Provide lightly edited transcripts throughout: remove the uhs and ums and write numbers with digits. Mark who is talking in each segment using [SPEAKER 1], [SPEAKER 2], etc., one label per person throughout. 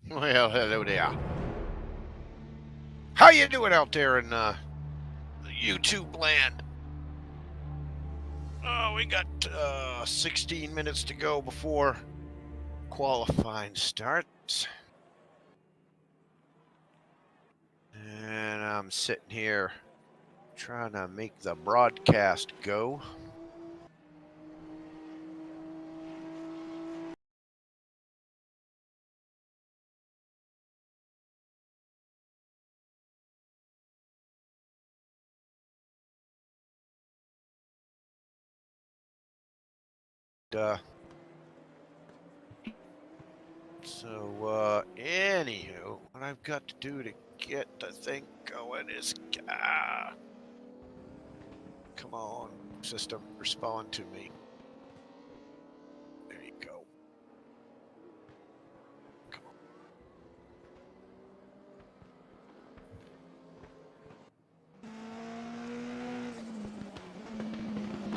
[SPEAKER 1] Well, hello there. How you doing out there in YouTube land? Oh, we got 16 minutes to go before qualifying starts. And I'm sitting here trying to make the broadcast go. Anywho, what I've got to do to get the thing going is, come on, system, respond to me. There you go. Come on.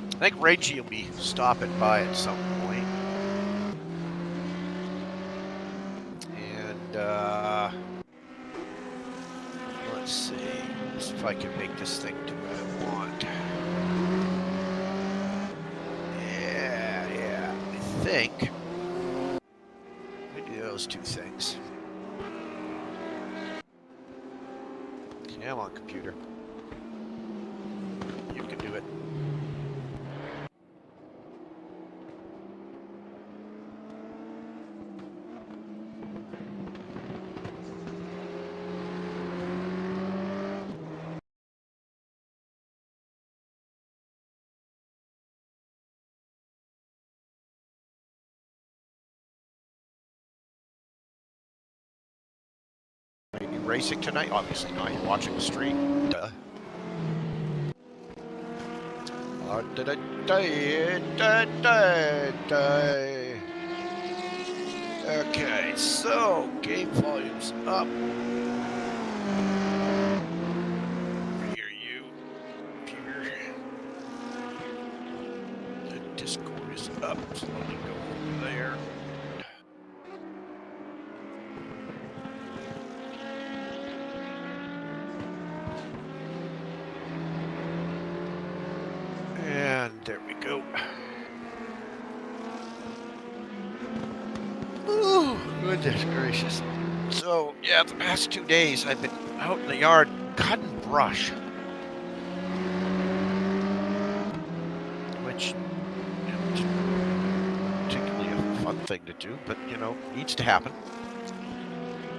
[SPEAKER 1] I think Reggie will be stopping by at some point. Let's see. Let's see if I can make this thing do what I want. Yeah. I think we do those two things. Come on, computer. You can do it. Are you racing tonight? Obviously not. You're watching the stream. Duh. Okay, so game volume's up. I hear you, computer. The Discord is up, so let me go over there. And there we go. Oh, goodness gracious. So, yeah, the past 2 days I've been out in the yard cutting brush. Which, isn't particularly a fun thing to do, but, needs to happen.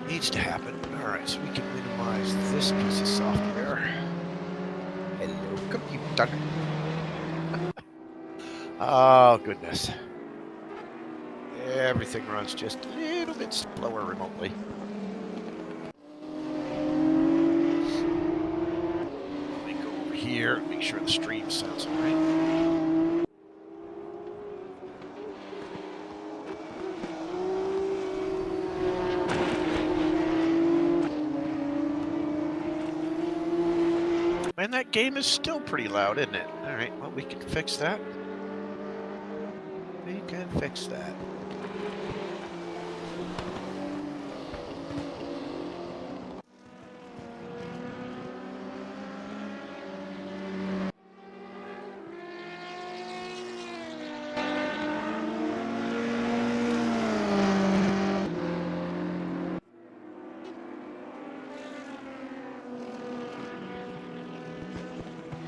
[SPEAKER 1] Needs to happen. Alright, so we can minimize this piece of software. Hello, computer. Oh, goodness. Everything runs just a little bit slower remotely. Let me go over here, make sure the stream sounds all right. And that game is still pretty loud, isn't it? All right, well, we can fix that. We can fix that.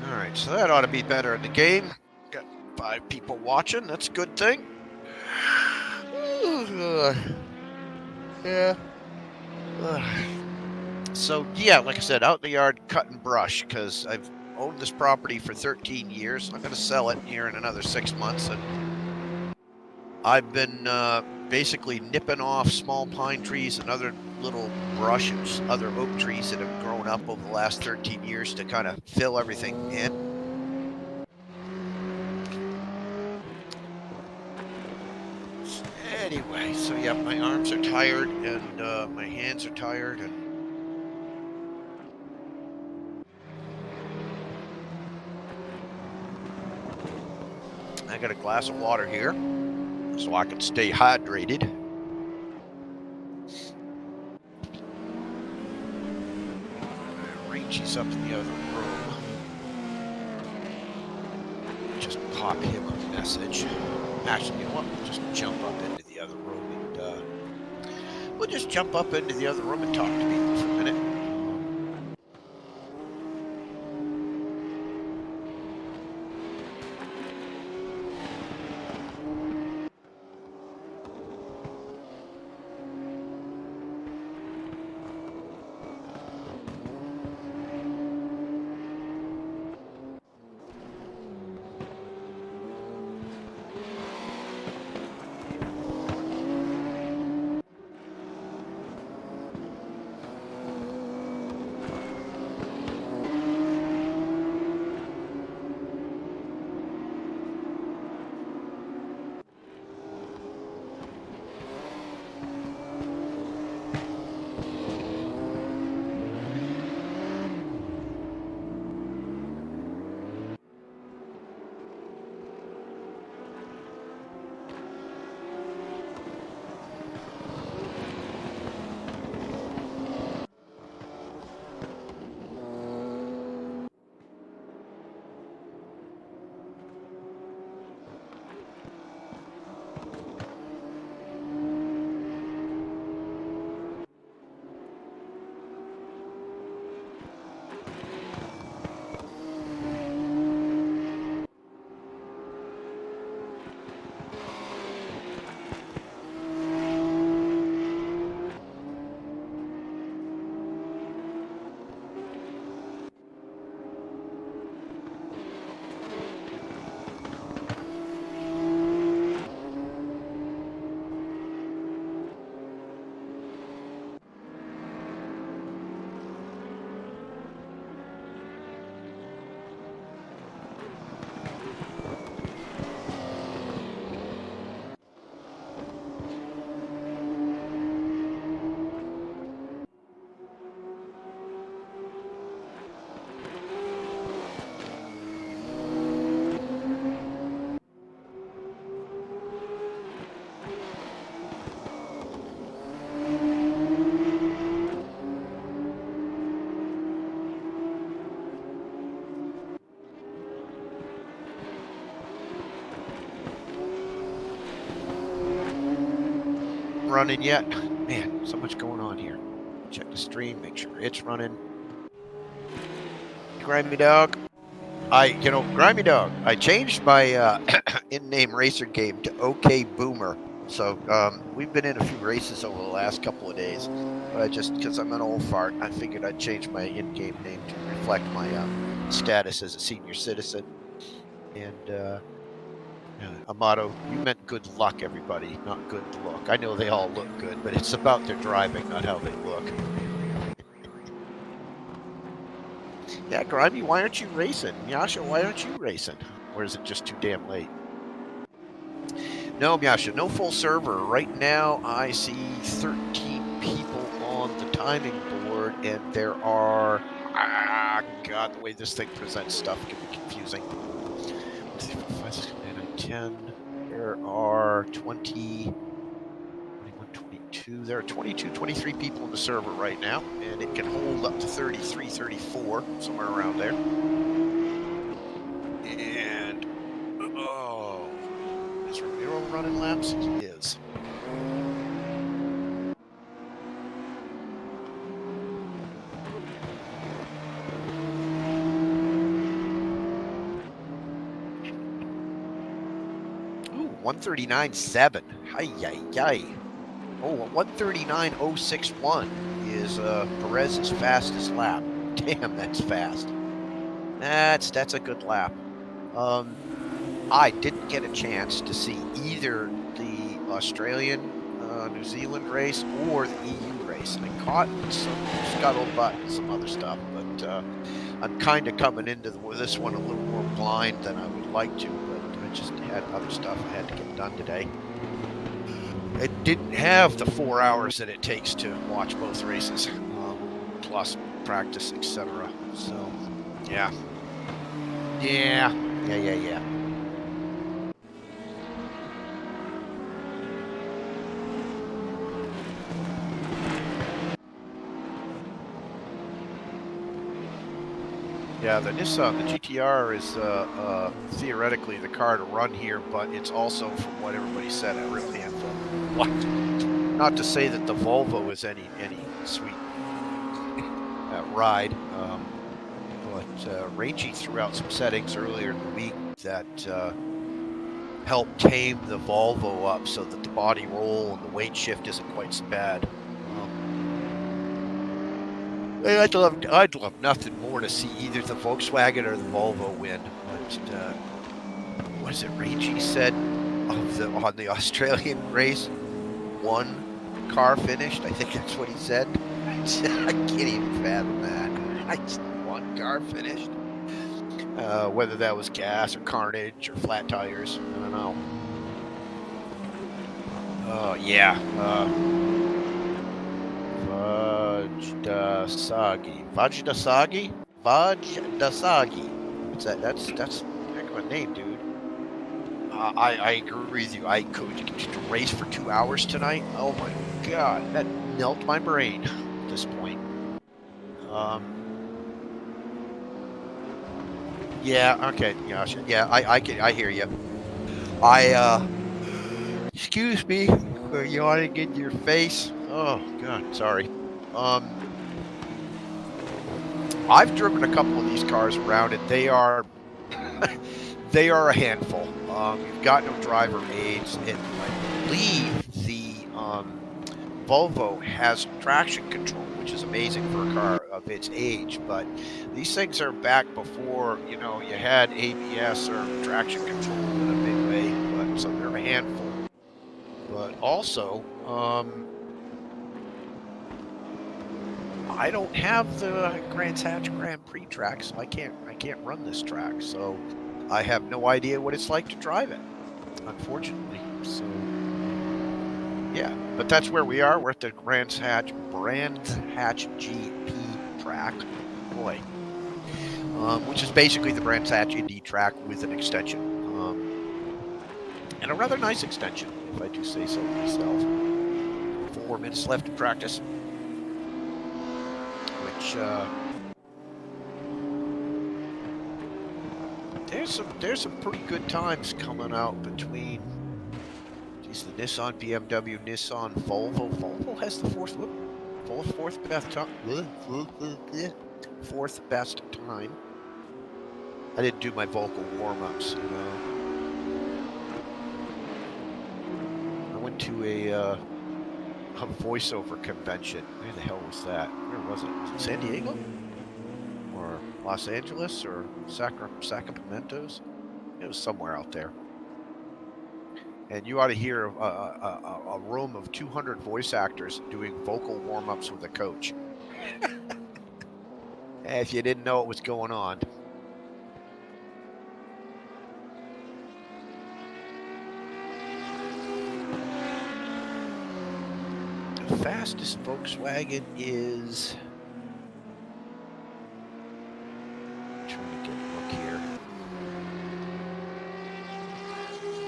[SPEAKER 1] Alright, so that ought to be better in the game. Got 5 people watching, that's a good thing. Yeah. So, yeah, like I said, out in the yard cutting brush, because I've owned this property for 13 years. I'm going to sell it here in another 6 months, and I've been basically nipping off small pine trees and other little brush and other oak trees that have grown up over the last 13 years to kind of fill everything in. Anyway, so yeah, my arms are tired and my hands are tired, and I got a glass of water here so I can stay hydrated. She's up in the other room. Just pop him a message. Actually, you know what? We'll just jump up into the other room and we'll just jump up into the other room and talk to people for a minute. Running yet? Man, so much going on here. Check the stream, make sure it's running. Grimy Dog. Grimy Dog, I changed my in-name racer game to OK Boomer. So we've been in a few races over the last couple of days. But because I'm an old fart, I figured I'd change my in-game name to reflect my status as a senior citizen. And Amato, you meant good luck, everybody, not good look. I know they all look good, but it's about their driving, not how they look. Yeah, Grimy, why aren't you racing? Myasha, why aren't you racing? Or is it just too damn late? No, Myasha, no full server. Right now, I see 13 people on the timing board, and there are... God, the way this thing presents stuff can be confusing. 5, 6, 7, 8, 9, 10. There are 20, 21, 22. There are 22, 23 people in the server right now, and it can hold up to 33, 34, somewhere around there. And, is Ramiro running laps? He is. Ooh, 139.7. Hi-yi-yi. Oh, 139.061 is Perez's fastest lap. Damn, that's fast. That's a good lap. I didn't get a chance to see either the Australian New Zealand race or the EU race. I caught some scuttlebutt and some other stuff, but I'm kind of coming into this one a little more blind than I would like to, but I just had other stuff I had to get done today. It didn't have the 4 hours that it takes to watch both races, plus practice, etc. So, yeah. Yeah. Yeah, the Nissan, the GTR is theoretically the car to run here, but it's also, from what everybody said, a real handful. What? Not to say that the Volvo is any sweet ride, but Rangy threw out some settings earlier in the week that help tame the Volvo up so that the body roll and the weight shift isn't quite so bad. I'd love nothing more to see either the Volkswagen or the Volvo win. But what is it? Rangy said on the Australian race, one car finished. I think that's what he said. I can't even fathom that. I just one car finished. Whether that was gas or carnage or flat tires, I don't know. Yeah. Vajdasagi? What's that? That's a heck of a name, dude. I agree with you. I could race for 2 hours tonight. Oh my god, that melt my brain at this point. Yeah, okay, gosh, yeah, I hear you. Excuse me, yawning in your face. Oh god, sorry. I've driven a couple of these cars around, and they are they are a handful. You've got no driver aids, and I believe the Volvo has traction control, which is amazing for a car of its age. But these things are back before you had ABS or traction control in a big way. But so they're a handful. But also, I don't have the BrandsHatch Grand Prix track, so I can't run this track. So I have no idea what it's like to drive it, unfortunately. So yeah, but that's where we are. We're at the BrandsHatch GP track, boy, which is basically the BrandsHatch Indy track with an extension, and a rather nice extension, if I do say so myself. 4 minutes left to practice. There's some pretty good times coming out between the Nissan, BMW, Nissan, Volvo. Volvo has the fourth best time. I didn't do my vocal warm-ups, I went to a voiceover convention. Where the hell was that? Where was it? Was it San Diego? Or Los Angeles? Or Sacramento's? It was somewhere out there. And you ought to hear a room of 200 voice actors doing vocal warm-ups with a coach. If you didn't know what was going on. The fastest Volkswagen is... I'm trying to get a look here.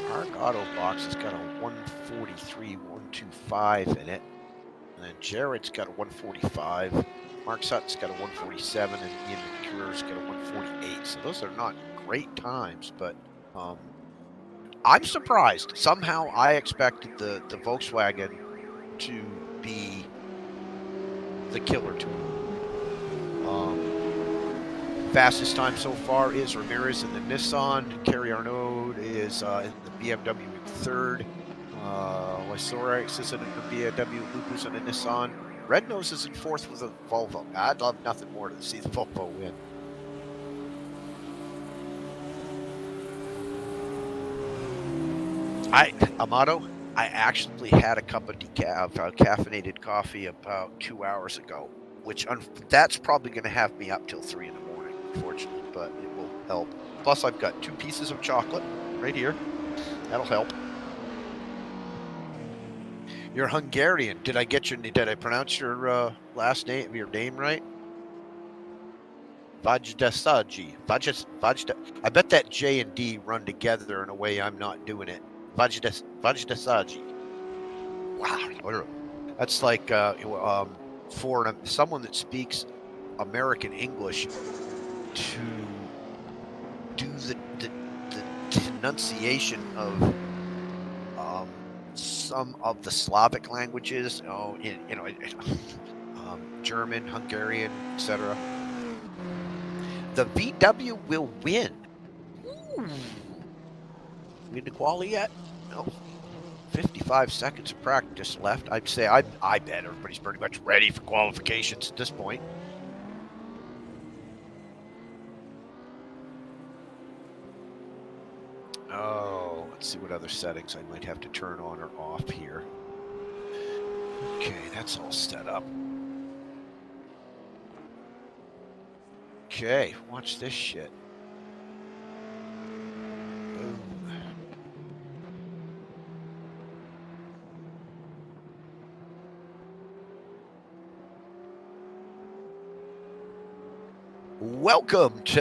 [SPEAKER 1] Park Auto Box has got a 143, 125 in it. And then Jared's got a 145. Mark Sutton's got a 147, and Ian McClure's got a 148. So those are not great times, but I'm surprised. Somehow I expected the Volkswagen to be the killer tool. Fastest time so far is Ramirez in the Nissan. Kerry Arnaud is in the BMW in third. Lysorex is in the BMW. Lupu's in the Nissan. Red Nose is in fourth with a Volvo. I'd love nothing more to see the Volvo win. Amato, I actually had a cup of caffeinated coffee about 2 hours ago, which that's probably going to have me up till 3 in the morning, unfortunately, but it will help. Plus, I've got 2 pieces of chocolate right here. That'll help. You're Hungarian. Did I pronounce your last name, your name right? Vajdasagi. I bet that J and D run together in a way I'm not doing it. Vajdasagi. Wow. That's like for someone that speaks American English, to do the denunciation of some of the Slavic languages, German, Hungarian, etc. The VW will win. Ooh. We in the quali yet? No. 55 seconds of practice left. I'd say I bet everybody's pretty much ready for qualifications at this point. Oh, let's see what other settings I might have to turn on or off here. Okay, that's all set up. Okay, watch this shit. Boom. Welcome to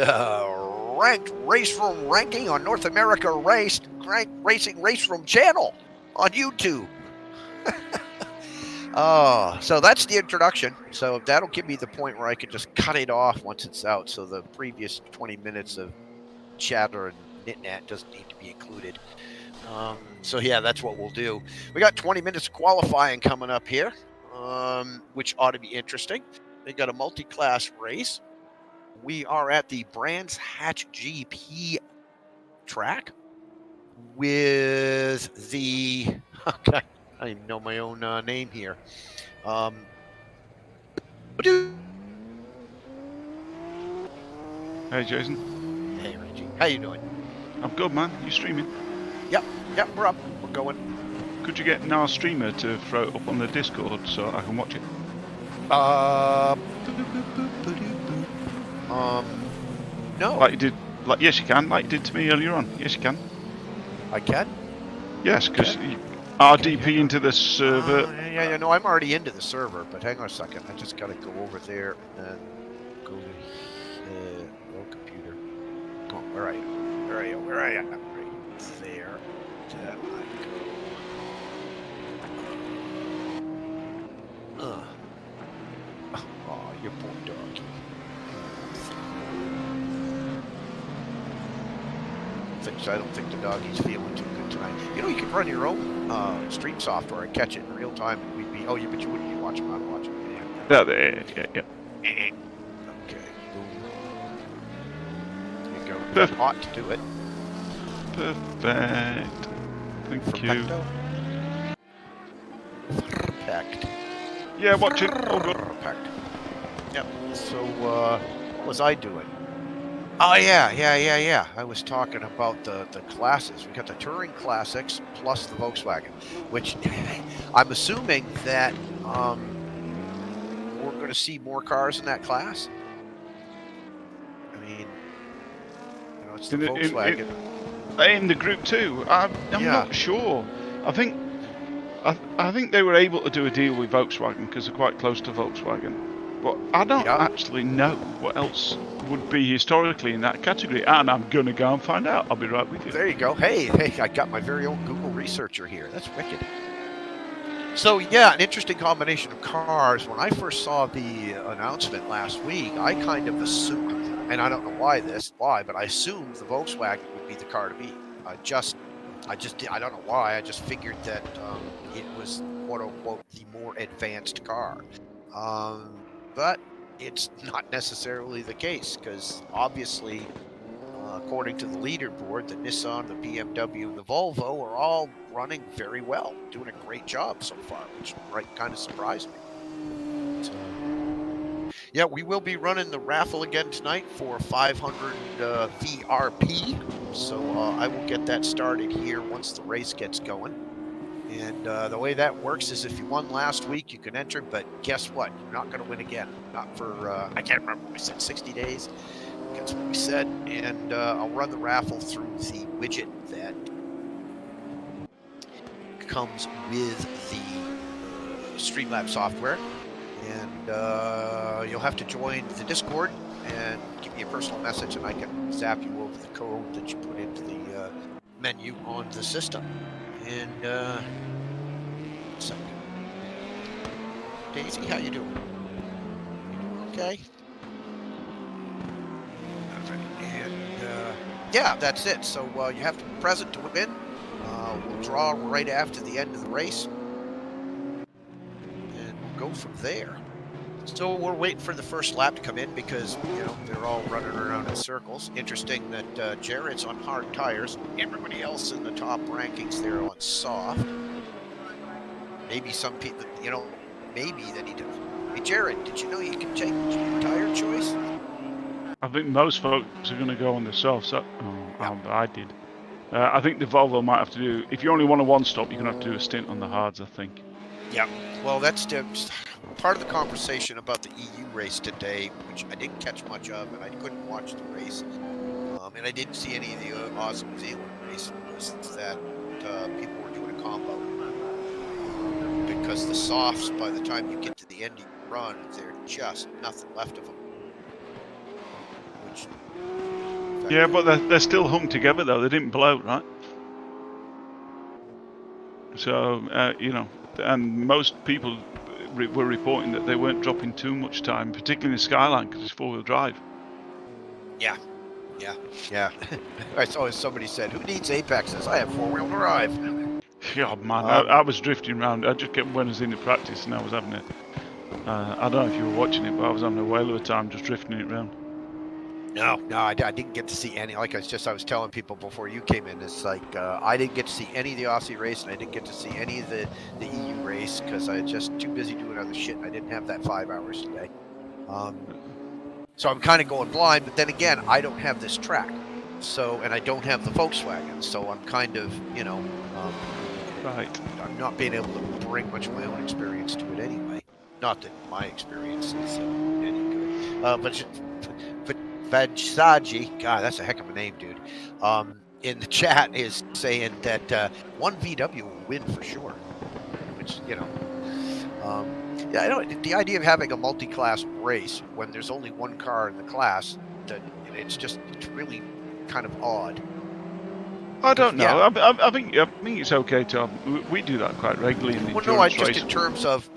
[SPEAKER 1] Ranked RaceRoom ranking on North America Racing RaceRoom channel on YouTube. So that's the introduction. So that'll give me the point where I can just cut it off once it's out. So the previous 20 minutes of chatter and nit-nat doesn't need to be included. So yeah, that's what we'll do. We got 20 minutes of qualifying coming up here, which ought to be interesting. They got a multi-class race. We are at the BrandsHatch GP track with the, okay, I don't even know my own name here. Hey,
[SPEAKER 2] Jason.
[SPEAKER 1] Hey, Reggie. How you doing?
[SPEAKER 2] I'm good, man. You streaming?
[SPEAKER 1] Yep, we're up. We're going.
[SPEAKER 2] Could you get NARR streamer to throw it up on the Discord so I can watch it?
[SPEAKER 1] No.
[SPEAKER 2] Like you did. Like yes, you can. Like you did to me earlier on. Yes, you can.
[SPEAKER 1] I can.
[SPEAKER 2] Yes, because you RDP into the server.
[SPEAKER 1] Yeah. No, I'm already into the server. But hang on a second. I just gotta go over there and then go to computer. Come on, where are you? Where are you? Right there. There I go. Oh, you poor doggy. I don't think the doggy's feeling too good tonight. You know, you could run your own stream software and catch it in real time. And we'd be, but you wouldn't be watching. I'm watching.
[SPEAKER 2] Yeah.
[SPEAKER 1] Okay. Boom. There you go.
[SPEAKER 2] Perfect.
[SPEAKER 1] Ought to do it.
[SPEAKER 2] Perfect. Thank you.
[SPEAKER 1] Perfect.
[SPEAKER 2] Yeah, watch it. All good.
[SPEAKER 1] Perfect. Yep. So, what was I doing? Oh, yeah. I was talking about the classes. We got the Touring Classics plus the Volkswagen, which I'm assuming that we're going to see more cars in that class. I mean, it's the Volkswagen.
[SPEAKER 2] In the Group 2? I'm not sure. I think they were able to do a deal with Volkswagen because they're quite close to Volkswagen. But I don't actually know what else would be historically in that category, and I'm gonna go and find out. I'll be right with you.
[SPEAKER 1] There you go. Hey, I got my very own Google researcher here. That's wicked. So yeah, an interesting combination of cars. When I first saw the announcement last week, I kind of assumed, and I don't know why, but I assumed the Volkswagen would be the car to beat. I don't know why. I just figured that it was quote unquote the more advanced car. But it's not necessarily the case because obviously, according to the leaderboard, the Nissan, the BMW, and the Volvo are all running very well, doing a great job so far, which kind of surprised me. So, yeah, we will be running the raffle again tonight for 500 VRP. So I will get that started here once the race gets going. And the way that works is if you won last week, you can enter, but guess what? You're not going to win again. Not for, I can't remember what we said, 60 days? That's what we said. And I'll run the raffle through the widget that comes with the Streamlabs software. And you'll have to join the Discord and give me a personal message, and I can zap you over the code that you put into the menu on the system. And second. Daisy, how you doing? You doing okay? Yeah, that's it. So you have to be present to win. We'll draw right after the end of the race, and we'll go from there. So we're waiting for the first lap to come in because, they're all running around in circles. Interesting that Jared's on hard tires. Everybody else in the top rankings, they're on soft. Maybe some people, maybe they need to. Hey, Jared, did you know you can change your tire choice?
[SPEAKER 2] I think most folks are going to go on the soft. So,
[SPEAKER 1] Yeah.
[SPEAKER 2] I did. I think the Volvo might have to do. If you only want a one-stop, you're going to have to do a stint on the hards, I think.
[SPEAKER 1] Yeah. Well, that's just part of the conversation about the EU race today, which I didn't catch much of, and I couldn't watch the race. And I didn't see any of the Aussie New Zealand race, was that people were doing a combo. Because the softs, by the time you get to the end of your run, they're just nothing left of them. Which,
[SPEAKER 2] yeah, but they're still hung together, though. They didn't blow, right? So, and most people were reporting that they weren't dropping too much time, particularly in the Skyline, because it's four-wheel drive.
[SPEAKER 1] Yeah. I saw somebody said, "Who needs Apexes? I have four-wheel drive."
[SPEAKER 2] Yeah, man, I was drifting around. I just kept when I was in the practice, and I was having I don't know if you were watching it, but I was having a whale of a time just drifting it around.
[SPEAKER 1] No, I didn't get to see any. Like I was telling people before you came in. It's like I didn't get to see any of the Aussie race, and I didn't get to see any of the EU race because I was just too busy doing other shit. And I didn't have that 5 hours today. So I'm kind of going blind. But then again, I don't have this track, and I don't have the Volkswagen, so I'm kind of,
[SPEAKER 2] right.
[SPEAKER 1] I'm not being able to bring much of my own experience to it anyway. Not that my experience is any good. But VRP, God, that's a heck of a name, dude. In the chat is saying that one VW will win for sure. Which, I don't. The idea of having a multi-class race when there's only one car in the class, it's really kind of odd.
[SPEAKER 2] I don't know. Yeah. I think it's okay to have. We do that quite regularly in the endurance race.
[SPEAKER 1] Just in terms of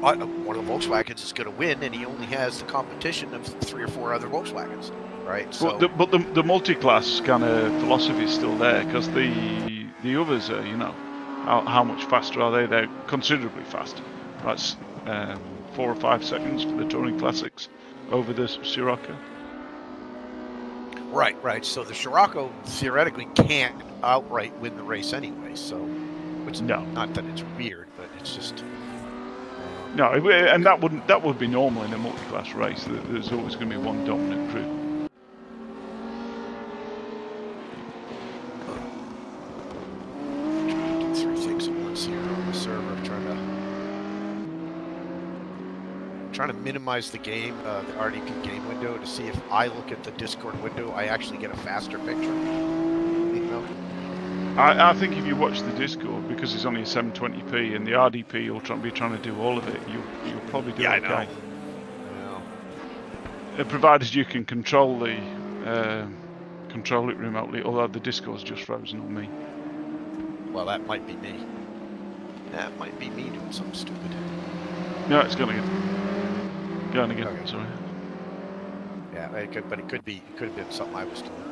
[SPEAKER 1] one of the Volkswagens is going to win, and he only has the competition of 3 or 4 other Volkswagens, right? So,
[SPEAKER 2] but the multi-class kind of philosophy is still there because the others are, how much faster are they? They're considerably faster. That's 4 or 5 seconds for the Touring Classics over the Scirocco.
[SPEAKER 1] Right. So the Scirocco theoretically can't outright win the race anyway. So, not that it's weird, but it's just.
[SPEAKER 2] No, and that would be normal in a multi-class race. There's always going to be one dominant crew.
[SPEAKER 1] Trying to do 3 things at once here on the server. Trying to minimize the game, the RDP game window, to see if I look at the Discord window, I actually get a faster picture.
[SPEAKER 2] I think if you watch the Discord, because it's only a 720p and the RDP you'll be trying to do all of it, you'll probably do okay.
[SPEAKER 1] I know.
[SPEAKER 2] Provided you can control it remotely, although the Discord's just frozen on me.
[SPEAKER 1] Well, that might be me. That might be me doing something stupid.
[SPEAKER 2] No, it's going again. Okay. Sorry.
[SPEAKER 1] Yeah, it could have been something I was doing.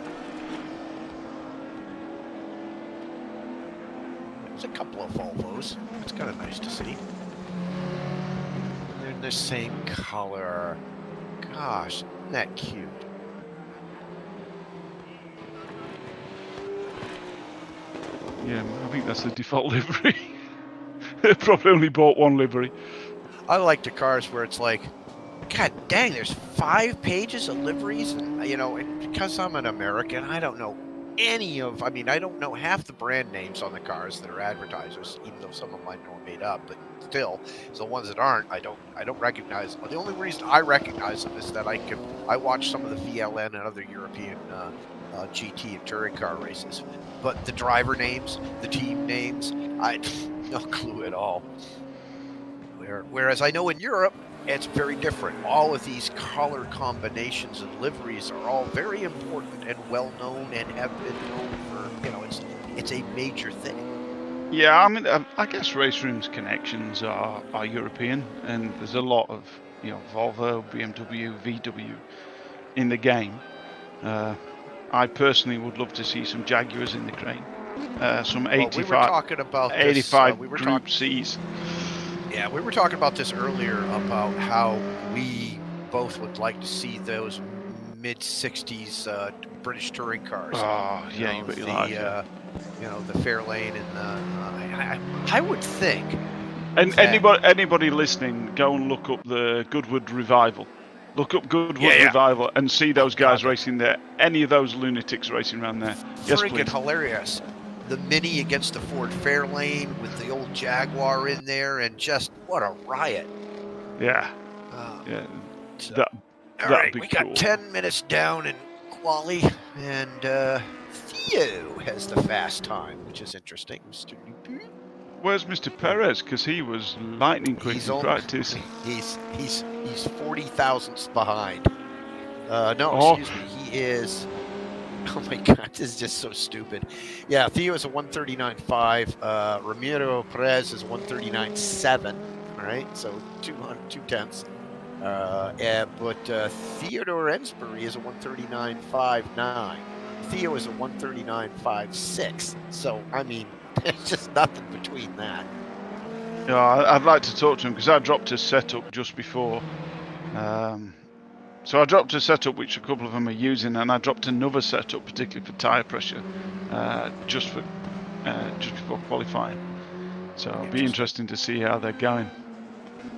[SPEAKER 1] There's a couple of Volvos. It's kind of nice to see. They're in the same color. Gosh, isn't that cute?
[SPEAKER 2] Yeah, I think that's the default livery. They probably only bought one livery.
[SPEAKER 1] I like the cars where it's like, God dang, there's 5 pages of liveries, and and because I'm an American, I don't know I don't know half the brand names on the cars that are advertisers, even though some of mine are made up, but still, so the ones that aren't, I don't recognize them. The only reason I recognize them is that I watch some of the VLN and other European GT and touring car races, but the driver names, the team names, I no clue at all. Whereas I know in Europe, it's very different. All of these color combinations and liveries are all very important and well known and have been known for, it's a major thing.
[SPEAKER 2] Yeah, I mean, I guess RaceRoom's connections are European, and there's a lot of, Volvo, BMW, VW in the game. I personally would love to see some Jaguars in the crane. Some 85,
[SPEAKER 1] we were talking about
[SPEAKER 2] 85
[SPEAKER 1] this,
[SPEAKER 2] Group C's.
[SPEAKER 1] Yeah, we were talking about this earlier about how we both would like to see those mid-60s British touring cars.
[SPEAKER 2] Oh, yeah, you bet you like it.
[SPEAKER 1] You know, the Fairlane and I would think.
[SPEAKER 2] And anybody listening, go and look up the Goodwood Revival. Look up Goodwood Revival and see those guys racing there. Any of those lunatics racing around there. Yes, please.
[SPEAKER 1] Friggin' hilarious. The Mini against the Ford Fairlane with the old Jaguar in there, and just what a riot.
[SPEAKER 2] Yeah. Yeah.
[SPEAKER 1] So, all right, we got cool. 10 minutes down in quali, and Theo has the fast time, which is interesting.
[SPEAKER 2] Where's Mr. Perez? Because he was lightning quick in practice.
[SPEAKER 1] He's 40 thousandths behind. Excuse me. He is. Oh my God, this is just so stupid. Yeah, Theo is a 139.5. Ramiro Perez is 139.7. All right, so 2/10. But Theodore Ensbury is a 139.59. Theo is a 139.56. So I mean, there's just nothing between that.
[SPEAKER 2] Yeah, I'd like to talk to him because I dropped his setup just before. So I dropped a setup which a couple of them are using, and I dropped another setup, particularly for tyre pressure, just before qualifying. So it'll be interesting to see how they're going.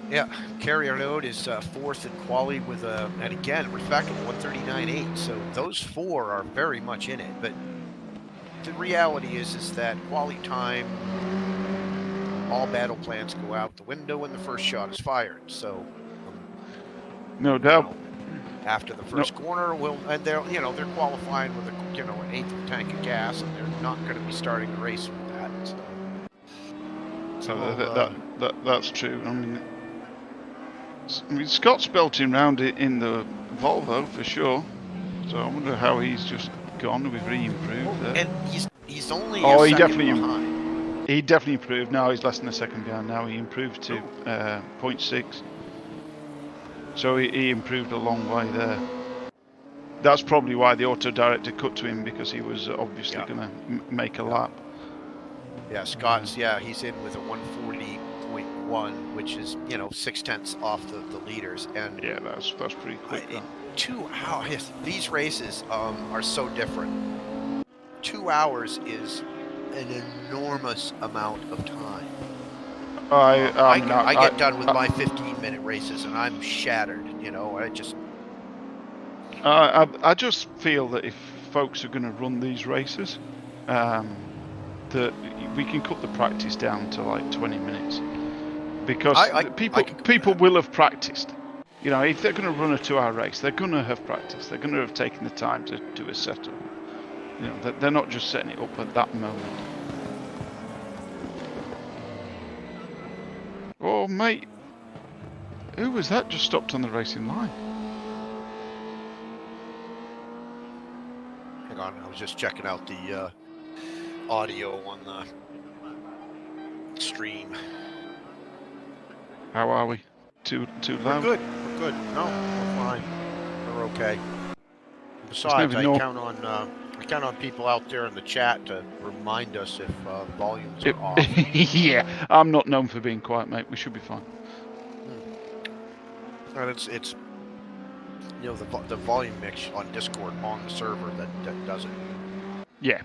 [SPEAKER 1] Yeah, carrier load is fourth in quali with and again, respectable 139.8. So those four are very much in it. But the reality is that quali time, all battle plans go out the window when the first shot is fired. So
[SPEAKER 2] no doubt.
[SPEAKER 1] After the first corner, they're qualifying with an eighth of a tank of gas, and they're not going to be starting the race with that.
[SPEAKER 2] So that's true. I mean, Scott's belting round it in the Volvo for sure. So I wonder how he's just gone. We've re-improved there.
[SPEAKER 1] And he's only
[SPEAKER 2] he definitely improved. Now he's less than a second behind. Now he improved to 0.6. So he improved a long way there. That's probably why the auto director cut to him, because he was obviously going to make a lap.
[SPEAKER 1] Yeah, Scott's he's in with a 140.1, which is 0.6 off the leaders, and
[SPEAKER 2] yeah, that's pretty quick.
[SPEAKER 1] 2 hours. These races are so different. 2 hours is an enormous amount of time.
[SPEAKER 2] I
[SPEAKER 1] get done with my 15-minute races and I'm shattered.
[SPEAKER 2] I just feel that if folks are going to run these races, that we can cut the practice down to like 20 minutes, because people will have practiced. If they're going to run a 2-hour race, they're going to have practiced. They're going to have taken the time to do a setup. They're not just setting it up at that moment. Oh, mate. Who was that just stopped on the racing line?
[SPEAKER 1] Hang on, I was just checking out the audio on the stream.
[SPEAKER 2] How are we? Too loud?
[SPEAKER 1] We're good. No, we're fine. We're okay. Besides, I count on people out there in the chat to remind us if volumes are off.
[SPEAKER 2] Yeah, I'm not known for being quiet, mate. We should be fine.
[SPEAKER 1] And it's the volume mix on Discord on the server that does it.
[SPEAKER 2] Yeah.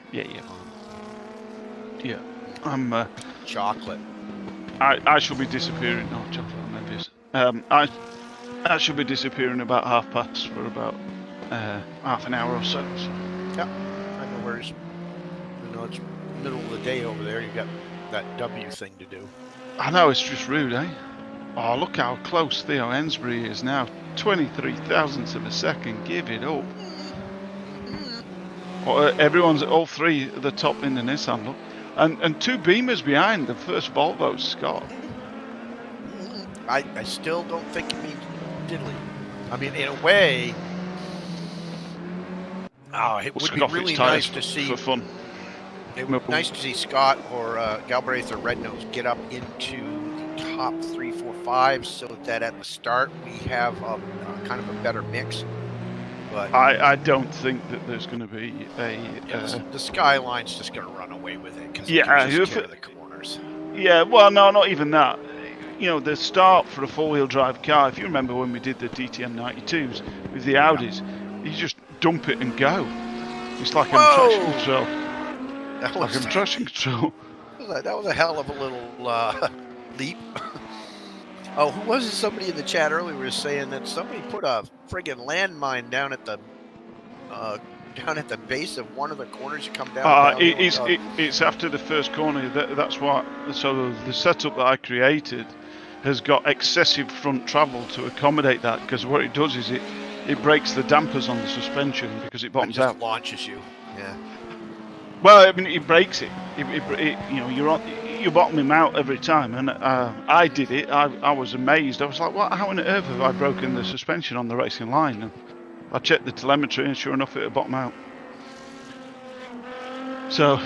[SPEAKER 2] I'm
[SPEAKER 1] chocolate.
[SPEAKER 2] I shall be disappearing. Oh, chocolate, I'm envious. I shall be disappearing about past for about half an hour or so.
[SPEAKER 1] Yeah, I know where's. It's middle of the day over there. You got that W thing to do.
[SPEAKER 2] I know, it's just rude, eh? Oh, look how close Theo Ensbury is now. 23 thousandths of a second. Give it up. All three at the top in the Nissan, look. And 2 Beamers behind the first Volvo, Scott.
[SPEAKER 1] I still don't think it means diddly. I mean, in a way, it would be really nice to see.
[SPEAKER 2] For fun.
[SPEAKER 1] It would be nice to see Scott or Galbraith or Rednose get up into the top 3, 4, 5, so that at the start we have kind of a better mix. But
[SPEAKER 2] I don't think that there's going to be a.
[SPEAKER 1] the Skyline's just going to run away with it because it
[SPEAKER 2] Yeah,
[SPEAKER 1] can just tear the corners.
[SPEAKER 2] yeah. Well, no, not even that. You know, the start for a four-wheel drive car. If you remember when we did the DTM 92s with the Audis, you just dump it and go. It's like I'm traction control.
[SPEAKER 1] That was
[SPEAKER 2] like I'm traction control.
[SPEAKER 1] That was a hell of a little leap. Oh, who was it? Somebody in the chat earlier was saying that somebody put a friggin' landmine down at the base of one of the corners you come down.
[SPEAKER 2] It's after the first corner. That's what. So the setup that I created has got excessive front travel to accommodate that, because what it does is it breaks the dampers on the suspension because it bottoms out.
[SPEAKER 1] Launches you. Yeah.
[SPEAKER 2] Well, I mean, it breaks it. You know, you're bottoming out every time, and I did it. I was amazed. I was like, "What? How on earth have I broken the suspension on the racing line?" And I checked the telemetry, and sure enough, it'll bottom out. So,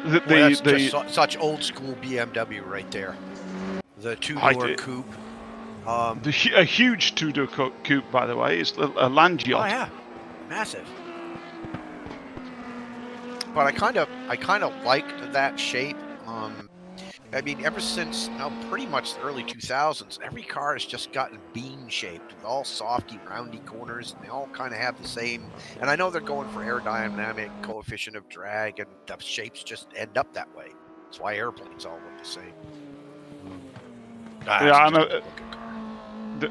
[SPEAKER 1] that's such old school BMW right there. The two-door coupe.
[SPEAKER 2] A huge two-door coupe, by the way. It's a land yacht.
[SPEAKER 1] Oh yeah, massive. But I kind of liked that shape. I mean, ever since pretty much the early 2000s, every car has just gotten bean-shaped with all softy, roundy corners, and they all kind of have the same. And I know they're going for aerodynamic coefficient of drag, and the shapes just end up that way. That's why airplanes all look the same.
[SPEAKER 2] Yeah, I know.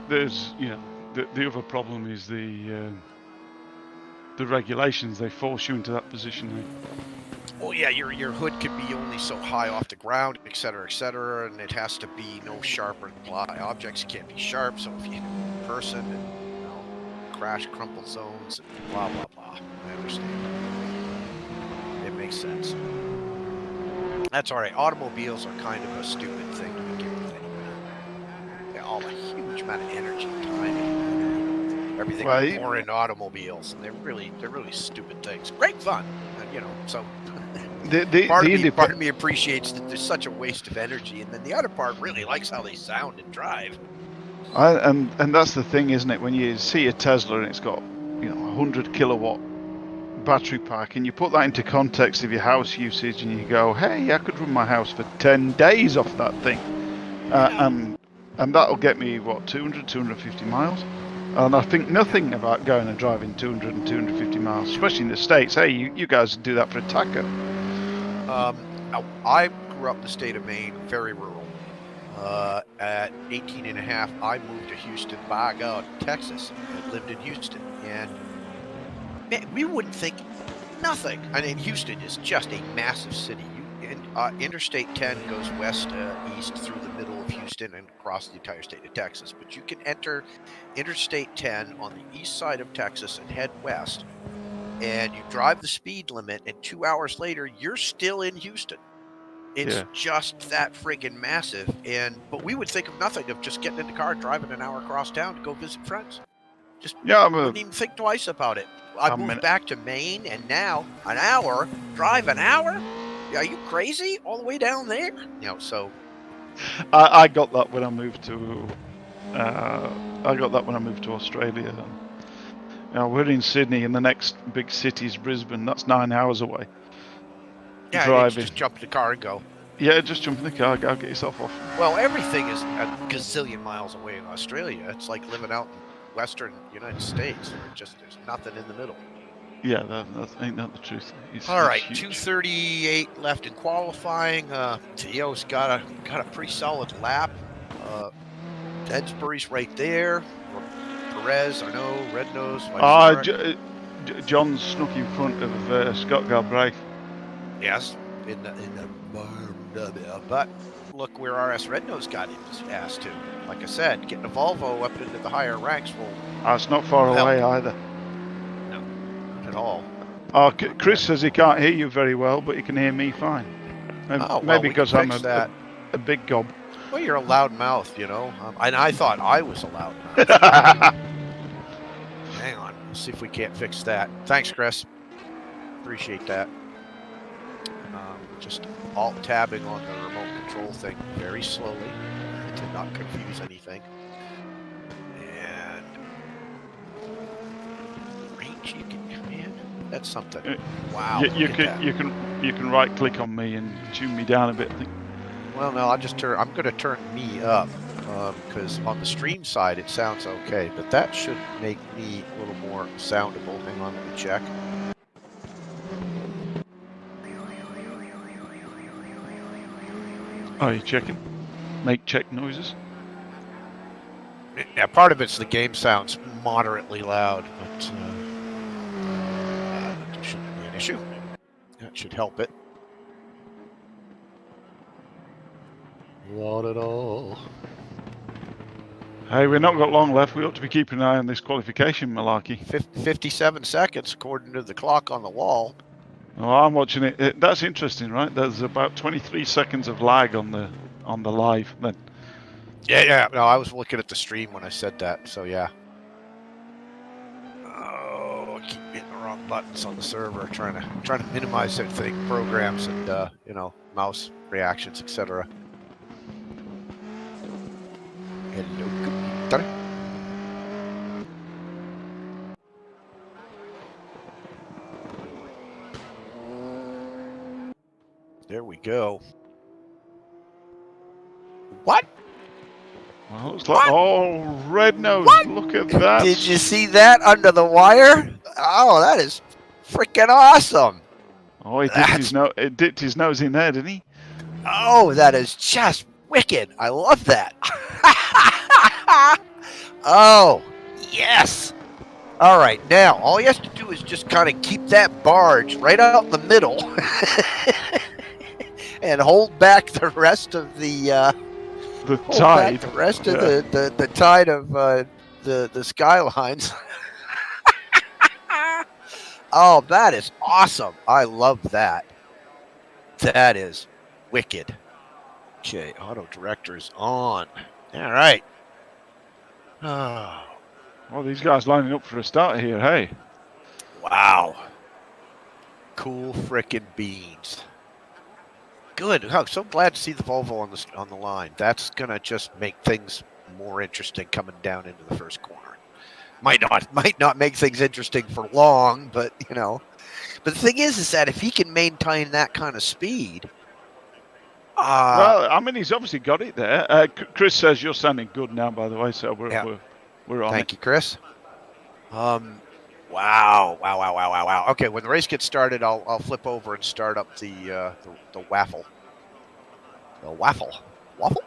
[SPEAKER 2] There's, you know, the other problem is the regulations. They force you into that position.
[SPEAKER 1] Well, yeah, your hood can be only so high off the ground, et cetera, and it has to be no sharper than objects can't be sharp. So if you hit a person, and crash crumple zones, and blah blah blah. I understand. It makes sense. That's all right. Automobiles are kind of a stupid thing to begin with, anyway. They all a huge amount of energy, time, everything pour into automobiles, and they're really stupid things. Great fun, you know. So. Part of me appreciates that there's such a waste of energy, and then the other part really likes how they sound and drive.
[SPEAKER 2] And that's the thing, isn't it? When you see a Tesla and it's got, you know, 100 kilowatt battery pack, and you put that into context of your house usage, and you go, hey, I could run my house for 10 days off that thing, and that'll get me what, 250 miles. And I think nothing about going and driving 200 and 250 miles, especially in the States. Hey, you guys do that for a taco.
[SPEAKER 1] I grew up in the state of Maine, very rural. At 18 and a half, I moved to Houston, Texas. I lived in Houston, and man, we wouldn't think nothing. I mean, Houston is just a massive city. Interstate 10 goes east through the middle of Houston and across the entire state of Texas. But you can enter Interstate 10 on the east side of Texas and head west, and you drive the speed limit, and 2 hours later, you're still in Houston. It's just that friggin' massive. But we would think of nothing of just getting in the car, driving an hour across town to go visit friends. Wouldn't even think twice about it. I moved back to Maine, and now drive an hour? Are you crazy? All the way down there? You know, so.
[SPEAKER 2] I got that when I moved to. Australia. You know, we're in Sydney, and the next big city is Brisbane. That's 9 hours away.
[SPEAKER 1] Yeah,
[SPEAKER 2] driving.
[SPEAKER 1] Just jump in the car and go.
[SPEAKER 2] Yeah, just jump in the car, go get yourself off.
[SPEAKER 1] Well, everything is a gazillion miles away in Australia. It's like living out in western United States. There's nothing in the middle.
[SPEAKER 2] Yeah, that ain't that the truth.
[SPEAKER 1] All right, 2:38 left in qualifying. Theo's got a pretty solid lap. Edsbury's right there. Perez, Arnaud, Red Nose.
[SPEAKER 2] John's snuck in front of Scott Galbraith.
[SPEAKER 1] Yes, in the but look where RS Red Nose got his ass to. Like I said, getting a Volvo up into the higher ranks will.
[SPEAKER 2] It's not far away either.
[SPEAKER 1] No, not at all.
[SPEAKER 2] Chris says he can't hear you very well, but he can hear me fine. Maybe because I'm a big gob.
[SPEAKER 1] Well, you're a loud mouth, you know. And I thought I was a loud mouth. Hang on. Let's see if we can't fix that. Thanks, Chris. Appreciate that. Just alt-tabbing on the remote control thing very slowly to not confuse anything. And You can, man, that's something.
[SPEAKER 2] Uh,
[SPEAKER 1] Wow.
[SPEAKER 2] You can right click on me and tune me down a bit. I think.
[SPEAKER 1] Well, no, I'm going to turn me up because on the stream side it sounds okay, but that should make me a little more soundable. Hang on, let me check.
[SPEAKER 2] Oh, you checking? Make check noises.
[SPEAKER 1] Yeah, part of it's the game sounds moderately loud, but that shouldn't be an issue. That should help it. Not at all.
[SPEAKER 2] Hey, we've not got long left. We ought to be keeping an eye on this qualification malarkey.
[SPEAKER 1] 57 seconds, according to the clock on the wall.
[SPEAKER 2] Oh, I'm watching it. That's interesting, right? There's about 23 seconds of lag on the live then.
[SPEAKER 1] Yeah. No, I was looking at the stream when I said that, so yeah. Oh, I keep hitting the wrong buttons on the server, trying to minimize everything, programs and mouse reactions, etc. Hello, computer. There we go. What?
[SPEAKER 2] Well, it's like, oh, red nose, look at that.
[SPEAKER 1] Did you see that under the wire? Oh, that is freaking awesome.
[SPEAKER 2] Oh, he dipped his nose in there, didn't he?
[SPEAKER 1] Oh, that is just wicked. I love that. Oh, yes. All right, now all he has to do is just kind of keep that barge right out in the middle and hold back the rest of the
[SPEAKER 2] tide.
[SPEAKER 1] The rest of the tide of the skylines. Oh, that is awesome. I love that. That is wicked. Okay, auto director is on. All right. Oh.
[SPEAKER 2] Well, these guys lining up for a start here, hey.
[SPEAKER 1] Wow. Cool frickin' beans. Good. Oh, so glad to see the Volvo on the line. That's gonna just make things more interesting coming down into the first corner. Might not make things interesting for long, but But the thing is that if he can maintain that kind of speed.
[SPEAKER 2] Well, I mean, he's obviously got it there. Chris says you're sounding good now, by the way, so we're on.
[SPEAKER 1] Thank you, Chris. Wow. Okay, when the race gets started, I'll flip over and start up the waffle. The waffle. Waffle.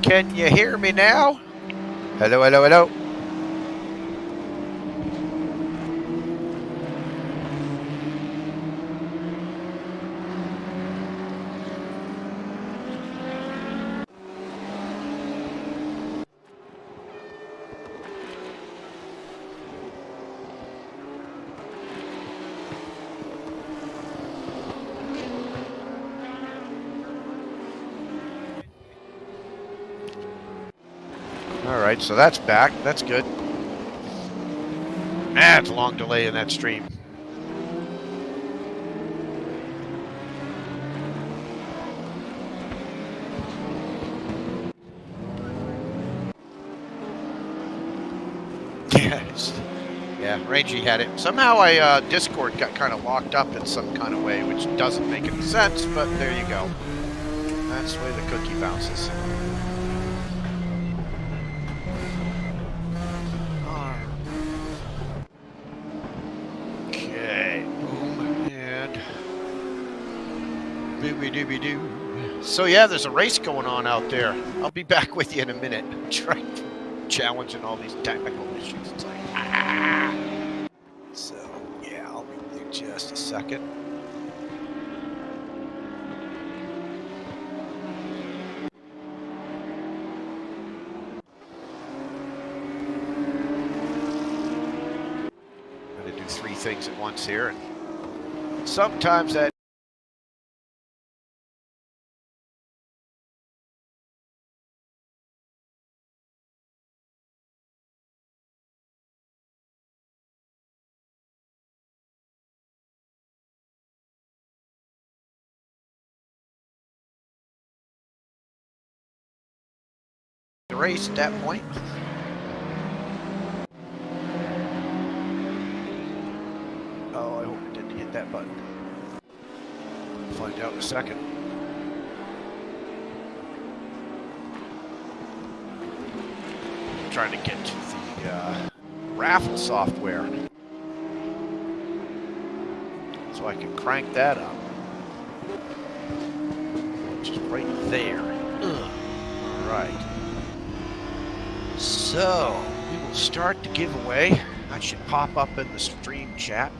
[SPEAKER 1] Can you hear me now? Hello, hello, hello. All right, so that's back. That's good. It's a long delay in that stream. Yes. Yeah, Rangy had it. Somehow Discord got kind of locked up in some kind of way, which doesn't make any sense, but there you go. That's the way the cookie bounces. Okay, boom, and dooby-dooby-doo. So yeah, there's a race going on out there. I'll be back with you in a minute. Trying challenging all these technical issues. It's like, ah. So yeah, I'll be with you just a second. I'm gonna do 3 things at once here, and sometimes that the race at that point. Oh, I hope it didn't hit that button. Find out in a second. I'm trying to get to the raffle software so I can crank that up, which is right there. Ugh. All right. So we will start the giveaway. That should pop up in the stream chat.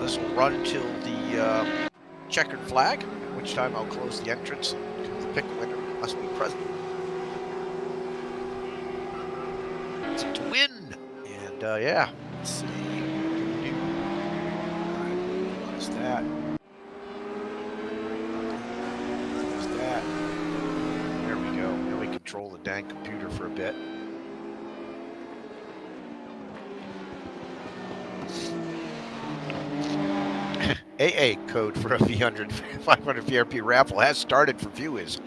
[SPEAKER 1] This will run till the checkered flag, at which time I'll close the entrance. The pick winner must be present. It's to win. And yeah, let's see. What is that? What is that? There we go. Now we control the dang computer for a bit. AA code for a 500 VRP raffle has started for viewers.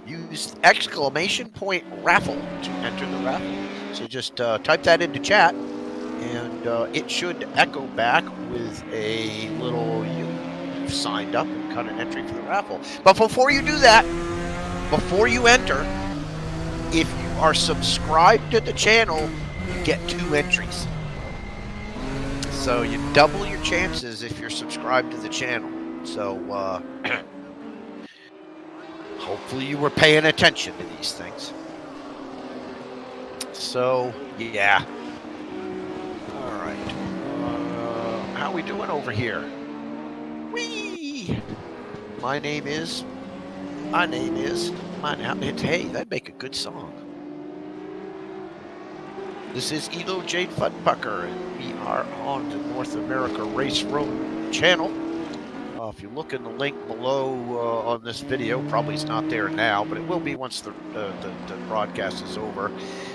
[SPEAKER 1] Use !raffle to enter the raffle. So just type that into chat, and it should echo back with a little "you've signed up and got an entry for the raffle." But before you do that, before you enter, if you are subscribed to the channel, you get 2 entries. So you double your chances if you're subscribed to the channel. So hopefully you were paying attention to these things. So yeah. All right. How we doing over here? Whee! My name is. Hey, that'd make a good song. This is Elo Jade Funpucker, and we are on the North America RaceRoom channel. If you look in the link below on this video, probably it's not there now, but it will be once the broadcast is over.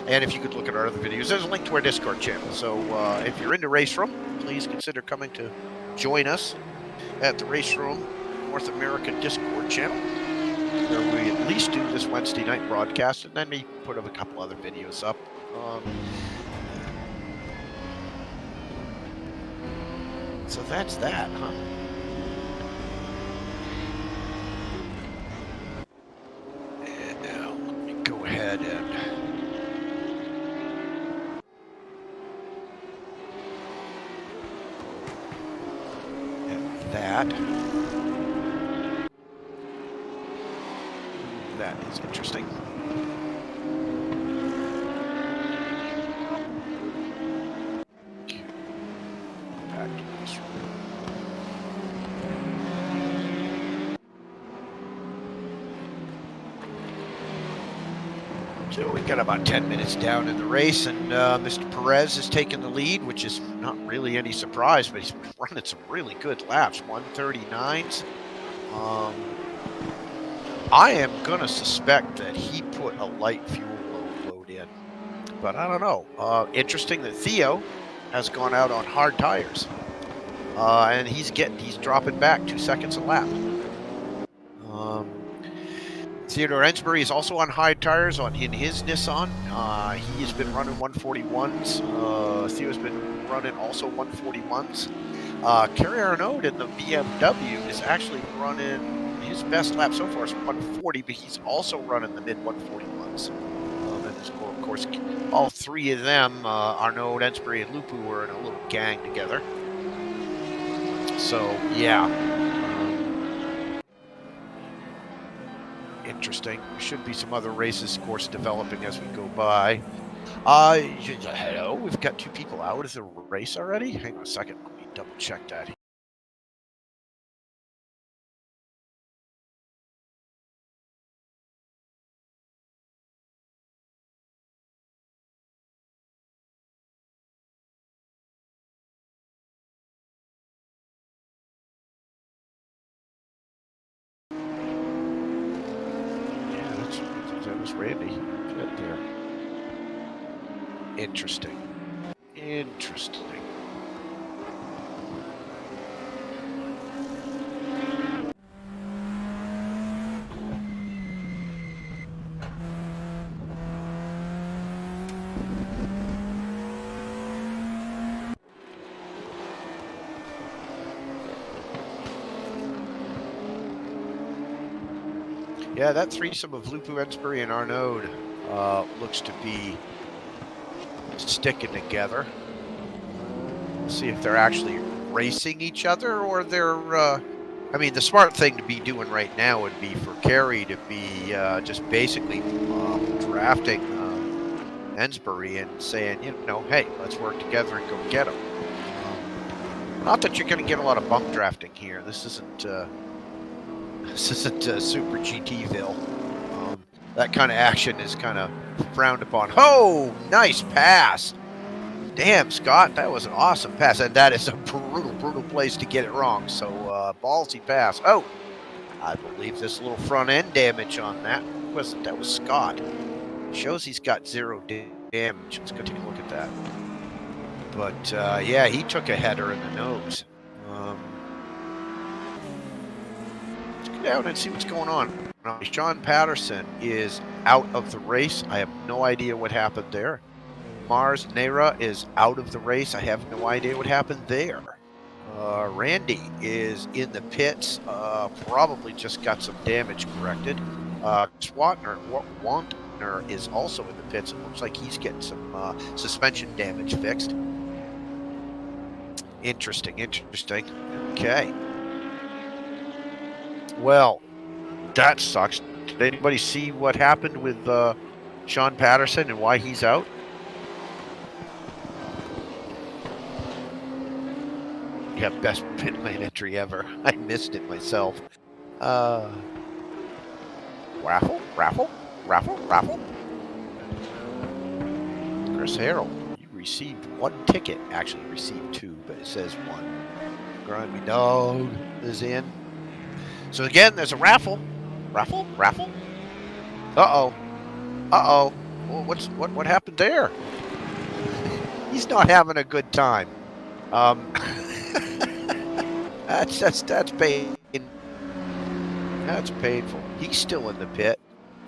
[SPEAKER 1] And if you could look at our other videos, there's a link to our Discord channel. So if you're into RaceRoom, please consider coming to join us at the RaceRoom North America Discord channel, where we at least do this Wednesday night broadcast, and then we put up a couple other videos up. So that's that, huh? And now let me go ahead and that. That is interesting. Back to this room. So we got about 10 minutes down in the race, and Mr. Perez is taking the lead, which is not really any surprise, but he's running some really good laps, 139s. I am going to suspect that he put a light fuel load in, but I don't know. Interesting that Theo has gone out on hard tires, and he's dropping back 2 seconds a lap. Theodore Ensbury is also on high tires in his Nissan. He has been running 141s. Theo's been running also 141s. Kerry Arnaud in the BMW is actually running, his best lap so far is 140, but he's also running the mid 141s. And of course, all three of them, Arnaud, Ensbury, and Lupu, were in a little gang together. So, yeah. Interesting. There should be some other races, of course, developing as we go by. Hello, we've got 2 people out of the race already? Hang on a second. Let me double check that. That was Randy right there. Interesting. Interesting. Yeah, that threesome of Lupu, Ensbury, and Arnaud looks to be sticking together. We'll see if they're actually racing each other, or they're... I mean, the smart thing to be doing right now would be for Kerry to be just basically drafting Ensbury and saying, you know, hey, let's work together and go get him. Not that you're going to get a lot of bump drafting here. This isn't Super GTville. That kind of action is kind of frowned upon. Oh, nice pass. Damn, Scott, that was an awesome pass. And that is a brutal place to get it wrong. So, ballsy pass. Oh, I believe this little front end damage on that was Scott. Shows he's got 0 damage. Let's go take a look at that. But, yeah, he took a header in the nose. Let's go down and see what's going on. Sean Patterson is out of the race. I have no idea what happened there. Mars Nera is out of the race. I have no idea what happened there. Randy is in the pits. Probably just got some damage corrected. Wantner is also in the pits. It looks like he's getting some suspension damage fixed. Interesting. Okay. Well, that sucks. Did anybody see what happened with Sean Patterson and why he's out? Yeah, best pit lane entry ever. I missed it myself. Raffle. Chris Harrell, you received 1 ticket. Actually received 2, but it says 1. Grimy Dog is in. So again, there's a raffle. Raffle? Uh-oh. Well, what happened there? He's not having a good time. That's pain. That's painful. He's still in the pit.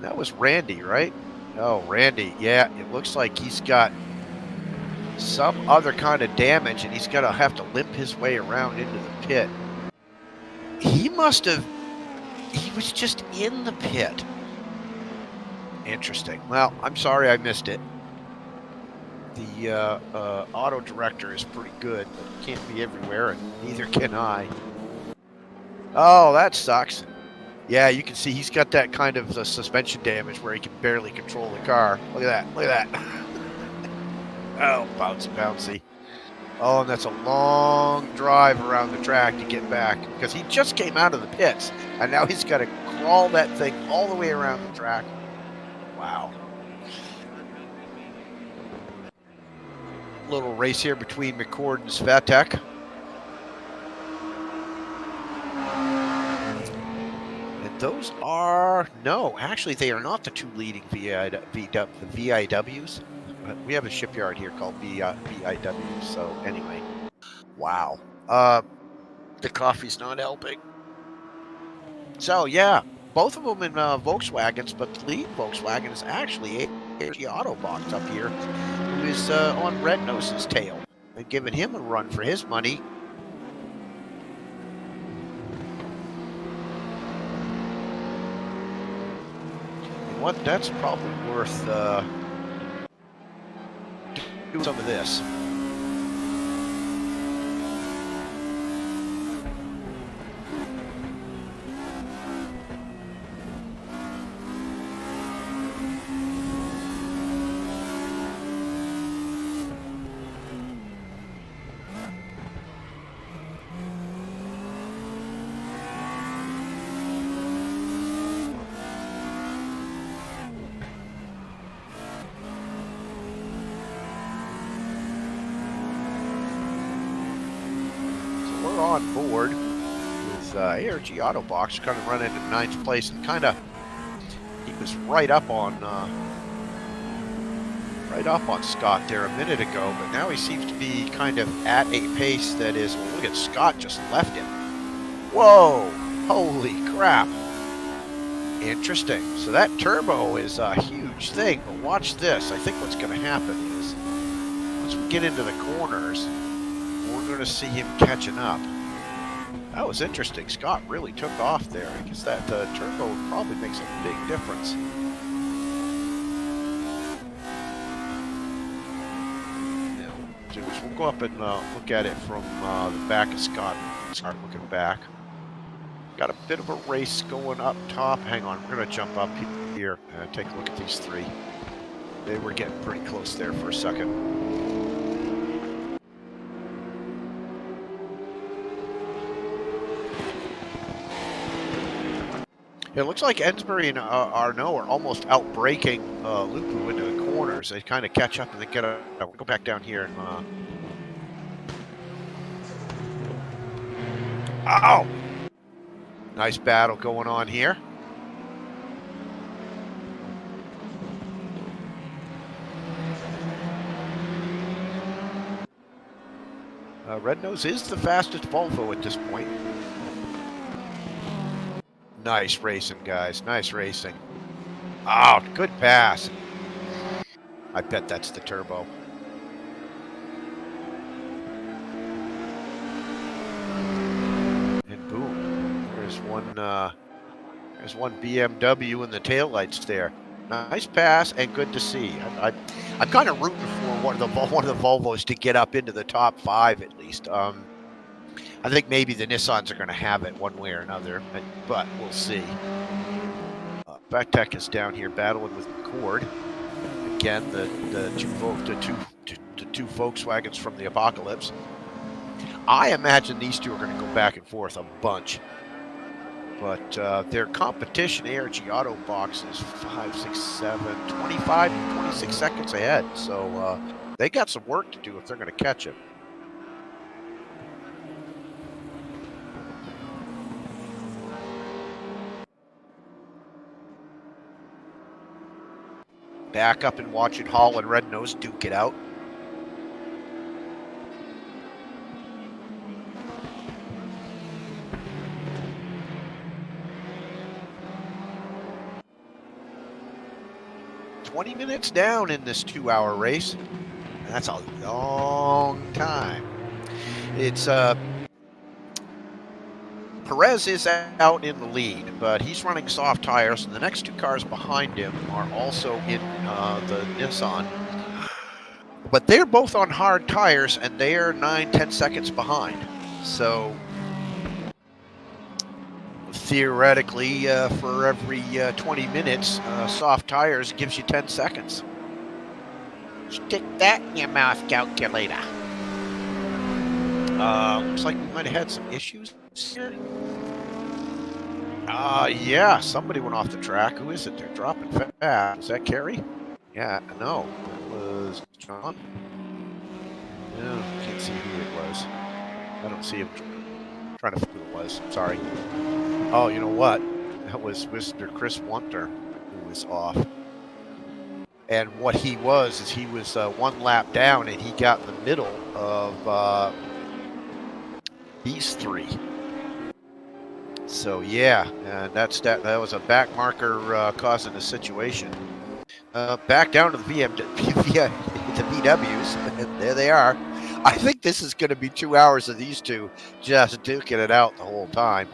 [SPEAKER 1] That was Randy, right? Oh, Randy. Yeah, it looks like he's got some other kind of damage, and he's gonna have to limp his way around into the pit. He was just in the pit. Interesting. Well, I'm sorry I missed it. The auto director is pretty good, but can't be everywhere, and neither can I. Oh, that sucks. Yeah, you can see he's got that kind of suspension damage where he can barely control the car. Look at that. Look at that. Oh, bouncy, bouncy. Oh, and that's a long drive around the track to get back because he just came out of the pits and now he's got to crawl that thing all the way around the track. Wow. Little race here between McCord and Svatek. And those are, no, actually they are not the two leading VIWs. But we have a shipyard here called VIW. So anyway, wow. The coffee's not helping. So yeah, both of them in Volkswagens, but the lead Volkswagen is actually ARG Autobox up here, who is on Red Nose's tail and giving him a run for his money. And what? That's probably worth doing some of this. On board with ARG Autobox, kind of running in 9th place, and kind of he was right up on Scott there a minute ago, but now he seems to be kind of at a pace that is. Well, look at Scott just left him. Whoa! Holy crap! Interesting. So that turbo is a huge thing, but watch this. I think what's going to happen is once we get into the corners, we're going to see him catching up. That was interesting. Scott really took off there. I guess that turbo probably makes a big difference. Yeah, we'll go up and look at it from the back of Scott. Start looking back. Got a bit of a race going up top. Hang on, we're going to jump up here and take a look at these three. They were getting pretty close there for a second. It looks like Ensbury and Arnaud are almost outbraking Lupu into the corners. They kind of catch up and then get a. We'll go back down here and. Ow! Nice battle going on here. Red Nose is the fastest Volvo at this point. Nice racing, guys. Nice racing. Oh, good pass. I bet that's the turbo. And boom. There's one BMW in the taillights there. Nice pass and good to see. I'm kind of rooting for one of the Volvos to get up into the top 5 at least. I think maybe the Nissans are going to have it one way or another, but we'll see. Batek is down here battling with McCord. Again, the two Volkswagens from the apocalypse. I imagine these two are going to go back and forth a bunch. But their competition, ARG Autobox, is 5, 6, 7, 25, 26 seconds ahead. So they got some work to do if they're going to catch it. Back up and watching Hall and Red Nose duke it out. $20 minutes down in this 2-hour race. And that's a long time. It's Perez is out in the lead, but he's running soft tires, and the next 2 cars behind him are also in the Nissan. But they're both on hard tires, and they are 9-10 seconds behind. So theoretically, for every 20 minutes, soft tires gives you 10 seconds. Stick that in your mouth, calculator. Looks like we might have had some issues here. Yeah, somebody went off the track. Who is it? They're dropping fast. Is that Kerry? Yeah, no. That was John. No, can't see who it was. I don't see him. I'm trying to find who it was. Sorry. Oh, you know what? That was Mr. Chris Wunter who was off. And what he was is he was one lap down, and he got in the middle of these three. So yeah, and that was a back marker causing the situation. Back down to the VWs, and there they are. I think this is going to be 2 hours of these two just duking it out the whole time.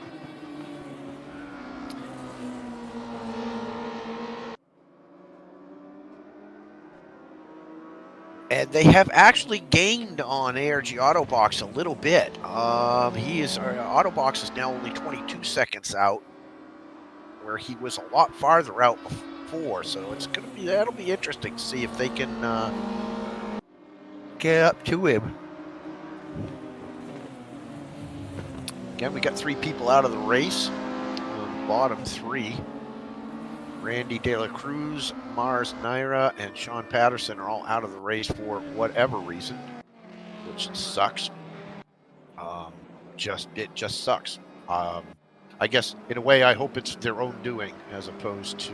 [SPEAKER 1] And they have actually gained on ARG Autobox a little bit. Autobox is now only 22 seconds out, where he was a lot farther out before. So it's going to be, that'll be interesting to see if they can get up to him. Again, we got 3 people out of the race. On the bottom 3. Randy De La Cruz, Mars Naira, and Sean Patterson are all out of the race for whatever reason, which sucks. It just sucks. I guess in a way, I hope it's their own doing as opposed to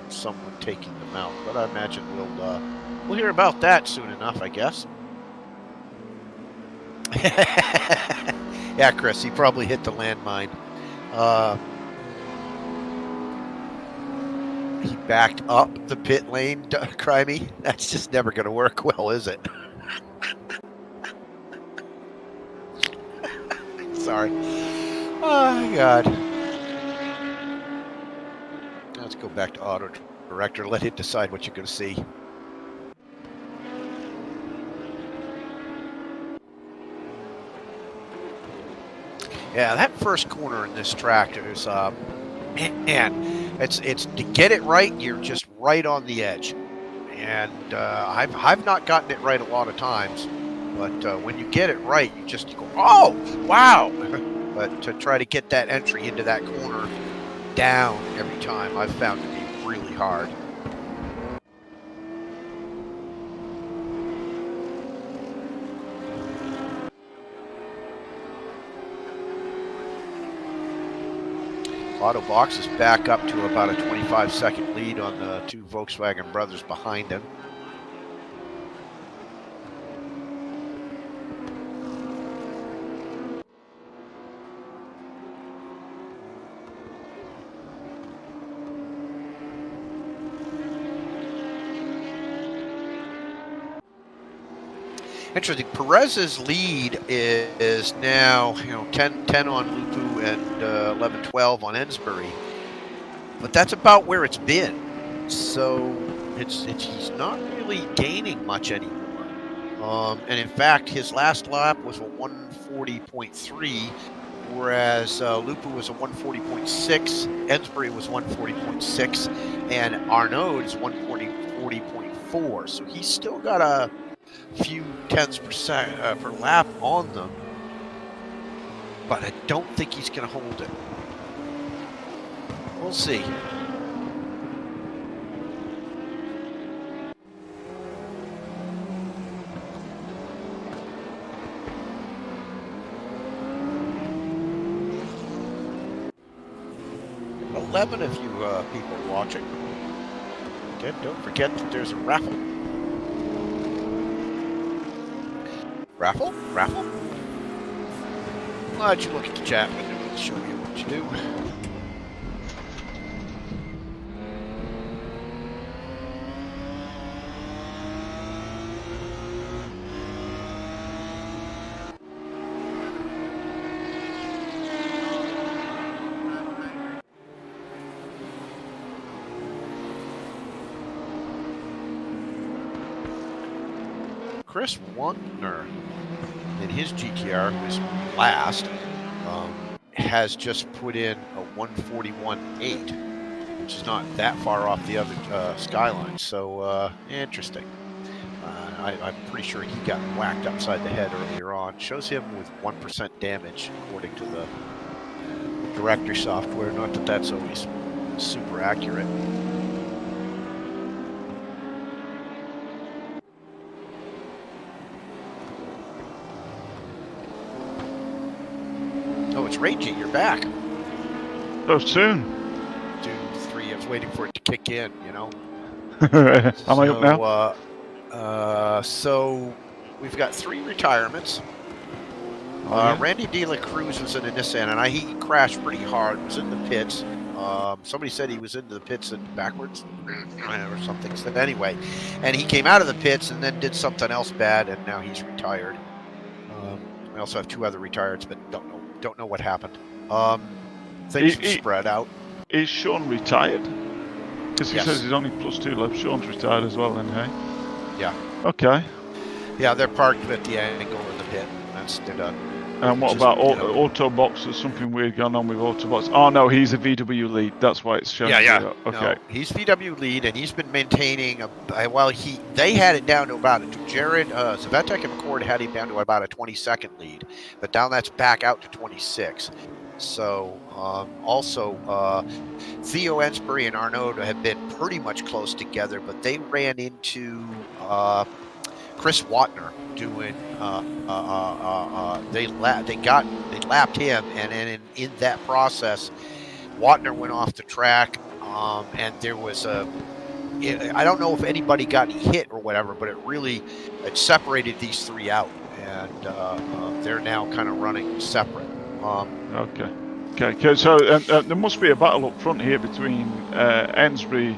[SPEAKER 1] someone taking them out. But I imagine we'll hear about that soon enough, I guess. Yeah, Chris, he probably hit the landmine. He backed up the pit lane, Crimey. That's just never going to work well, is it? Sorry. Oh, God. Let's go back to Auto Director. Let him decide what you're going to see. Yeah, that first corner in this track is, man, it's to get it right. You're just right on the edge, and I've not gotten it right a lot of times, but when you get it right, you just go, oh, wow! But to try to get that entry into that corner down every time, I've found to be really hard. Autobox is back up to about a 25-second lead on the 2 Volkswagen brothers behind him. Interesting. Perez's lead is now 10 on Lupu and 11-12 on Ensbury, but that's about where it's been. So he's not really gaining much anymore. And in fact, his last lap was a 140.3, whereas Lupu was a 140.6, Ensbury was 140.6, and Arnaud is 140.4. So he's still got a few tenths per lap on them, but I don't think he's going to hold it. We'll see. About 11 of you people watching. Again, don't forget that there's a raffle. Raffle? Raffle? Why don't you look at the chat window and show you what you do. Chris Wantner in his GTR was last, has just put in a 141.8, which is not that far off the other Skyline. So interesting. I'm pretty sure he got whacked upside the head earlier on. Shows him with 1% damage according to the director software. Not that that's always super accurate. Oh, it's raging. You're back.
[SPEAKER 2] So soon.
[SPEAKER 1] 2, 3. I was waiting for it to kick in, you know.
[SPEAKER 2] Am I up now?
[SPEAKER 1] So we've got 3 retirements. Randy De La Cruz was in a Nissan, and he crashed pretty hard. Was in the pits. Somebody said he was into the pits and backwards or something. So anyway, and he came out of the pits and then did something else bad, and now he's retired. We also have 2 other retireds, but don't know what happened. Things have spread out.
[SPEAKER 2] Is Sean retired? Because he says he's only +2 left. Sean's retired as well, then, hey?
[SPEAKER 1] Yeah.
[SPEAKER 2] Okay.
[SPEAKER 1] Yeah, they're parked at the angle of the pit. They're done.
[SPEAKER 2] And what about Autobox? There's something weird going on with Autobox. Oh no, he's a VW lead. That's why it's showing.
[SPEAKER 1] Yeah.
[SPEAKER 2] Okay.
[SPEAKER 1] No, he's VW lead, and he's been maintaining they had it down to about Jared Zvetek and McCord had him down to about a 22nd lead, but now that's back out to 26. So also Theo Ensbury and Arnaud have been pretty much close together, but they ran into Chris Watner doing they lapped him, and then in that process Watner went off the track, and there was I don't know if anybody got hit or whatever, but it separated these 3 out, and they're now kind of running separate. Okay.
[SPEAKER 2] So there must be a battle up front here between Ensbury,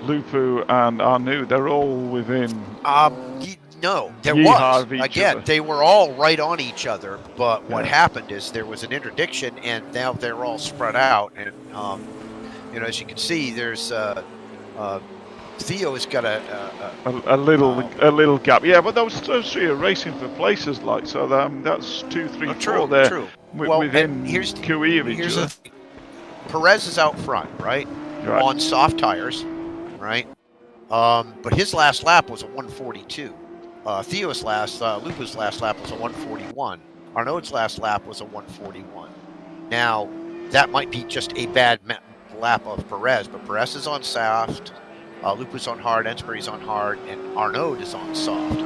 [SPEAKER 2] Lupu, and Arnaud. They're all within.
[SPEAKER 1] No, there was. Again, they were all right on each other, but what happened is there was an interdiction, and now they're all spread out. And as you can see, there's Theo has got
[SPEAKER 2] a little gap. Yeah, but those 3 are racing for places, like, so that's 2, 3, 4 there.
[SPEAKER 1] True.
[SPEAKER 2] Within QE of each other.
[SPEAKER 1] Perez is out front, right? On soft tires, right? But his last lap was a 142. Lupu's last lap was a 141. Arnaud's last lap was a 141. Now, that might be just a bad lap of Perez, but Perez is on soft, Lupu's on hard, Ensbury's on hard, and Arnaud is on soft.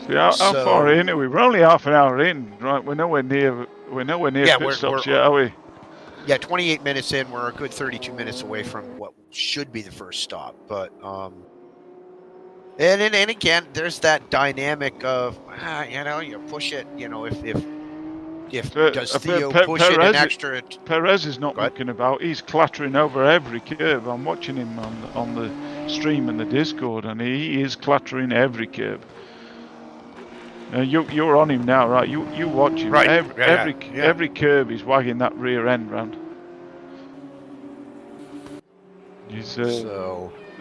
[SPEAKER 2] See, how far in are we? We're only half an hour in, right? We're nowhere near pit stops yet, are we?
[SPEAKER 1] Yeah, 28 minutes in. We're a good 32 minutes away from what should be the first stop, but and again, there's that dynamic of you push it. If does Theo push it an extra?
[SPEAKER 2] Perez is not mucking about. He's clattering over every curb. I'm watching him on the stream and the Discord, and he is clattering every curb. You're on him now, right? You watch him.
[SPEAKER 1] Right.
[SPEAKER 2] Every curb he's wagging that rear end round. He's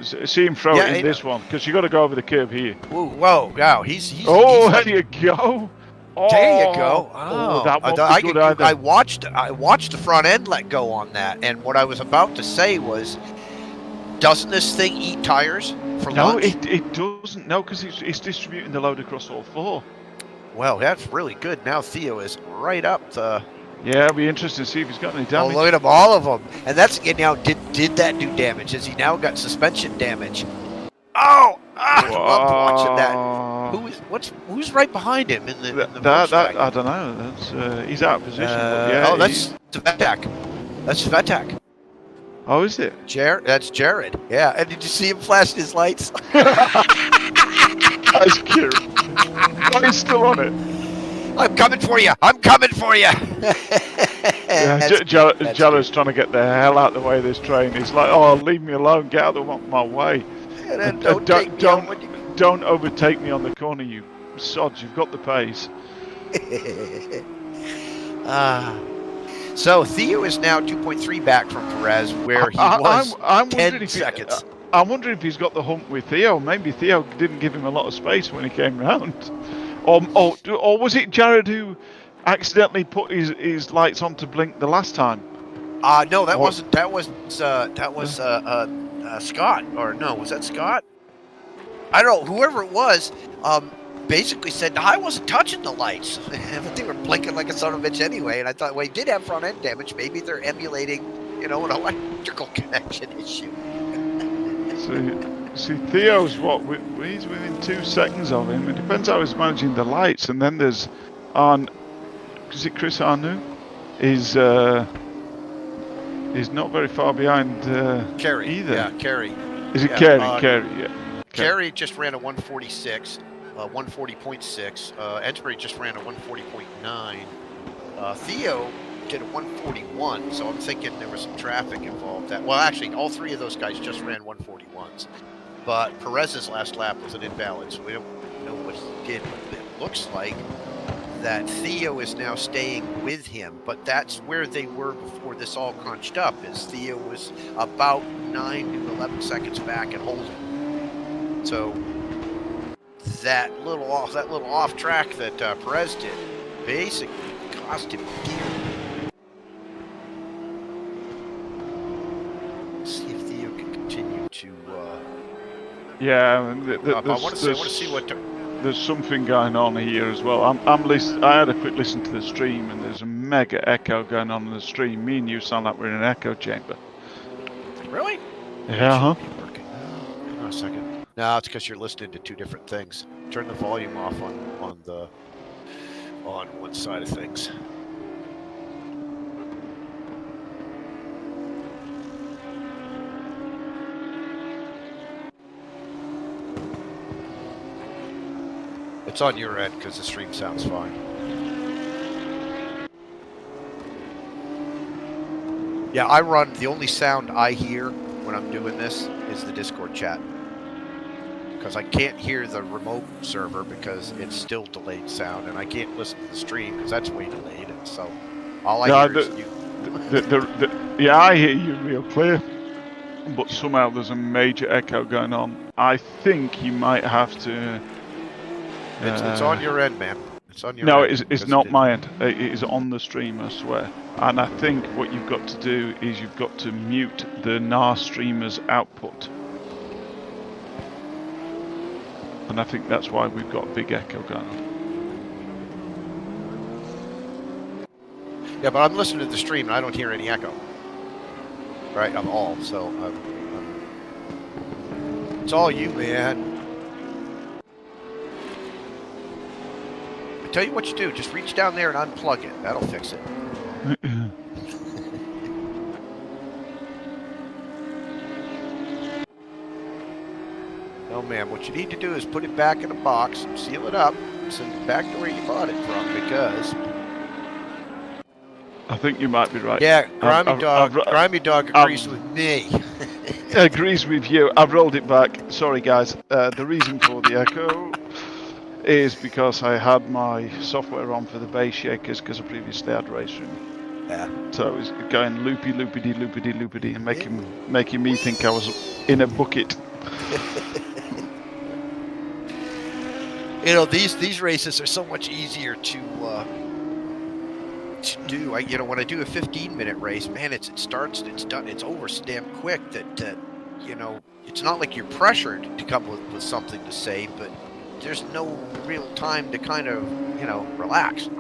[SPEAKER 2] see him throw it in this one, because you got to go over the curb here.
[SPEAKER 1] Whoa! Wow! He's
[SPEAKER 2] there you go.
[SPEAKER 1] There you go.
[SPEAKER 2] That won't be good either.
[SPEAKER 1] I watched the front end let go on that, and what I was about to say was, doesn't this thing eat tires for lunch?
[SPEAKER 2] No, it doesn't. No, because it's distributing the load across all 4.
[SPEAKER 1] Well, that's really good. Now Theo is right up the.
[SPEAKER 2] Yeah, it'll be interesting to see if he's got any damage.
[SPEAKER 1] Oh, look at him, all of them, and that's now. Did that do damage? Has he now got suspension damage? Oh, I loved watching that. Who's right behind him in the Volkswagen?
[SPEAKER 2] I don't know. That's he's out of position.
[SPEAKER 1] That's Zvetek. That's Zvetek.
[SPEAKER 2] Oh, is it?
[SPEAKER 1] That's Jared. Yeah, and did you see him flashing his lights?
[SPEAKER 2] That's cute. Oh, he's still on it.
[SPEAKER 1] I'm coming for you. I'm coming for you.
[SPEAKER 2] Jello's trying to get the hell out of the way of this train. He's like, oh, leave me alone. Get out of my way.
[SPEAKER 1] And
[SPEAKER 2] don't overtake me on the corner, you sods. You've got the pace.
[SPEAKER 1] So Theo is now 2.3 back from Perez, where he was
[SPEAKER 2] I'm
[SPEAKER 1] 10 seconds.
[SPEAKER 2] I'm wondering if he's got the hump with Theo. Maybe Theo didn't give him a lot of space when he came round. Or was it Jared who accidentally put his lights on to blink the last time?
[SPEAKER 1] No, that wasn't. That was Scott. Or no, was that Scott? I don't know. Whoever it was, basically said, no, I wasn't touching the lights. They were blinking like a son of a bitch anyway. And I thought, well, he did have front end damage. Maybe they're emulating, an electrical connection issue.
[SPEAKER 2] See, Theo's he's within 2 seconds of him. It depends how he's managing the lights. And then there's is it Chris Arnoux? Is not very far behind
[SPEAKER 1] Kerry
[SPEAKER 2] either.
[SPEAKER 1] Yeah, Kerry.
[SPEAKER 2] Is it Kerry? Kerry, yeah.
[SPEAKER 1] Kerry just ran a 146, 140.6. Edgebury just ran a 140.9. Theo did a 141, so I'm thinking there was some traffic involved. Well, actually, all 3 of those guys just ran 141s. But Perez's last lap was an invalid, so we don't know what he did. But it looks like that Theo is now staying with him, but that's where they were before this all crunched up. Is Theo was about 9 to 11 seconds back and holding. So that little off track that Perez did basically cost him gear. Let's see if Theo can continue to.
[SPEAKER 2] Yeah,
[SPEAKER 1] I want to see what.
[SPEAKER 2] There's something going on here as well. I had a quick listen to the stream, and there's a mega echo going on in the stream. Me and you sound like we're in an echo chamber.
[SPEAKER 1] Really?
[SPEAKER 2] Yeah. Huh?
[SPEAKER 1] Hang on a second. No, it's because you're listening to 2 different things. Turn the volume off on one side of things. It's on your end because the stream sounds fine. Yeah, the only sound I hear when I'm doing this is the Discord chat. Because I can't hear the remote server because it's still delayed sound, and I can't listen to the stream because that's way delayed. And so all I hear is you.
[SPEAKER 2] Yeah, I hear you real clear. But somehow there's a major echo going on. I think you might have to...
[SPEAKER 1] It's on your end, man. It's on your
[SPEAKER 2] end. No, it's not my end. It is on the stream, I swear. And I think what you've got to do is you've got to mute the NARR streamer's output. And I think that's why we've got a big echo going on.
[SPEAKER 1] Yeah, but I'm listening to the stream and I don't hear any echo. Right, I'm all. So it's all you, man. Tell you what you do, just reach down there and unplug it. That'll fix it. No, ma'am. What you need to do is put it back in a box, seal it up, send it back to where you bought it from, because...
[SPEAKER 2] I think you might be right.
[SPEAKER 1] Yeah, Grimy Dog agrees with me.
[SPEAKER 2] Agrees with you. I've rolled it back. Sorry, guys. The reason for the echo is because I had my software on for the base shakers because I previously had RaceRoom.
[SPEAKER 1] Yeah.
[SPEAKER 2] So it was going loopy, and making me think I was in a bucket.
[SPEAKER 1] These races are so much easier to do. When I do a 15-minute race, man, it's done, it's over damn quick. That it's not like you're pressured to come with something to say, but there's no real time to kind of, relax.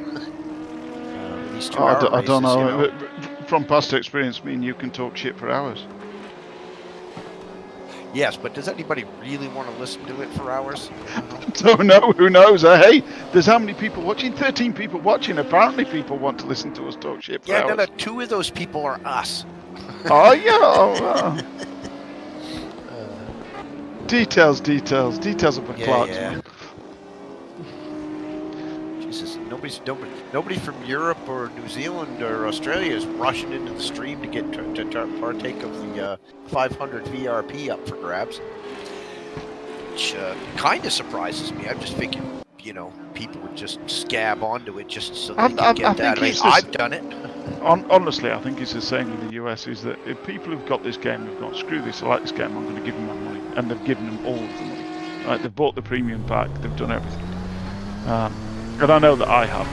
[SPEAKER 1] These 2 hour
[SPEAKER 2] I don't know.
[SPEAKER 1] races,
[SPEAKER 2] From past experience, me and you can talk shit for hours.
[SPEAKER 1] Yes, but does anybody really want to listen to it for hours?
[SPEAKER 2] Don't know. Who knows? Hey, there's how many people watching? 13 people watching. Apparently, people want to listen to us talk shit for hours.
[SPEAKER 1] Yeah, no, 2 of those people are us.
[SPEAKER 2] Oh, yeah. Details of the clocks, man.
[SPEAKER 1] Jesus, nobody from Europe or New Zealand or Australia is rushing into the stream to get to partake of the 500 VRP up for grabs, which kind of surprises me. I'm just thinking, people would just scab onto it just so they can get that. I've done it.
[SPEAKER 2] Honestly, I think it's the same in the US, is that if people who've got this game have gone, screw this, I like this game, I'm going to give them my money. And they've given them all of the money. Right? They've bought the premium pack, they've done everything. And I know that I have.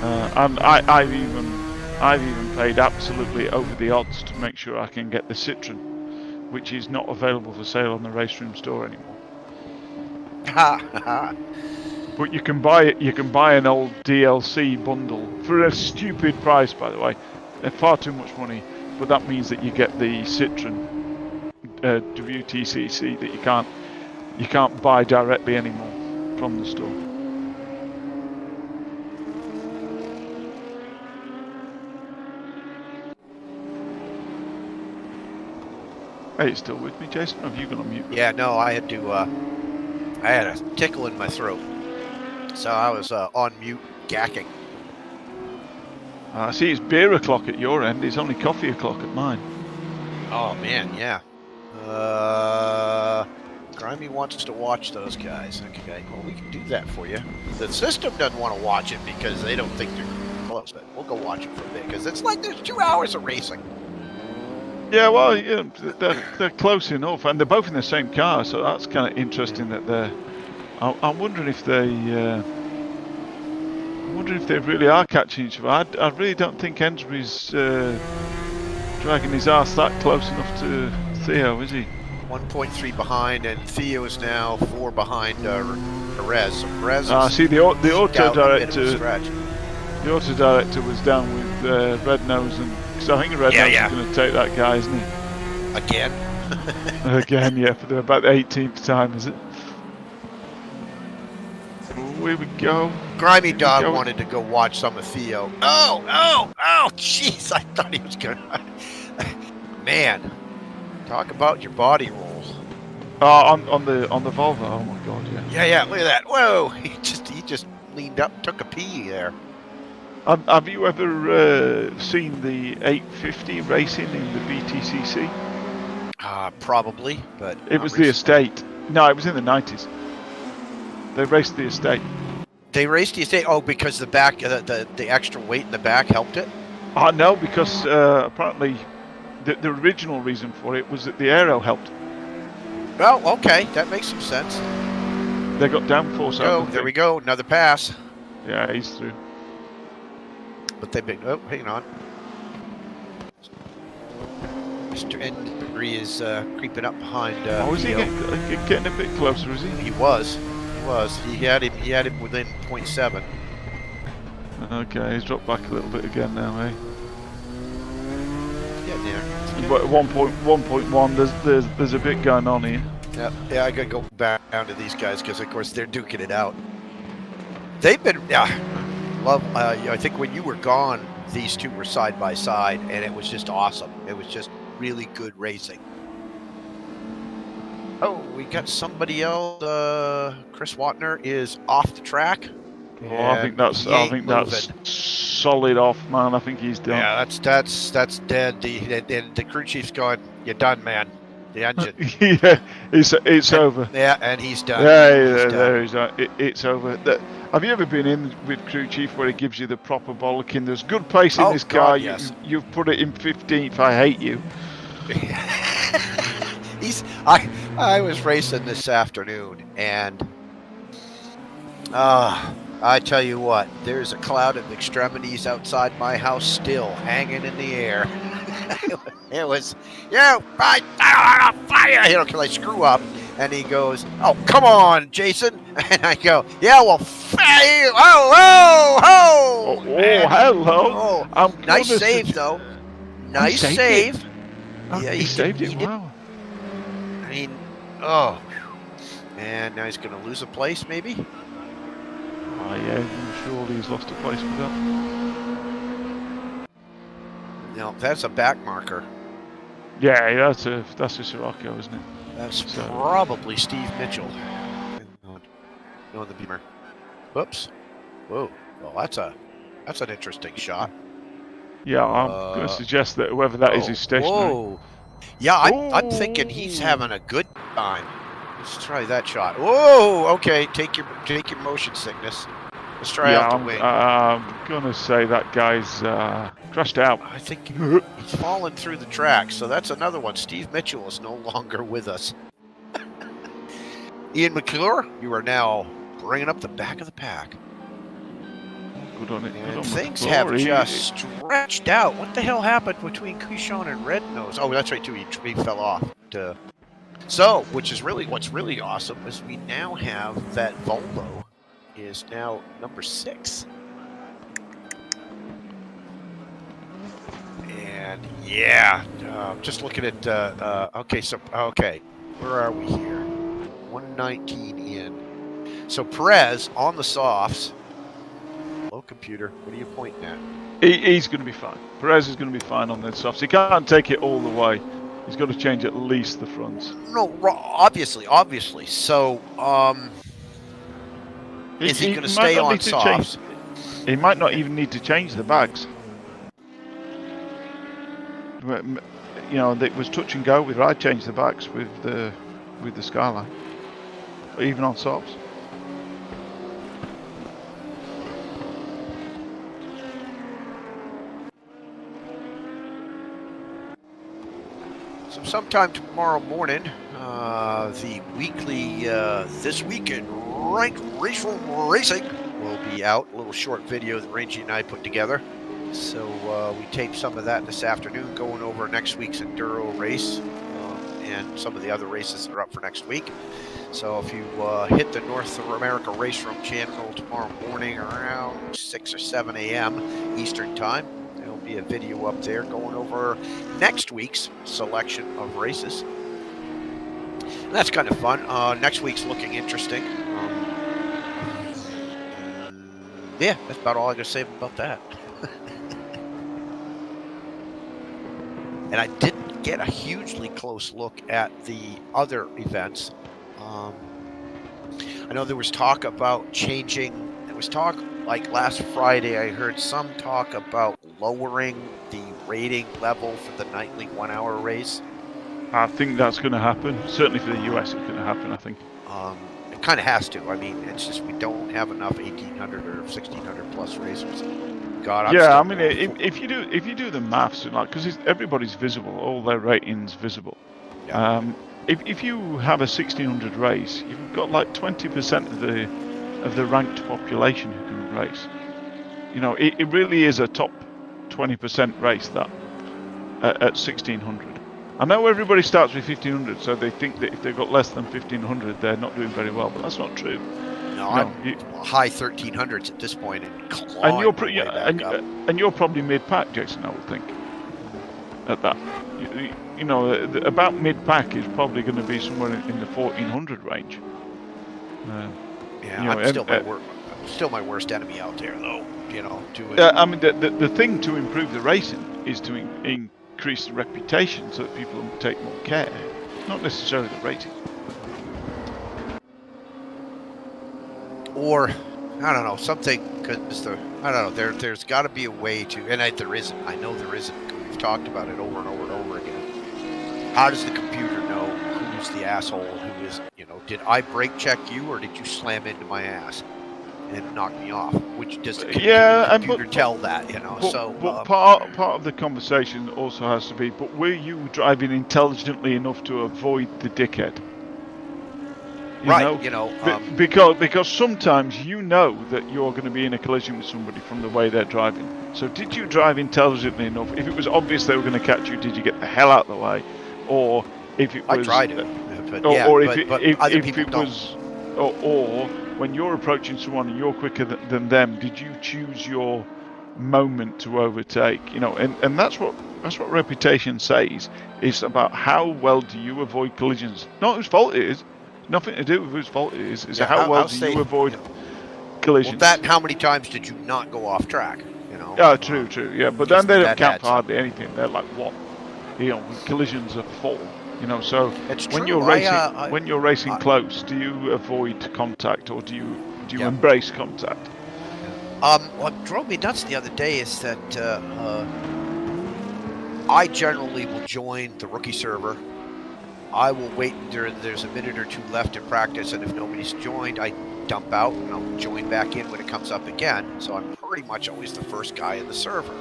[SPEAKER 2] And I've even paid absolutely over the odds to make sure I can get the Citroen, which is not available for sale on the RaceRoom store anymore. But you can buy it. You can buy an old DLC bundle for a stupid price, by the way. They're far too much money, but that means that you get the Citroen WTCC that you can't buy directly anymore from the store. Hey, you still with me, Jason? Or have you gone on mute?
[SPEAKER 1] Yeah, no, I had to. I had a tickle in my throat, so I was on mute, gacking.
[SPEAKER 2] I see it's beer o'clock at your end. It's only coffee o'clock at mine.
[SPEAKER 1] Oh man, yeah. Grimy wants to watch those guys. Okay, well we can do that for you. The system doesn't want to watch it because they don't think they're close, but we'll go watch it for a bit because it's like there's 2 hours of racing.
[SPEAKER 2] Yeah, well, yeah, they're close enough, and they're both in the same car, so that's kind of interesting that they're. I'm wondering if they. I'm wondering if they really are catching each other. I really don't think Ensbury's dragging his ass that close enough to Theo, is he?
[SPEAKER 1] 1.3 behind, and Theo is now 4 behind Perez. So Perez is
[SPEAKER 2] see the auto director.
[SPEAKER 1] The
[SPEAKER 2] auto director was down with Red Nose, and because I think Red Nose is going to take that guy, isn't he?
[SPEAKER 1] Again.
[SPEAKER 2] Again, yeah, for about the 18th time, is it? Here we go.
[SPEAKER 1] Grimy Dog wanted to go watch some of Theo. Oh, jeez! I thought he was gonna. Man, talk about your body roll.
[SPEAKER 2] On the Volvo. Oh my God, yeah.
[SPEAKER 1] Yeah. Look at that. Whoa! He just leaned up, took a pee there.
[SPEAKER 2] Have you ever seen the 850 racing in the BTCC?
[SPEAKER 1] Probably, but
[SPEAKER 2] it was the estate. No, it was in the 90s. They raced the estate.
[SPEAKER 1] They raced the estate. Oh, because the back, the extra weight in the back helped it.
[SPEAKER 2] No, because apparently the original reason for it was that the aero helped.
[SPEAKER 1] Well, okay, that makes some sense.
[SPEAKER 2] They got downforce out.
[SPEAKER 1] There we go. Another pass.
[SPEAKER 2] Yeah, he's through.
[SPEAKER 1] But they've been. Oh, hang on. Mr. Ensbury is creeping up behind.
[SPEAKER 2] Is he getting a bit closer? Is he?
[SPEAKER 1] He was. He had him within 0.7.
[SPEAKER 2] Okay, he's dropped back a little bit again now, eh?
[SPEAKER 1] Yeah, there.
[SPEAKER 2] But 1.1, there's a bit going on here.
[SPEAKER 1] Yeah, I gotta go back down to these guys because of course they're duking it out. They've been I think when you were gone, these two were side by side, and it was just awesome. It was just really good racing. Oh, we got somebody else. Chris Watner is off the track.
[SPEAKER 2] Oh, I think that's solid off, man. I think he's done.
[SPEAKER 1] Yeah, that's dead. The crew chief's going, "You're done, man. The engine."
[SPEAKER 2] Yeah, it's over.
[SPEAKER 1] Yeah, and he's done.
[SPEAKER 2] It's over. Have you ever been in with crew chief where he gives you the proper bollocking? There's good pace in this car.
[SPEAKER 1] Yes.
[SPEAKER 2] You've put it in 15th. I hate you.
[SPEAKER 1] I was racing this afternoon, and I tell you what, there's a cloud of extremities outside my house still hanging in the air. It was, fire, because I screw up, and he goes, "Oh, come on, Jason," and I go, "Yeah, well, fire,
[SPEAKER 2] oh, hello.
[SPEAKER 1] Oh, nice save though, nice save.
[SPEAKER 2] Yeah, he saved it. Wow.
[SPEAKER 1] I mean, and now he's going to lose a place, maybe?
[SPEAKER 2] Oh, yeah, surely he's lost a place with that.
[SPEAKER 1] No, that's a back marker.
[SPEAKER 2] Yeah, that's a Sirocco, isn't it?
[SPEAKER 1] That's probably Steve Mitchell. No, the Beamer. Whoops. Whoa. Well, that's an interesting shot.
[SPEAKER 2] Yeah, I'm going to suggest that whoever that is stationary.
[SPEAKER 1] Whoa. Yeah, I'm thinking he's having a good time. Let's try that shot. Whoa, okay, take your motion sickness. Let's try out the wing.
[SPEAKER 2] I'm going to say that guy's crashed out.
[SPEAKER 1] I think he's fallen through the tracks, so that's another one. Steve Mitchell is no longer with us. Ian McClure, you are now bringing up the back of the pack.
[SPEAKER 2] Good on it. Good
[SPEAKER 1] And
[SPEAKER 2] on
[SPEAKER 1] things
[SPEAKER 2] McClure.
[SPEAKER 1] have just stretched out. What the hell happened between Keyshawn and Red Nose? Oh, that's right, too. He fell off. So, which is really what's really awesome is we now have that Volvo is now number 6. And yeah, just looking at okay, where are we here? 119 in. So Perez on the softs. Hello, computer. What are you pointing at?
[SPEAKER 2] He's going to be fine. Perez is going to be fine on the softs. He can't take it all the way. He's got to change at least the fronts.
[SPEAKER 1] No, obviously. So, is he going to stay on softs?
[SPEAKER 2] He might not even need to change the bags. You know, it was touch and go with. I changed the backs with the Skyline, even on softs.
[SPEAKER 1] So sometime tomorrow morning, the weekly This Week in Ranked RaceRoom Racing will be out. A little short video that Rangy and I put together. So we taped some of that this afternoon, going over next week's Enduro race and some of the other races that are up for next week. So if you hit the North America RaceRoom channel tomorrow morning around 6 or 7 a.m. Eastern Time, there'll be a video up there going over next week's selection of races. And that's kind of fun. Next week's looking interesting. Yeah, that's about all I got to say about that. And I didn't get a hugely close look at the other events. I know there was talk about changing. There was talk, like last Friday, I heard some talk about lowering the rating level for the nightly 1-hour race.
[SPEAKER 2] I think that's going to happen. Certainly for the US, it's going to happen, I think.
[SPEAKER 1] It kind of has to. I mean, it's just we don't have enough 1,800 or 1,600 plus racers. God,
[SPEAKER 2] I mean, if you do the maths, like, because everybody's visible, all their ratings visible. Yeah. If you have a 1,600 race, you've got like 20% of the ranked population who can race. You know, it really is a top 20% race that at 1,600. I know everybody starts with 1,500, so they think that if they've got less than 1,500, they're not doing very well, but that's not true.
[SPEAKER 1] No, I'm high 1,300s at this point, and
[SPEAKER 2] you're probably mid-pack, Jason. I would think at that. You know, about mid-pack is probably going to be somewhere in the 1,400 range.
[SPEAKER 1] Still my worst enemy out there, though. You know,
[SPEAKER 2] I mean, the thing to improve the racing is to increase the reputation so that people take more care, not necessarily the rating.
[SPEAKER 1] Or, I don't know, something, because I don't know, there's got to be a way to, and there isn't. I know there isn't. We've talked about it over and over and over again. How does the computer know who's the asshole, who is, you know, did I brake check you or did you slam into my ass and knock me off? Which does the computer tell that, you know?
[SPEAKER 2] But part of the conversation also has to be, but were you driving intelligently enough to avoid the dickhead? Because sometimes you know that you're going to be in a collision with somebody from the way they're driving. So did you drive intelligently enough? If it was obvious they were going to catch you, did you get the hell out of the way? Or if it was,
[SPEAKER 1] I tried it,
[SPEAKER 2] or when you're approaching someone and you're quicker than them, did you choose your moment to overtake? You know, and that's what reputation says. It's about how well do you avoid collisions, not whose fault it is. Nothing to do with whose fault it is. It's how well do you avoid collisions.
[SPEAKER 1] Well, how many times did you not go off track? You know.
[SPEAKER 2] Yeah, true. Yeah, but then they don't count for hardly anything. They're like what? You know, collisions are full. You know, so when you're racing close, do you avoid contact or do you embrace contact?
[SPEAKER 1] What drove me nuts the other day is that I generally will join the rookie server. I will wait until there's a minute or two left in practice, and if nobody's joined, I dump out and I'll join back in when it comes up again. So I'm pretty much always the first guy in the server.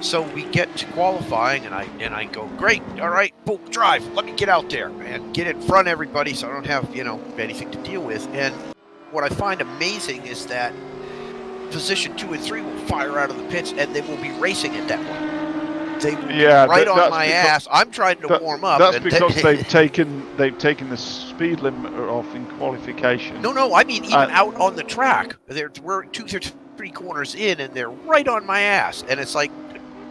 [SPEAKER 1] So we get to qualifying, and I go, great, all right, boom, drive, let me get out there and get in front of everybody so I don't have, you know, anything to deal with. And what I find amazing is that position 2 and 3 will fire out of the pits, and they will be racing at that point. They will be
[SPEAKER 2] Yeah,
[SPEAKER 1] right on
[SPEAKER 2] that's
[SPEAKER 1] my
[SPEAKER 2] because-
[SPEAKER 1] ass. I'm trying to warm up.
[SPEAKER 2] That's
[SPEAKER 1] and
[SPEAKER 2] because they've taken the speed limiter off in qualification.
[SPEAKER 1] No, I mean even out on the track. We're 2 or 3 corners in, and they're right on my ass. And it's like,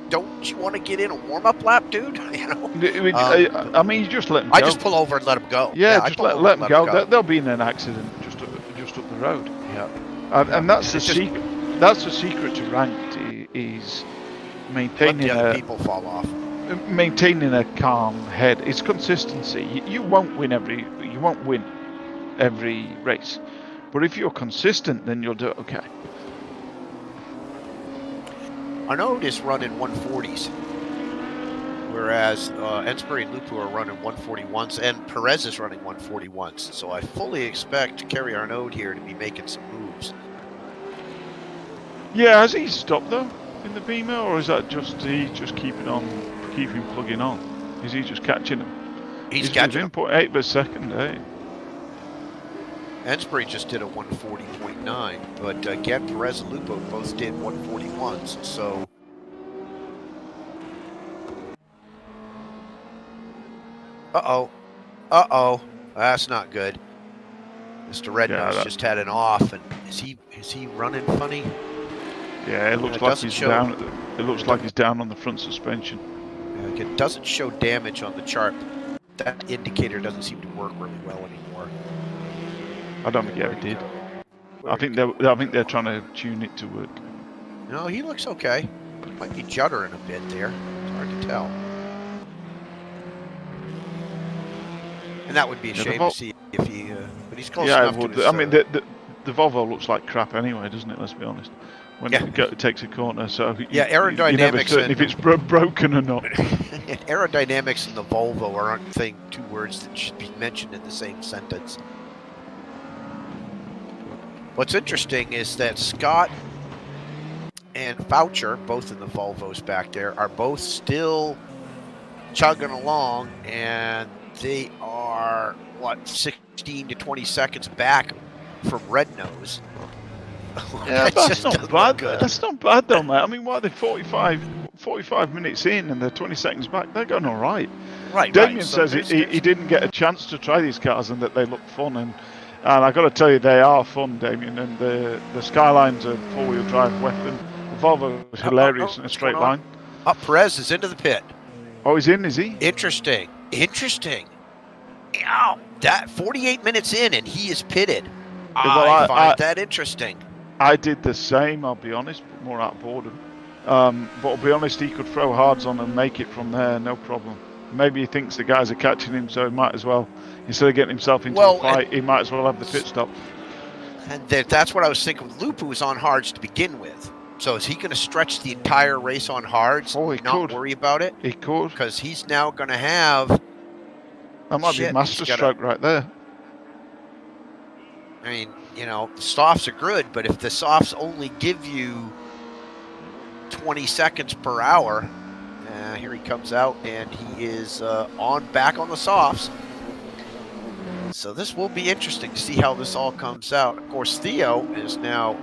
[SPEAKER 1] don't you want to get in a warm-up lap, dude? You know.
[SPEAKER 2] I mean, you just let them go.
[SPEAKER 1] I just pull over and let them go.
[SPEAKER 2] Yeah, just let them go. They'll be in an accident just up the road.
[SPEAKER 1] Yeah.
[SPEAKER 2] And that's the secret. That's the secret to ranked is maintaining
[SPEAKER 1] let the other people fall off.
[SPEAKER 2] Maintaining a calm head. It's consistency. You won't win every race, but if you're consistent, then you'll do it okay.
[SPEAKER 1] Arnaud is running 140s, whereas Ensbury and Lupu are running 141s, and Perez is running 141s. So I fully expect Kerry Arnaud here to be making some moves.
[SPEAKER 2] Yeah, has he stopped though in the Beamer, or is that just he just keeping plugging on? Is he just catching them?
[SPEAKER 1] He's catching them.
[SPEAKER 2] 0.8 per second, eh?
[SPEAKER 1] Ensbury just did a 140.9, but again, Perez and Lupo both did 141s, so... Uh-oh. That's not good. Mr. Rednose just had an off, and is he running funny?
[SPEAKER 2] Yeah, it looks like he's down. It looks like he's down on the front suspension.
[SPEAKER 1] It doesn't show damage on the chart. That indicator doesn't seem to work really well anymore.
[SPEAKER 2] I don't think it ever did. I think they're trying to tune it to work.
[SPEAKER 1] No, he looks okay. Might be juddering a bit there. It's hard to tell. And that would be a shame to see if he. But he's close enough to his,
[SPEAKER 2] I mean, the Volvo looks like crap anyway, doesn't it? Let's be honest. When it takes a corner, so
[SPEAKER 1] aerodynamics.
[SPEAKER 2] You're never certain if it's broken or not.
[SPEAKER 1] Aerodynamics and the Volvo aren't two words that should be mentioned in the same sentence. What's interesting is that Scott and Foucher, both in the Volvos back there, are both still chugging along, and they are, 16 to 20 seconds back from Rednose.
[SPEAKER 2] Yeah, that's not bad. That's not bad though, mate. I mean, why are they 45 minutes in and they're 20 seconds back? They're going all right.
[SPEAKER 1] Right.
[SPEAKER 2] Damien says he didn't get a chance to try these cars and that they look fun. And I got to tell you, they are fun, Damien. And the Skyline's a four-wheel drive weapon. The Volvo is hilarious in a straight line.
[SPEAKER 1] Perez is into the pit.
[SPEAKER 2] Oh, he's in, is he?
[SPEAKER 1] Interesting. Ow, that 48 minutes in and he is pitted. I find that interesting.
[SPEAKER 2] I did the same, I'll be honest, but more out of boredom. But I'll be honest, he could throw hards on and make it from there, no problem. Maybe he thinks the guys are catching him, so he might as well, instead of getting himself into a fight, he might as well have the pit stop.
[SPEAKER 1] And that's what I was thinking. Lupu was on hards to begin with. So is he going to stretch the entire race on hards and not worry about it?
[SPEAKER 2] He could.
[SPEAKER 1] Because he's now going to have...
[SPEAKER 2] That might be a masterstroke right there.
[SPEAKER 1] I mean, the softs are good, but if the softs only give you 20 seconds per hour, here he comes out, and he is back on the softs. So this will be interesting to see how this all comes out. Of course, Theo is now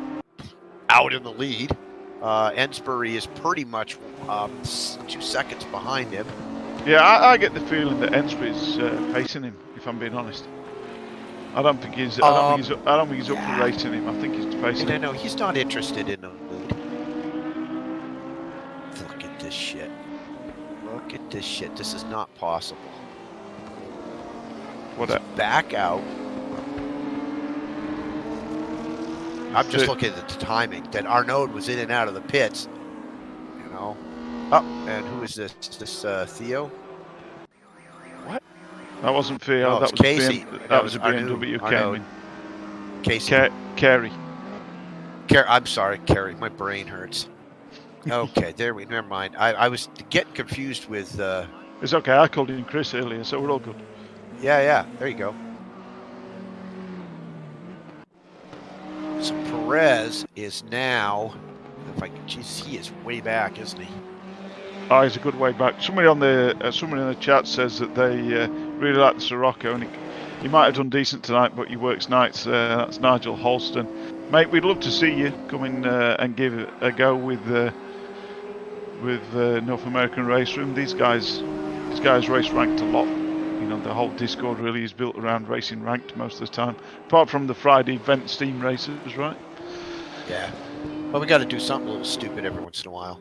[SPEAKER 1] out in the lead. Ensbury is pretty much 2 seconds behind him.
[SPEAKER 2] Yeah, I get the feeling that Ensbury's pacing him, if I'm being honest. I don't think he's up for racing him. I think he's facing him.
[SPEAKER 1] No, he's not interested in the lead. Look at this shit. This is not possible. Back out. I'm just looking at the timing. That Arnaud was in and out of the pits. Oh, and who is this? Is this Theo? What?
[SPEAKER 2] That wasn't Theo.
[SPEAKER 1] No,
[SPEAKER 2] that was
[SPEAKER 1] Casey.
[SPEAKER 2] That was a BMW came in.
[SPEAKER 1] Casey.
[SPEAKER 2] Kerry.
[SPEAKER 1] I'm sorry, Kerry. My brain hurts. Okay, never mind. I was getting confused with...
[SPEAKER 2] It's okay. I called him Chris earlier, so we're all good.
[SPEAKER 1] Yeah. There you go. So Perez is now... he is way back, isn't he?
[SPEAKER 2] Oh, he's a good way back. Somebody in the chat says that they really like the Sirocco, and he might have done decent tonight, but he works nights. That's Nigel Holston. Mate, we'd love to see you come in and give it a go with North American RaceRoom. These guys race ranked a lot. You know, the whole Discord really is built around racing ranked most of the time, apart from the Friday vent steam races, right?
[SPEAKER 1] Yeah. Well, we got to do something a little stupid every once in a while.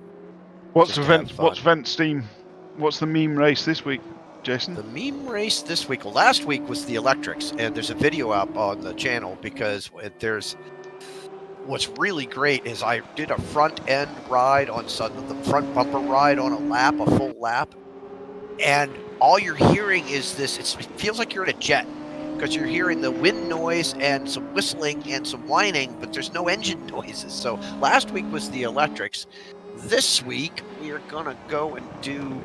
[SPEAKER 2] What's vent steam? What's the meme race this week, Jason?
[SPEAKER 1] The meme race this week. Well, last week was the electrics, and there's a video up on the channel because there's. What's really great is I did a front end ride on the front bumper ride on a lap, a full lap, and all you're hearing is this. It feels like you're in a jet because you're hearing the wind noise and some whistling and some whining, but there's no engine noises. So last week was the electrics. This week we are gonna go and do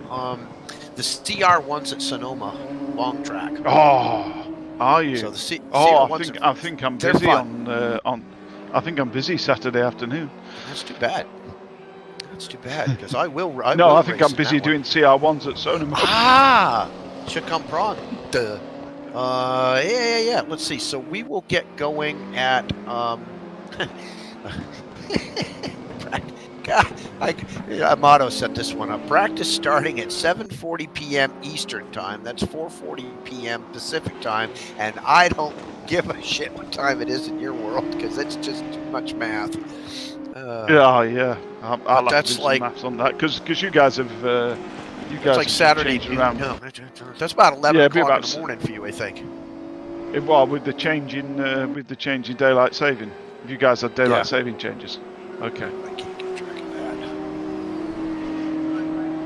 [SPEAKER 1] the CR ones at Sonoma long track.
[SPEAKER 2] Oh, are you?
[SPEAKER 1] So the CR
[SPEAKER 2] I think I'm busy on. I think I'm busy Saturday afternoon.
[SPEAKER 1] That's too bad. That's too bad because I think
[SPEAKER 2] I'm busy doing CR1s at Sonoma.
[SPEAKER 1] Ah, je comprends. Yeah. Let's see. So we will get going at Amato set this one up. Practice starting at 7:40 p.m. Eastern time. That's 4:40 p.m. Pacific time, and I don't give a shit what time it is in your world because it's just too much math.
[SPEAKER 2] Yeah. I'll have
[SPEAKER 1] that's
[SPEAKER 2] to do
[SPEAKER 1] like
[SPEAKER 2] some maths on that because you guys have
[SPEAKER 1] it's like Saturday
[SPEAKER 2] around.
[SPEAKER 1] No, that's about 11 o'clock in the morning for you, I think.
[SPEAKER 2] Well, with the change in daylight saving, you guys had daylight saving changes. Okay.
[SPEAKER 1] I can't keep track of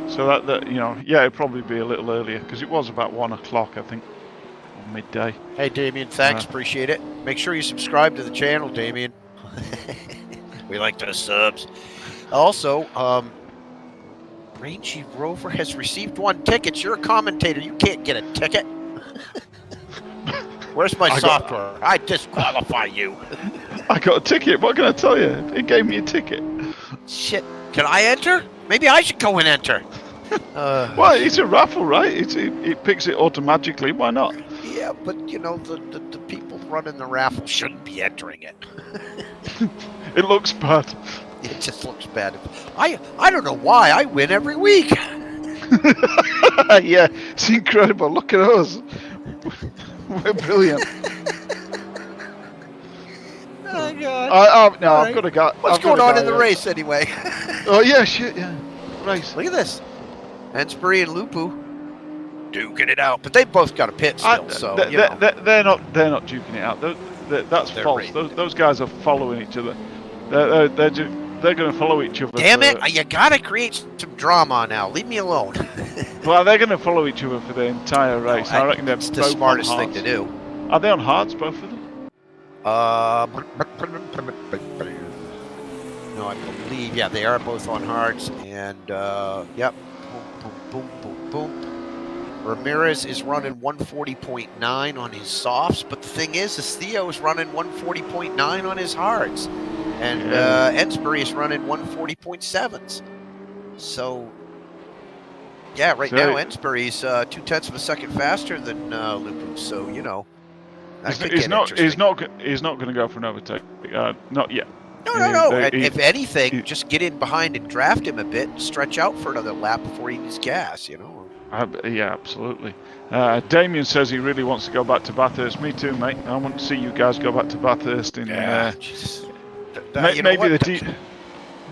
[SPEAKER 1] that.
[SPEAKER 2] So that it'd probably be a little earlier because it was about 1 o'clock, I think, or midday.
[SPEAKER 1] Hey, Damien, thanks, appreciate it. Make sure you subscribe to the channel, Damien. We like those subs. Also, Rangy Rover has received 1 ticket. You're a commentator. You can't get a ticket. Where's my software? I disqualify you.
[SPEAKER 2] I got a ticket. What can I tell you? It gave me a ticket.
[SPEAKER 1] Shit. Can I enter? Maybe I should go and enter.
[SPEAKER 2] Well, it's a raffle, right? It picks it automatically. Why not?
[SPEAKER 1] Yeah, but the people running the raffle shouldn't be entering it.
[SPEAKER 2] It looks bad.
[SPEAKER 1] It just looks bad. I don't know why I win every week.
[SPEAKER 2] Yeah, it's incredible. Look at us. We're brilliant.
[SPEAKER 1] Oh God.
[SPEAKER 2] I've
[SPEAKER 1] right.
[SPEAKER 2] got to go.
[SPEAKER 1] What's going on in the race anyway?
[SPEAKER 2] Oh yeah, shit, yeah. Race.
[SPEAKER 1] Look at this. Ensbury and Lupu duking it out, but they both got a pit still.
[SPEAKER 2] They're not duking it out. That's false. Those guys are following each other. They're going to follow each other.
[SPEAKER 1] Damn it! You got to create some drama now. Leave me alone.
[SPEAKER 2] Well, they're going to follow each other for the entire race. I reckon they're
[SPEAKER 1] it's
[SPEAKER 2] both
[SPEAKER 1] the smartest
[SPEAKER 2] on
[SPEAKER 1] thing to do.
[SPEAKER 2] Are they on hards, both of them?
[SPEAKER 1] No, I believe, they are both on hards, and yep, boom. Ramirez is running 140.9 on his softs, but the thing is Theo is running 140.9 on his hards, and Ensbury is running 140.7s. So, now Ensbury's 0.2 of a second faster than Lupu. So
[SPEAKER 2] he's not going to go for an overtake. Not yet.
[SPEAKER 1] No. If anything, just get in behind and draft him a bit and stretch out for another lap before he needs gas,
[SPEAKER 2] Yeah, absolutely. Damien says he really wants to go back to Bathurst. Me too, mate. I want to see you guys go back to Bathurst in maybe the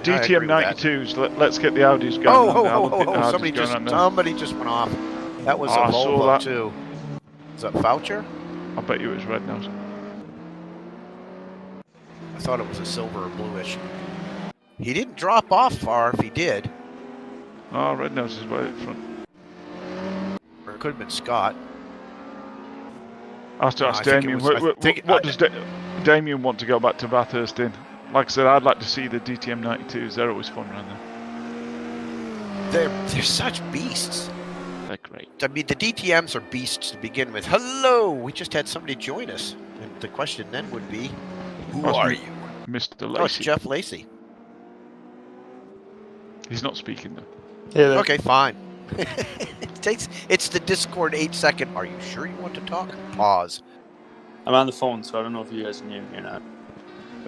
[SPEAKER 2] DTM 92s. Let's get the Audis going.
[SPEAKER 1] Somebody just went off. That was a Volvo too. Is that Foucher?
[SPEAKER 2] I bet you it was Red Nose.
[SPEAKER 1] I thought it was a silver or bluish. He didn't drop off far if he did.
[SPEAKER 2] Oh, Red Nose is way up front.
[SPEAKER 1] Or it could have been Scott.
[SPEAKER 2] I have to ask Damien. What does Damien want to go back to Bathurst in? Like I said, I'd like to see the DTM 92s. They're always fun around there.
[SPEAKER 1] They're such beasts.
[SPEAKER 2] They're great.
[SPEAKER 1] I mean, the DTMs are beasts to begin with. Hello! We just had somebody join us. And the question then would be, who are you?
[SPEAKER 2] Mr. Lacey.
[SPEAKER 1] Oh, it's Jeff Lacey.
[SPEAKER 2] He's not speaking though.
[SPEAKER 3] Yeah.
[SPEAKER 1] Okay, fine. It's the Discord 8-second. Are you sure you want to talk? Pause.
[SPEAKER 3] I'm on the phone, so I don't know if you guys can hear me or not.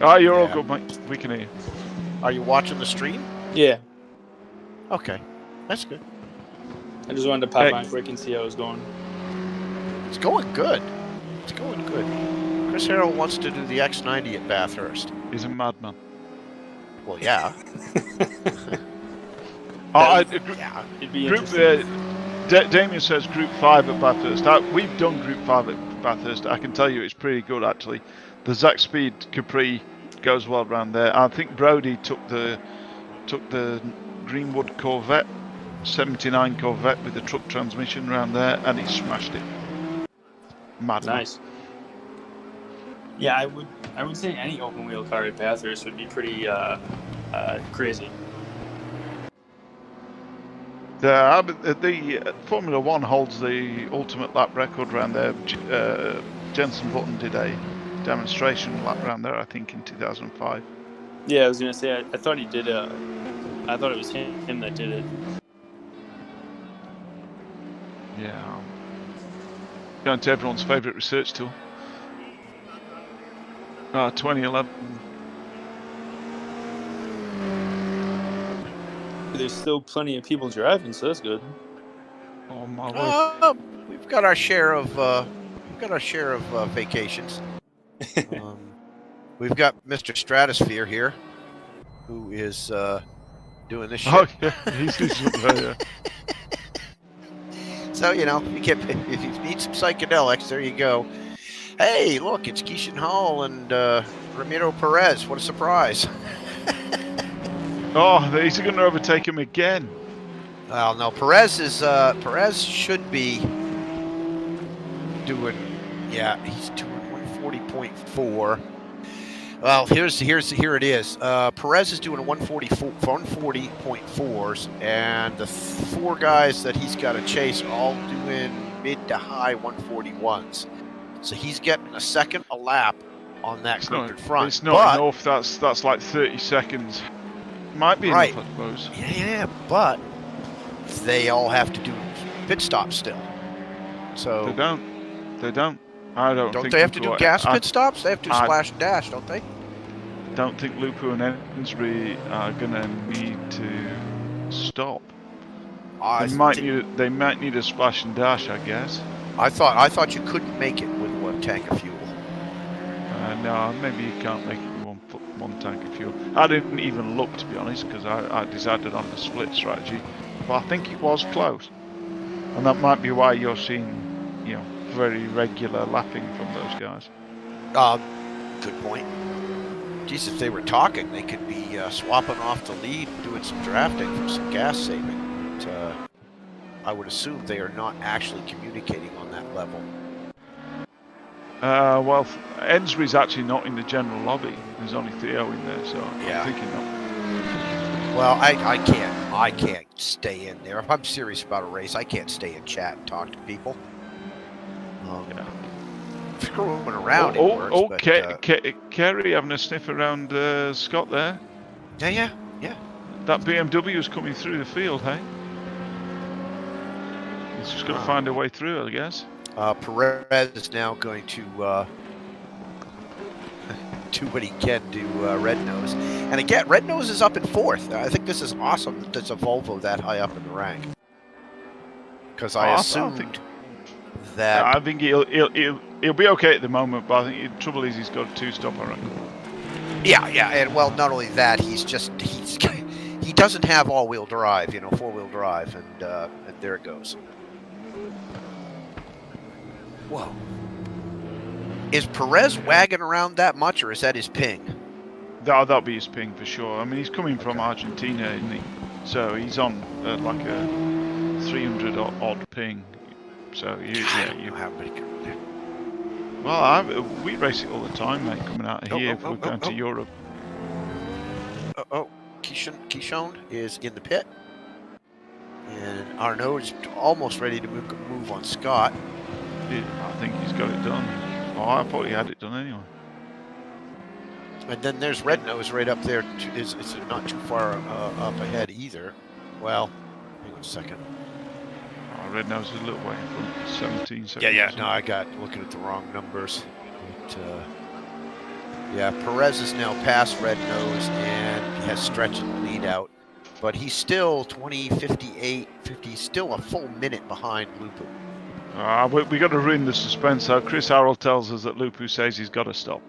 [SPEAKER 2] Oh, you're all good, mate. We can hear you.
[SPEAKER 1] Are you watching the stream?
[SPEAKER 3] Yeah.
[SPEAKER 1] Okay, that's good.
[SPEAKER 3] I just wanted to pop on quick and see how it was going.
[SPEAKER 1] It's going good. It's going good. Chris Harrell wants to do the X90 at Bathurst.
[SPEAKER 2] He's a madman.
[SPEAKER 1] Well, yeah.
[SPEAKER 3] Yeah. It'd be interesting.
[SPEAKER 2] Damien says Group 5 at Bathurst. We've done Group 5 at Bathurst. I can tell you it's pretty good, actually. The Zack Speed Capri goes well around there. I think Brody took the Greenwood Corvette, 79 Corvette with the truck transmission around there, and he smashed it. Mad.
[SPEAKER 3] Nice. Yeah, I would say any open wheel car at Bathurst would be pretty crazy.
[SPEAKER 2] The Formula One holds the ultimate lap record around there. Jenson Button did a demonstration lap around there, I think, in 2005.
[SPEAKER 3] Yeah, I was gonna say I thought he did. I thought it was him that did it.
[SPEAKER 2] Yeah. Going to everyone's favourite research tool. 2011.
[SPEAKER 3] There's still plenty of people driving, so that's good.
[SPEAKER 2] Oh my word!
[SPEAKER 1] We've got our share of vacations. We've got Mr. Stratosphere here, who is doing this shit.
[SPEAKER 2] Oh yeah, he's there.
[SPEAKER 1] So if you need some psychedelics, there you go. Hey, look, it's Keishan Hall and Ramiro Perez. What a surprise!
[SPEAKER 2] Oh, he's going to overtake him again.
[SPEAKER 1] Well, no, Perez should be doing. Yeah, he's doing 140.4. Well, here it is. Perez is doing a 140.4s, and the four guys that he's got to chase are all doing mid to high 141s. So he's getting a second a lap on that group in front.
[SPEAKER 2] It's not enough. That's like 30 seconds. Might be
[SPEAKER 1] right.
[SPEAKER 2] enough, I suppose.
[SPEAKER 1] Yeah, but they all have to do pit stops still. So
[SPEAKER 2] they don't. I don't think
[SPEAKER 1] they have to do gas pit stops? They have to do splash and dash, don't they?
[SPEAKER 2] Don't think Lupo and Ensbury are going to need to stop. They might need a splash and dash, I guess.
[SPEAKER 1] I thought you couldn't make it with one tank of fuel.
[SPEAKER 2] No, maybe you can't make it with one tank of fuel. I didn't even look, to be honest, because I decided on the split strategy. But I think it was close, and that might be why you're seeing, very regular lapping from those guys.
[SPEAKER 1] Good point. Geez, if they were talking, they could be swapping off the lead and doing some drafting for some gas saving. But, I would assume they are not actually communicating on that level.
[SPEAKER 2] Well, Ensbury's actually not in the general lobby. There's only Theo in there, so
[SPEAKER 1] yeah.
[SPEAKER 2] I'm thinking not.
[SPEAKER 1] Well, I can't stay in there. If I'm serious about a race, I can't stay in chat and talk to people. Screwing around.
[SPEAKER 2] Kerry having a sniff around Scott there.
[SPEAKER 1] Yeah.
[SPEAKER 2] That BMW is coming through the field, hey? He's just got to find a way through, I guess.
[SPEAKER 1] Perez is now going to do what he can to Red Nose. And again, Red Nose is up in fourth. I think this is awesome that there's a Volvo that high up in the rank. Because I assumed that...
[SPEAKER 2] I think he'll be okay at the moment, but I think the trouble is he's got a two-stop, I reckon.
[SPEAKER 1] Yeah, and well, not only that, he doesn't have all-wheel drive, four-wheel drive, and there it goes. Whoa. Is Perez wagging around that much, or is that his ping?
[SPEAKER 2] That'll be his ping for sure. I mean, he's coming from Argentina, isn't he? So he's on like a 300 odd ping. So you
[SPEAKER 1] have it.
[SPEAKER 2] Well, we race it all the time, mate. Coming out of here if we're going to Europe.
[SPEAKER 1] Keishon is in the pit, and Arnaud is almost ready to move on Scott.
[SPEAKER 2] I think he's got it done. Oh, I thought he had it done anyway.
[SPEAKER 1] And then there's Red Nose right up there. It's not too far up ahead either. Well, hang on a second.
[SPEAKER 2] Oh, Red Nose is a little way in front. 17 seconds.
[SPEAKER 1] Yeah. No, I got looking at the wrong numbers. But, Yeah, Perez is now past Red Nose and he has stretched the lead out. But he's still 20:58, 50, still a full minute behind Lupu.
[SPEAKER 2] We got to ruin the suspense. So Chris Harrell tells us that Lupu says he's got to stop.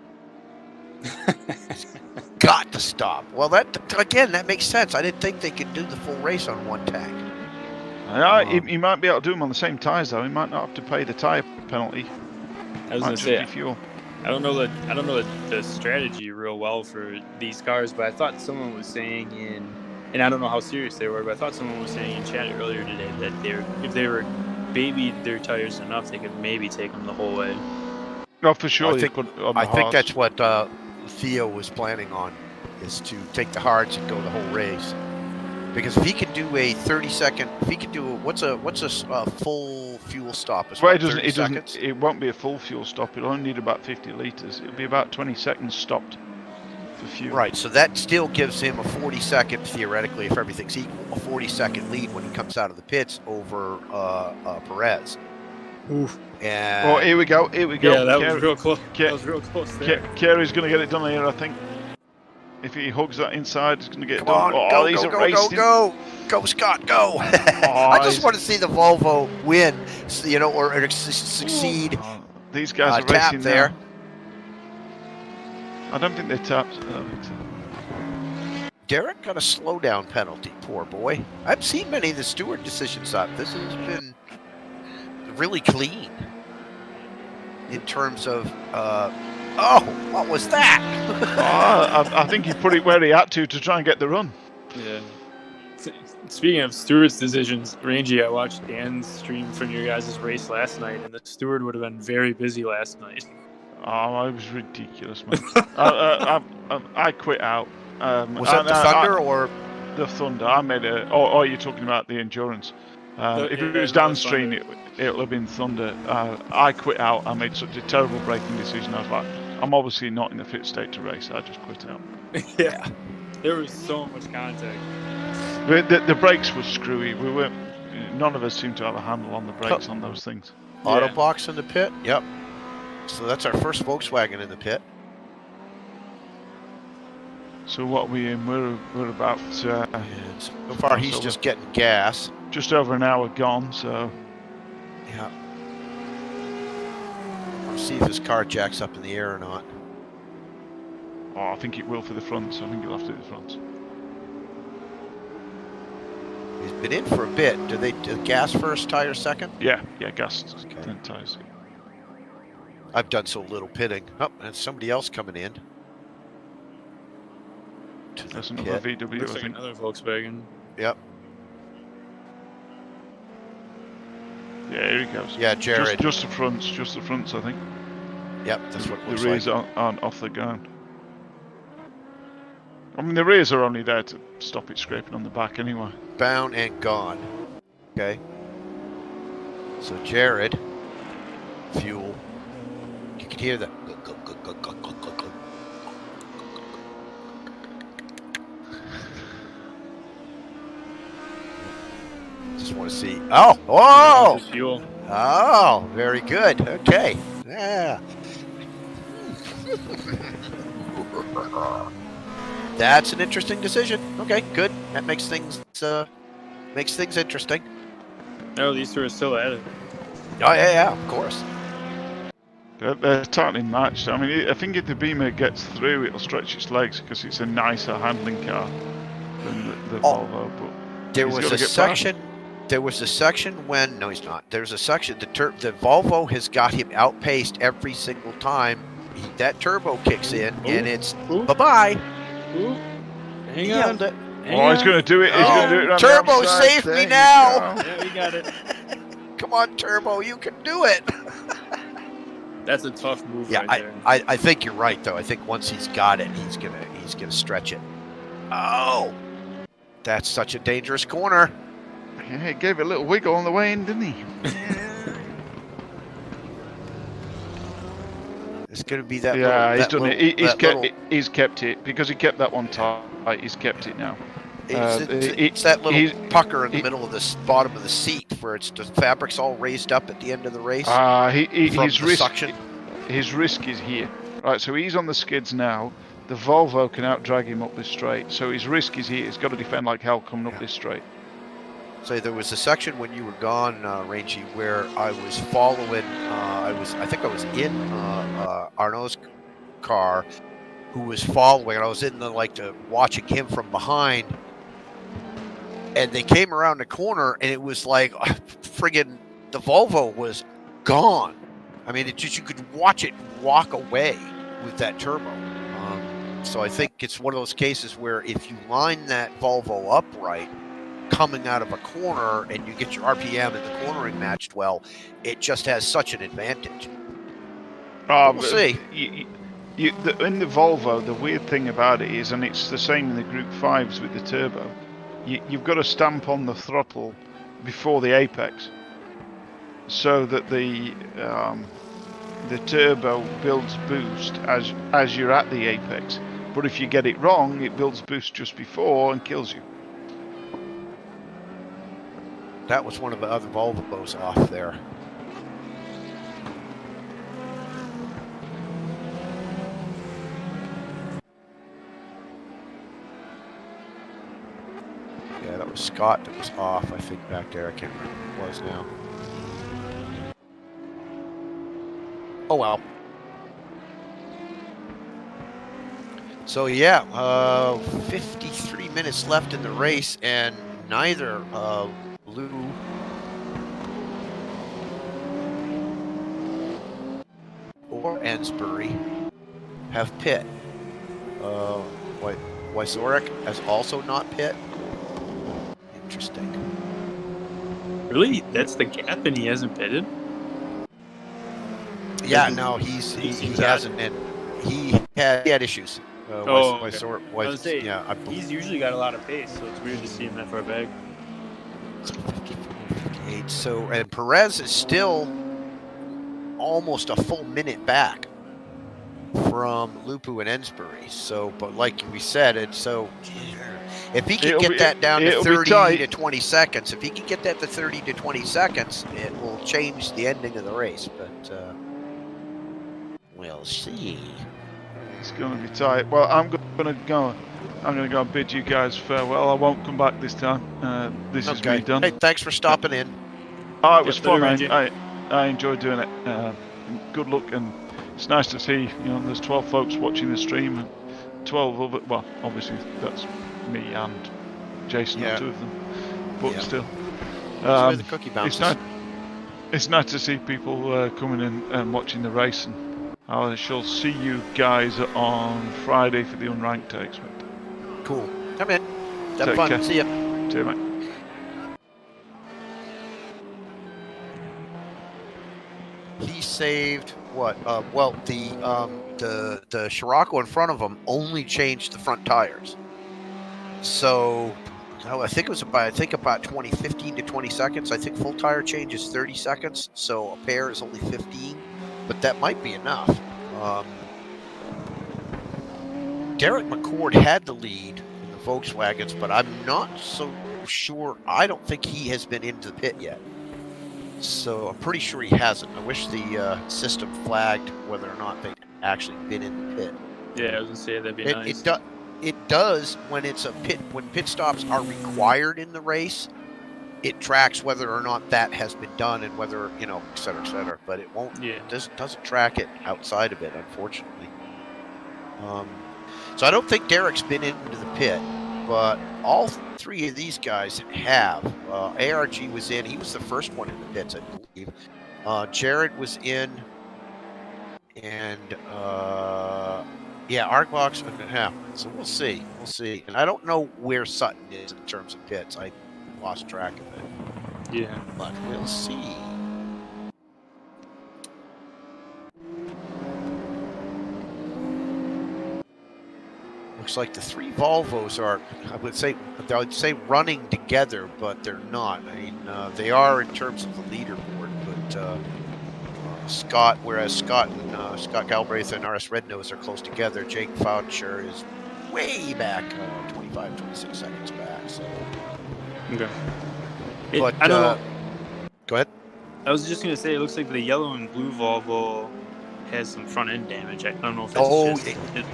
[SPEAKER 1] Got to stop. Well, that makes sense. I didn't think they could do the full race on one tank.
[SPEAKER 2] He might be able to do them on the same tyres though. He might not have to pay the tyre penalty.
[SPEAKER 3] I was going to say,
[SPEAKER 2] fuel.
[SPEAKER 3] I don't know the strategy real well for these cars, but I thought someone was saying and I don't know how serious they were, but I thought someone was saying in chat earlier today that if they were babied their tires enough, they could maybe take them the whole way.
[SPEAKER 2] No, for sure.
[SPEAKER 1] Well, I think that's what Theo was planning on, is to take the hards and go the whole race. Because if he could do a 30-second, if he could do what's a full fuel stop?
[SPEAKER 2] Well, it won't be a full fuel stop. It'll only need about 50 litres. It'll be about 20 seconds stopped for fuel.
[SPEAKER 1] Right, so that still gives him a 40-second, theoretically, if everything's equal, a 40-second lead when he comes out of the pits over Perez.
[SPEAKER 3] Oof.
[SPEAKER 1] And
[SPEAKER 2] oh, here we go.
[SPEAKER 3] Yeah, that was real close. That was real close there.
[SPEAKER 2] Kerry's going to get it done here, I think. If he hugs that inside, he's going to get it
[SPEAKER 1] Come
[SPEAKER 2] done.
[SPEAKER 1] on, go, Scott, go!
[SPEAKER 2] Oh,
[SPEAKER 1] I just want to see the Volvo win, or succeed.
[SPEAKER 2] Oh, these guys are
[SPEAKER 1] tap
[SPEAKER 2] racing
[SPEAKER 1] there.
[SPEAKER 2] Now. I don't think they tapped.
[SPEAKER 1] Derek got a slowdown penalty, poor boy. I've seen many of the steward decisions up. This has been really clean in terms of what was that?
[SPEAKER 2] I think he put it where he had to try and get the run.
[SPEAKER 3] Yeah. Speaking of stewards' decisions, Rangy, I watched Dan's stream from your guys' race last night, and the steward would have been very busy last night.
[SPEAKER 2] Oh, it was ridiculous, man. I quit out.
[SPEAKER 1] Was that the Thunder or
[SPEAKER 2] the Thunder? I made a. Oh, you're talking about the endurance. If it was downstream, it'll have been Thunder. I quit out. I made such a terrible braking decision. I was like, I'm obviously not in a fit state to race. I just quit out.
[SPEAKER 3] Yeah, there was so much contact.
[SPEAKER 2] The brakes were screwy. None of us seemed to have a handle on the brakes on those things.
[SPEAKER 1] Auto box in the pit? Yep. So that's our first Volkswagen in the pit.
[SPEAKER 2] So what are we in? We're about.
[SPEAKER 1] So far, he's just getting gas.
[SPEAKER 2] Just over an hour gone. So.
[SPEAKER 1] Yeah. I'll see if his car jacks up in the air or not.
[SPEAKER 2] Oh, I think it will for the fronts. I think he'll have to do the fronts.
[SPEAKER 1] He's been in for a bit. Do they do gas first, tire second?
[SPEAKER 2] Yeah, gas.
[SPEAKER 1] Okay.
[SPEAKER 2] Then tires.
[SPEAKER 1] I've done so little pitting. Oh, and somebody else coming in.
[SPEAKER 2] That's another VW.
[SPEAKER 3] Looks like another Volkswagen.
[SPEAKER 1] Yep.
[SPEAKER 2] Yeah, here he goes.
[SPEAKER 1] Yeah, Jared.
[SPEAKER 2] Just the fronts, I think.
[SPEAKER 1] Yep, that's what it looks
[SPEAKER 2] the rears
[SPEAKER 1] like.
[SPEAKER 2] aren't off the ground. I mean, the rears are only there to stop it scraping on the back anyway.
[SPEAKER 1] Bound and gone. Okay. So Jared, fuel. You can hear that. Just want to see. Oh!
[SPEAKER 3] Fuel.
[SPEAKER 1] Oh, very good. Okay. Yeah. That's an interesting decision. Okay, good. That makes things interesting.
[SPEAKER 3] No, these two are still at it.
[SPEAKER 1] Oh yeah, of course.
[SPEAKER 2] They're tightly matched. I mean, I think if the Beamer gets through, it'll stretch its legs because it's a nicer handling car than the Volvo. But
[SPEAKER 1] there was a section. There was a section when no, he's not. There's a section. The Volvo has got him outpaced every single time that turbo kicks in, and it's bye bye.
[SPEAKER 3] Hang on.
[SPEAKER 2] He's going to do it. He's going to do it.
[SPEAKER 1] Turbo, save me now!
[SPEAKER 3] Yeah, we got it.
[SPEAKER 1] Come on, Turbo, you can do it.
[SPEAKER 3] That's a tough move.
[SPEAKER 1] Yeah,
[SPEAKER 3] right there.
[SPEAKER 1] I think you're right though. I think once he's got it, he's gonna stretch it. Oh, that's such a dangerous corner.
[SPEAKER 2] Yeah, he gave it a little wiggle on the way in, didn't he?
[SPEAKER 1] It's going to be that.
[SPEAKER 2] Yeah,
[SPEAKER 1] he's done
[SPEAKER 2] it. He's kept it because he kept that one tight. He's kept it now.
[SPEAKER 1] It's that little pucker in the middle of the bottom of the seat where the fabric's all raised up at the end of the race.
[SPEAKER 2] His risk is here. Right, so he's on the skids now. The Volvo can out-drag him up this straight. So his risk is here. He's got to defend like hell coming up this straight.
[SPEAKER 1] So there was a section when you were gone, Rangy, where I was following. I think I was in Arnaud's car, who was following, and I was in watching him from behind. And they came around the corner, and it was like friggin' the Volvo was gone. I mean, you could watch it walk away with that turbo. So I think it's one of those cases where if you line that Volvo upright, coming out of a corner, and you get your RPM and the cornering matched well, it just has such an advantage. We'll see.
[SPEAKER 2] In the Volvo, the weird thing about it is, and it's the same in the Group 5s with the turbo, you've got to stamp on the throttle before the apex, so that the turbo builds boost as you're at the apex. But if you get it wrong, it builds boost just before and kills you.
[SPEAKER 1] That was one of the other Volvos off there. Yeah, that was Scott that was off, I think, back there. I can't remember who it was now. Oh, well. So, yeah, 53 minutes left in the race, and neither Lou or Ensbury have pit. Wysorek has also not pit. Interesting.
[SPEAKER 3] Really? That's the gap, and he hasn't pitted?
[SPEAKER 1] Yeah, no, he hasn't, and he had issues.
[SPEAKER 3] Okay.
[SPEAKER 1] Yeah,
[SPEAKER 3] he's usually got a lot of pace, so it's weird to see him that far back.
[SPEAKER 1] 54, so, and Perez is still almost a full minute back from Lupu and Ensbury. So, but like we said, it's so if he can get that down to 30 to 20 seconds, it will change the ending of the race. But we'll see.
[SPEAKER 2] It's going to be tight. Well, I'm going to go and bid you guys farewell. I won't come back this time. This is me done.
[SPEAKER 1] Hey, thanks for stopping in.
[SPEAKER 2] Oh, it was fun. I enjoyed doing it. Good luck, and it's nice to see. There's 12 folks watching the stream, and 12 other. Well, obviously that's me and Jason, the two of them. But still,
[SPEAKER 1] the cookie bounces.
[SPEAKER 2] It's nice to see people coming in and watching the race, and I shall see you guys on Friday for the unranked, I expect.
[SPEAKER 1] Cool. Come in. Have fun.
[SPEAKER 2] Care.
[SPEAKER 1] See ya.
[SPEAKER 2] See you, mate.
[SPEAKER 1] He saved what? Well, the Scirocco in front of him only changed the front tires. So I think it was about 15 to 20 seconds. I think full tire change is 30 seconds. So a pair is only 15, but that might be enough. Derek McCord had the lead in the Volkswagens, but I'm not so sure. I don't think he has been into the pit yet. So I'm pretty sure he hasn't. I wish the system flagged whether or not they'd actually been in the pit.
[SPEAKER 3] Yeah, I was gonna say that'd be nice.
[SPEAKER 1] It does when it's a pit. When pit stops are required in the race, it tracks whether or not that has been done and whether et cetera, et cetera. But it won't. Yeah. It doesn't track it outside of it, unfortunately. So I don't think Derek's been into the pit, but all three of these guys have. ARG was in. He was the first one in the pits, I believe. Jared was in, and Argbox. Yeah. So we'll see. We'll see. And I don't know where Sutton is in terms of pits. I lost track of it.
[SPEAKER 3] Yeah.
[SPEAKER 1] But we'll see. Looks like the three Volvos are, I would say running together, but they're not. I mean, they are in terms of the leaderboard, but Scott Galbraith and RS Rednose are close together. Jake Foucher is way back, 25, 26 seconds back. So.
[SPEAKER 3] Okay.
[SPEAKER 1] But
[SPEAKER 3] I don't know.
[SPEAKER 1] Go ahead.
[SPEAKER 3] I was just gonna say, it looks like the yellow and blue Volvo has some front end damage. I don't know if
[SPEAKER 1] Oh,
[SPEAKER 3] it's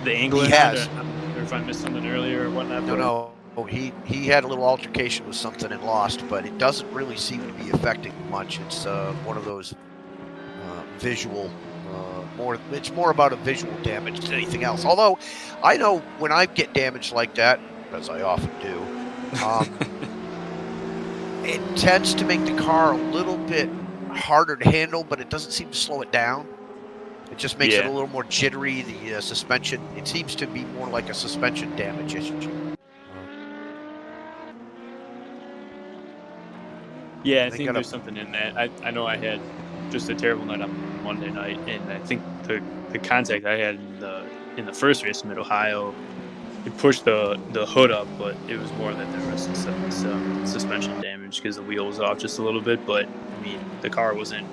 [SPEAKER 3] the angle
[SPEAKER 1] he
[SPEAKER 3] in
[SPEAKER 1] has.
[SPEAKER 3] it, or if I missed something earlier or whatnot.
[SPEAKER 1] No. He had a little altercation with something and lost, but it doesn't really seem to be affecting much. It's one of those visual. It's more about a visual damage than anything else. Although, I know when I get damaged like that, as I often do, it tends to make the car a little bit harder to handle, but it doesn't seem to slow it down. It just makes it a little more jittery. The suspension, it seems to be more like a suspension damage issue.
[SPEAKER 3] Yeah, I think there's something in that. I know I had just a terrible night on Monday night, and I think the contact I had in the first race in Mid-Ohio, it pushed the hood up, but it was more that there was some suspension damage because the wheel was off just a little bit. But I mean, the car wasn't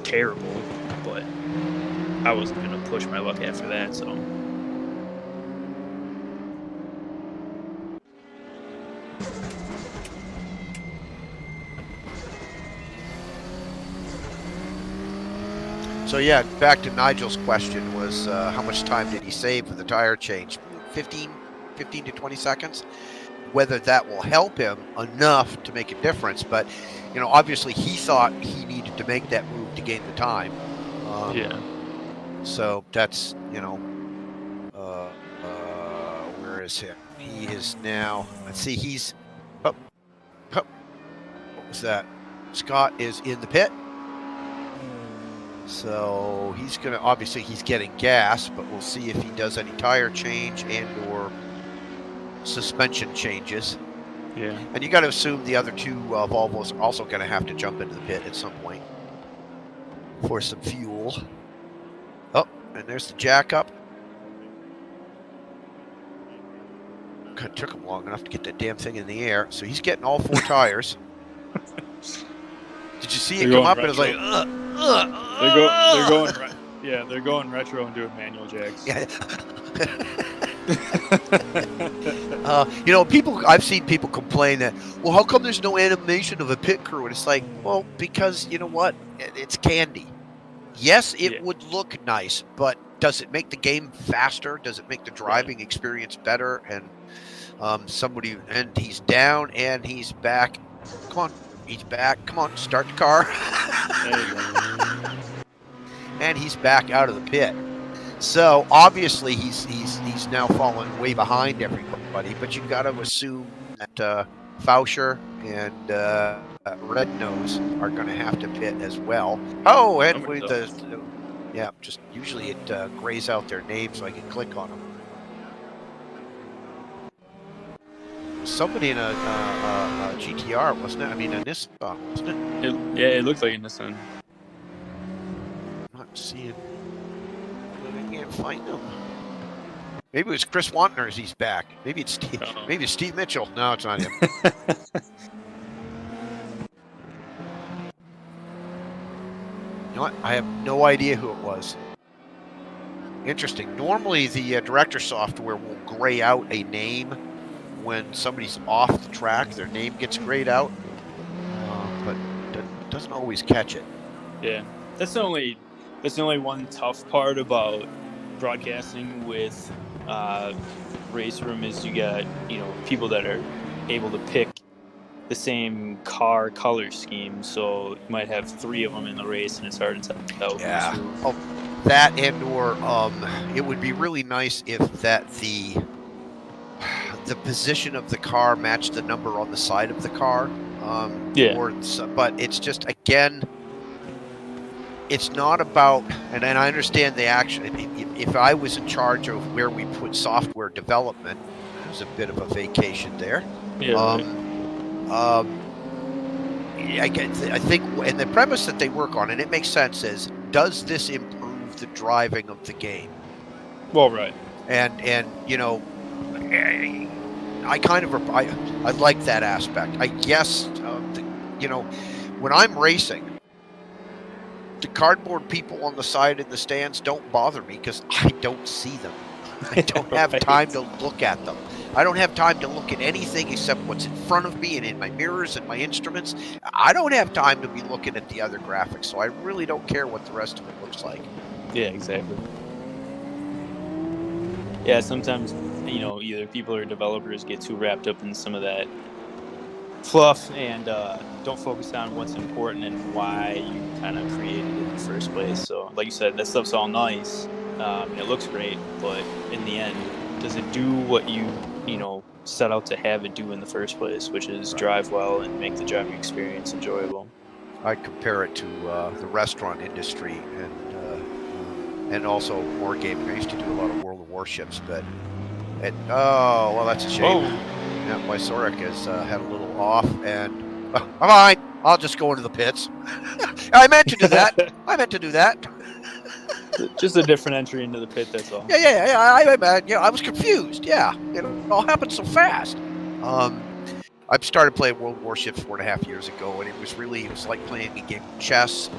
[SPEAKER 3] terrible, but I wasn't going to push my luck after that. So.
[SPEAKER 1] So yeah, back to Nigel's question was how much time did he save for the tire change? 15 to 20 seconds. Whether that will help him enough to make a difference, but you know, obviously he thought he needed to make that move to gain the time. So that's, you know, where is he? He is now. Let's see. He's. What was that? Scott is in the pit. So he's going to, obviously he's getting gas, but we'll see if he does any tire change and or suspension changes.
[SPEAKER 3] Yeah.
[SPEAKER 1] And you got to assume the other two Volvos are also going to have to jump into the pit at some point for some fuel. Oh, and there's the jack up. It took him long enough to get that damn thing in the air. So he's getting all four tires. Did you see it come up? And it was like,
[SPEAKER 3] they're going retro and doing manual jacks.
[SPEAKER 1] Yeah. You know, I've seen people complain that, well, how come there's no animation of a pit crew? And it's like, well, because you know what? It's candy. Yes, it would look nice, but does it make the game faster? Does it make the driving experience better? And and he's down and he's back. Come on. He's back. Come on, start the car. And he's back out of the pit. So obviously he's now fallen way behind everybody. But you've got to assume that Fauscher and Red Nose are going to have to pit as well. Oh, and just usually it grays out their name so I can click on them. Somebody in a GTR, wasn't it? I mean, a Nissan, wasn't it?
[SPEAKER 3] It looked like a Nissan.
[SPEAKER 1] I'm not seeing. I can't find him. Maybe it was Chris Wantner as he's back. Maybe it's Steve. Maybe it's Steve Mitchell. No, it's not him. You know what? I have no idea who it was. Interesting. Normally, the director software will gray out a name when somebody's off the track. Their name gets grayed out, but doesn't always catch it.
[SPEAKER 3] Yeah, that's the only one tough part about broadcasting with RaceRoom is you got, you know, people that are able to pick the same car color scheme, so you might have 3 of them in the race, and it's hard to tell.
[SPEAKER 1] Yeah. Oh, that and or it would be really nice if the position of the car matched the number on the side of the car. But it's just, again, it's not about, and I understand the action. If I was in charge of where we put software development, there's a bit of a vacation there. I think, and the premise that they work on, and it makes sense, is does this improve the driving of the game?
[SPEAKER 3] Well, right.
[SPEAKER 1] And you know, I like that aspect. I guess, you know, when I'm racing, the cardboard people on the side in the stands don't bother me because I don't see them. I don't have time to look at them. I don't have time to look at anything except what's in front of me and in my mirrors and my instruments. I don't have time to be looking at the other graphics, so I really don't care what the rest of it looks like.
[SPEAKER 3] Yeah, exactly. Yeah, sometimes, either people or developers get too wrapped up in some of that fluff and don't focus on what's important and why you kind of created it in the first place. So, like you said, that stuff's all nice, and it looks great, but in the end, does it do what you set out to have it do in the first place, which is drive well and make the driving experience enjoyable?
[SPEAKER 1] I compare it to the restaurant industry and also wargaming. I used to do a lot of World of Warships, but oh well, that's a shame.
[SPEAKER 3] Oh,
[SPEAKER 1] Yeah, my Soric has had a little off, and I'm fine. I'll just go into the pits. I meant to do that. I meant to do that.
[SPEAKER 3] just a different entry into the pit. That's all.
[SPEAKER 1] Yeah. I was confused. Yeah, it all happened so fast. I started playing World Warships 4.5 years ago, and it was like playing a game of chess.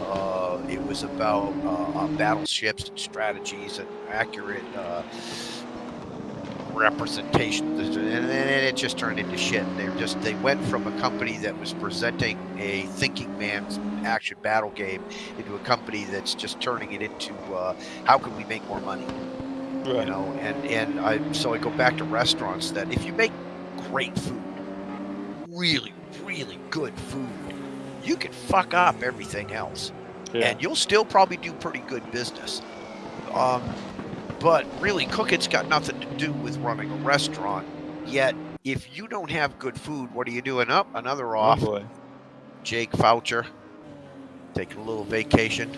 [SPEAKER 1] It was about battleships and strategies and accurate representation, and then it just turned into shit. They went from a company that was presenting a thinking man's action battle game into a company that's just turning it into how can we make more money,
[SPEAKER 3] Right.
[SPEAKER 1] so I go back to restaurants that if you make great food, really good food, you can fuck up everything else, and you'll still probably do pretty good business. But really, cooking's got nothing to do with running a restaurant. Yet, if you don't have good food, what are you doing? Up another off.
[SPEAKER 3] Oh boy.
[SPEAKER 1] Jake Foucher taking a little vacation.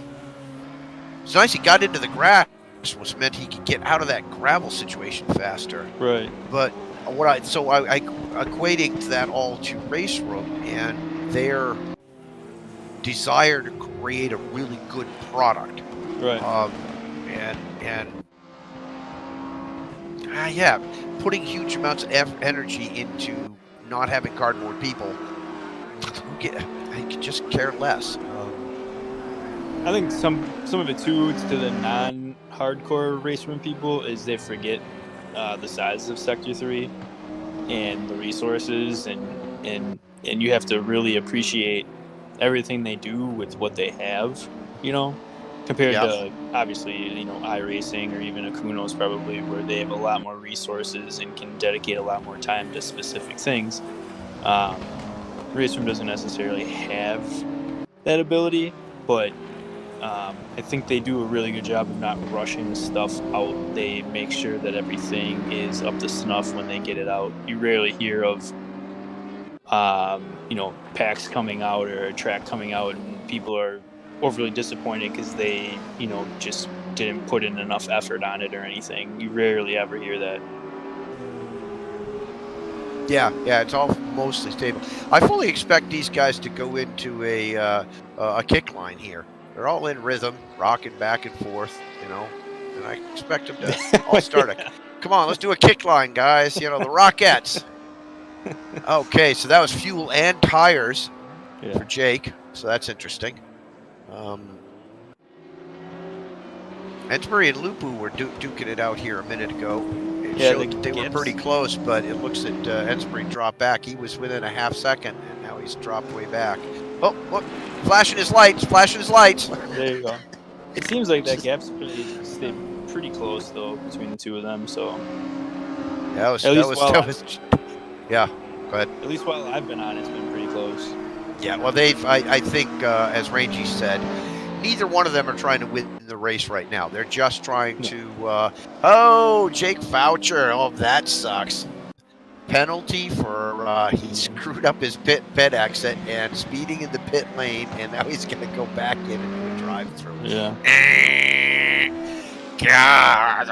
[SPEAKER 1] It's nice he got into the grass, which meant he could get out of that gravel situation faster.
[SPEAKER 3] Right.
[SPEAKER 1] But I equating that all to RaceRoom and their desire to create a really good product.
[SPEAKER 3] Right.
[SPEAKER 1] Putting huge amounts of energy into not having cardboard people. I could just care less.
[SPEAKER 3] I think some of it too, to the non-hardcore RaceRoom people, is they forget the size of Sector 3 and the resources, and you have to really appreciate everything they do with what they have, compared to obviously iRacing or even a Kuno's probably, where they have a lot more resources and can dedicate a lot more time to specific things. RaceRoom doesn't necessarily have that ability, but I think they do a really good job of not rushing stuff out. They make sure that everything is up to snuff when they get it out. You rarely hear of packs coming out or a track coming out and people are overly disappointed because they just didn't put in enough effort on it or anything. You rarely ever hear that.
[SPEAKER 1] Yeah, it's all mostly stable. I fully expect these guys to go into a kick line here. They're all in rhythm, rocking back and forth, and I expect them to all start come on, let's do a kick line, guys. The Rockettes. Okay, so that was fuel and tires for Jake, so that's interesting. Ensbury and Lupu were duking it out here a minute ago. It showed that they were pretty close, but it looks that Ensbury dropped back. He was within a half second, and now he's dropped way back. Oh, look, flashing his lights.
[SPEAKER 3] There you go. It seems like that gap's stayed pretty close, though, between the two of them, so...
[SPEAKER 1] Yeah, go ahead.
[SPEAKER 3] At least while I've been on, it's been pretty close.
[SPEAKER 1] Yeah, well, I think, as Rangy said, neither one of them are trying to win the race right now. They're just trying to, Jake Foucher, that sucks. Penalty for, he screwed up his pit exit and speeding in the pit lane, and now he's going to go back in and do a drive-through.
[SPEAKER 3] Yeah.
[SPEAKER 1] God,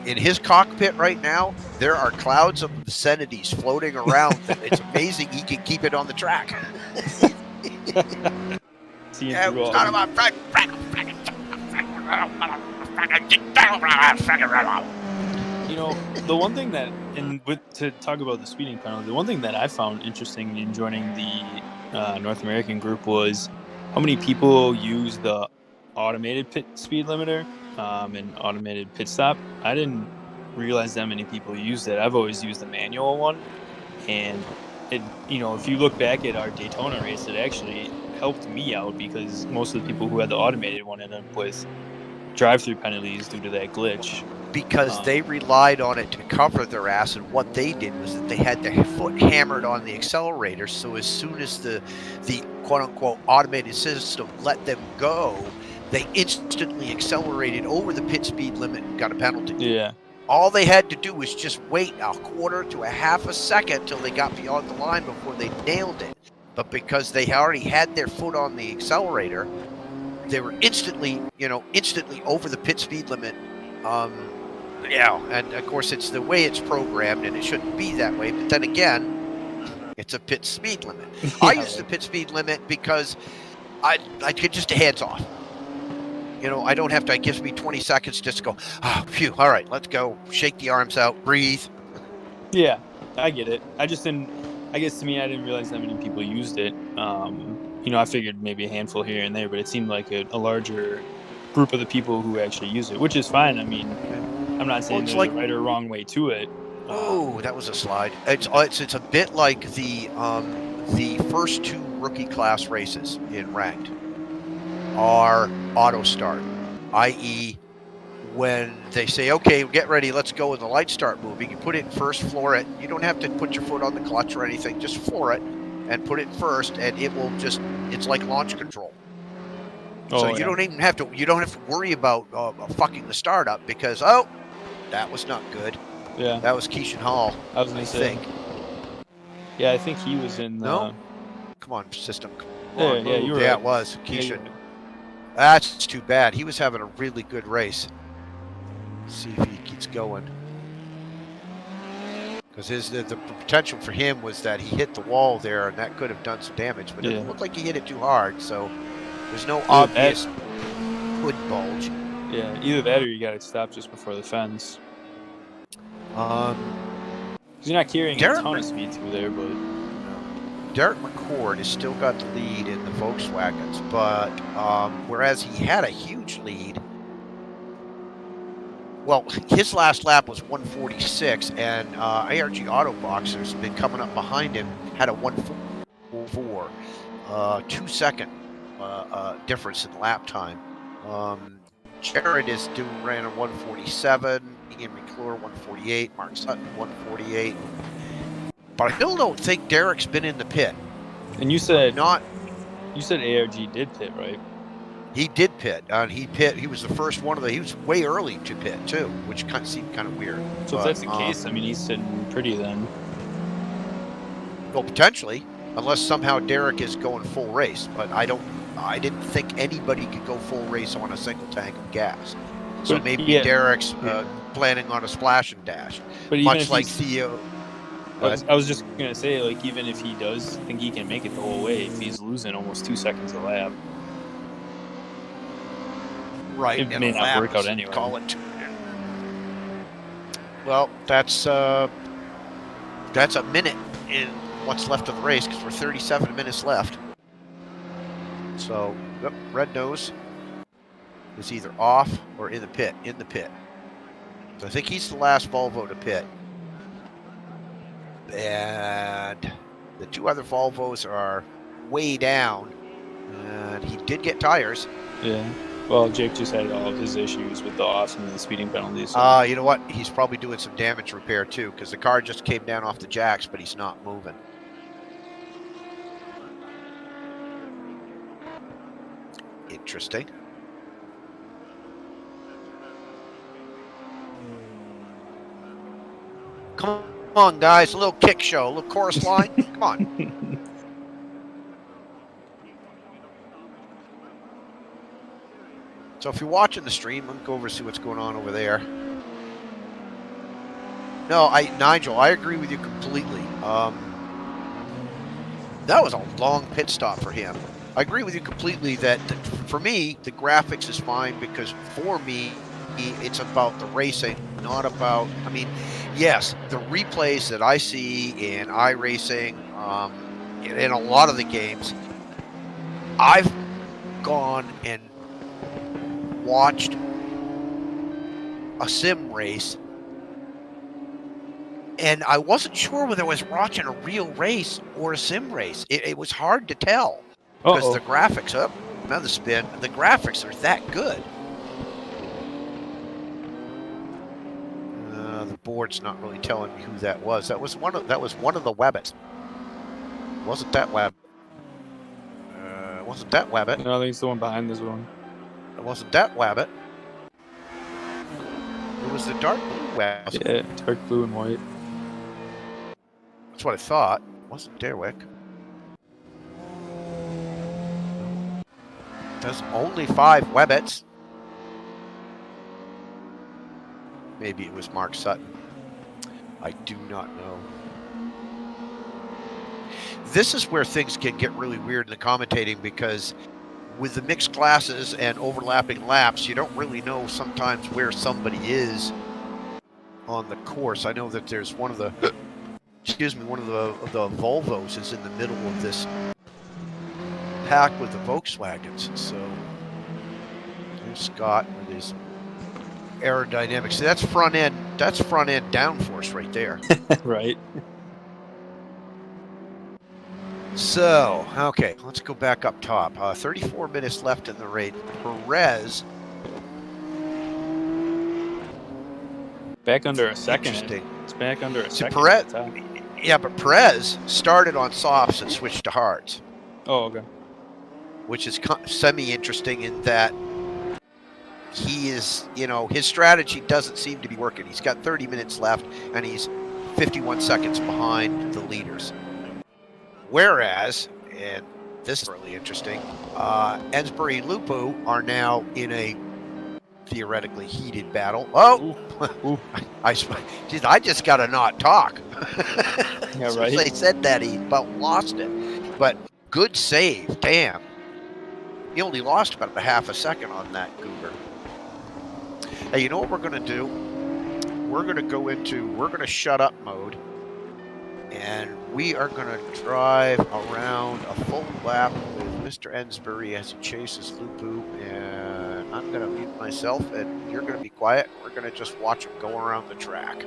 [SPEAKER 1] in his cockpit right now, there are clouds of obscenities floating around. It's amazing he can keep it on the track.
[SPEAKER 3] The one thing that, to talk about the speeding penalty, the one thing that I found interesting in joining the North American group was how many people use the automated pit speed limiter and automated pit stop. I didn't realize that many people used it. I've always used the manual one, and it, if you look back at our Daytona race, it actually helped me out because most of the people who had the automated one ended up with drive-through penalties due to that glitch.
[SPEAKER 1] Because they relied on it to cover their ass, and what they did was that they had their foot hammered on the accelerator, so as soon as the quote-unquote automated system let them go, they instantly accelerated over the pit speed limit and got a penalty.
[SPEAKER 3] Yeah.
[SPEAKER 1] All they had to do was just wait a quarter to a half a second till they got beyond the line before they nailed it. But because they already had their foot on the accelerator, they were instantly over the pit speed limit. Yeah, and of course it's the way it's programmed, and it shouldn't be that way. But then again, it's a pit speed limit. I use the pit speed limit because I get just a hands off. I don't have to. It gives me 20 seconds just to go. Oh, phew! All right, let's go. Shake the arms out. Breathe.
[SPEAKER 3] Yeah, I get it. I just didn't. I guess to me, I didn't realize that many people used it. I figured maybe a handful here and there, but it seemed like a larger group of the people who actually use it, which is fine. I mean, I'm not saying there's a right or wrong way to it.
[SPEAKER 1] Oh, that was a slide. It's a bit like the first 2 rookie class races in Ranked are auto start, i.e. when they say, okay, get ready, let's go, and the lights start moving, you put it in first, floor it. You don't have to put your foot on the clutch or anything, just floor it and put it first, and it will just, it's like launch control. So you don't have to worry about fucking the startup because, that was not good.
[SPEAKER 3] Yeah.
[SPEAKER 1] That was Keishan Hall,
[SPEAKER 3] I was going to say. Yeah, I think he was in...
[SPEAKER 1] No? Come on, system.
[SPEAKER 3] Yeah, you were right.
[SPEAKER 1] Yeah, it was. Keishan. Yeah, that's too bad. He was having a really good race. Let's see if he keeps going. Because the potential for him was that he hit the wall there, and that could have done some damage. But it looked like he hit it too hard, so there's no obvious hood bulge.
[SPEAKER 3] Yeah, either that or you got to stop just before the fence. Because you're not carrying a ton of speed through there, but...
[SPEAKER 1] Derek McCord has still got the lead in the Volkswagens, but whereas he had a huge lead, well, his last lap was 146, and ARG Auto Boxer's been coming up behind him, had a 144, 2-second difference in lap time. Jared ran a 147, Ian McClure 148, Mark Sutton 148. But I still don't think Derek's been in the pit.
[SPEAKER 3] And you said ARG did pit, right?
[SPEAKER 1] He did pit. He was the first one he was way early to pit too, which kind of seemed kind of weird.
[SPEAKER 3] So if that's the case, I mean, he's sitting pretty then.
[SPEAKER 1] Well, potentially, unless somehow Derek is going full race. But I didn't think anybody could go full race on a single tank of gas. So maybe Derek's planning on a splash and dash,
[SPEAKER 3] but
[SPEAKER 1] much like Theo.
[SPEAKER 3] I was just going to say, like, even if he does think he can make it the whole way, if he's losing almost 2 seconds a lap.
[SPEAKER 1] Right.
[SPEAKER 3] It may not work out anyway.
[SPEAKER 1] Call it. Well, that's a minute in what's left of the race because we're 37 minutes left. So, Red Nose is either off or in the pit. So I think he's the last Volvo to pit. And the 2 other Volvos are way down, and he did get tires.
[SPEAKER 3] Yeah. Well, Jake just had all of his issues with the off and the speeding penalties.
[SPEAKER 1] So. You know what? He's probably doing some damage repair too, because the car just came down off the jacks, but he's not moving. Interesting. Come on, guys, a little kick show, a little chorus line. Come on. So if you're watching the stream, let me go over and see what's going on over there. No, Nigel, I agree with you completely. That was a long pit stop for him. I agree with you completely that for me, the graphics is fine because for me, it's about the racing, not about, I mean, yes, the replays that I see in iRacing, in a lot of the games, I've gone and watched a sim race and I wasn't sure whether I was watching a real race or a sim race. It was hard to tell because the graphics, another spin, the graphics are that good. board's not really telling me who that was. That was one of the Webbits. Wasn't that Webb? Wasn't that Webbit?
[SPEAKER 3] No, I think it's the one behind this one.
[SPEAKER 1] It wasn't that Webbit. It was the dark blue Webbit.
[SPEAKER 3] Yeah, dark blue and white.
[SPEAKER 1] That's what I thought. It wasn't Derwick. There's only 5 Webbits. Maybe it was Mark Sutton. I do not know. This is where things can get really weird in the commentating, because with the mixed classes and overlapping laps, you don't really know sometimes where somebody is on the course. I know that there's one of the, one of the Volvos is in the middle of this pack with the Volkswagens. So there's Scott with his aerodynamics. See, that's front end downforce right there.
[SPEAKER 3] Right.
[SPEAKER 1] So, okay, let's go back up top. 34 minutes left in the race. Perez.
[SPEAKER 3] Back under a second.
[SPEAKER 1] Interesting.
[SPEAKER 3] It's back under a second.
[SPEAKER 1] Perez, yeah, but Perez started on softs and switched to hards.
[SPEAKER 3] Oh, okay.
[SPEAKER 1] Which is semi-interesting in that he is, his strategy doesn't seem to be working. He's got 30 minutes left, and he's 51 seconds behind the leaders. Whereas, and this is really interesting, Ensbury and Lupu are now in a theoretically heated battle. Oh, I just got to not talk.
[SPEAKER 3] Yeah, right.
[SPEAKER 1] They said that he about lost it, but good save. Damn, he only lost about a half a second on that goober. Hey, you know what we're gonna do? We're gonna shut up mode. And we are going to drive around a full lap with Mr. Ensbury as he chases Lupu. And I'm going to mute myself, and you're going to be quiet. We're going to just watch him go around the track.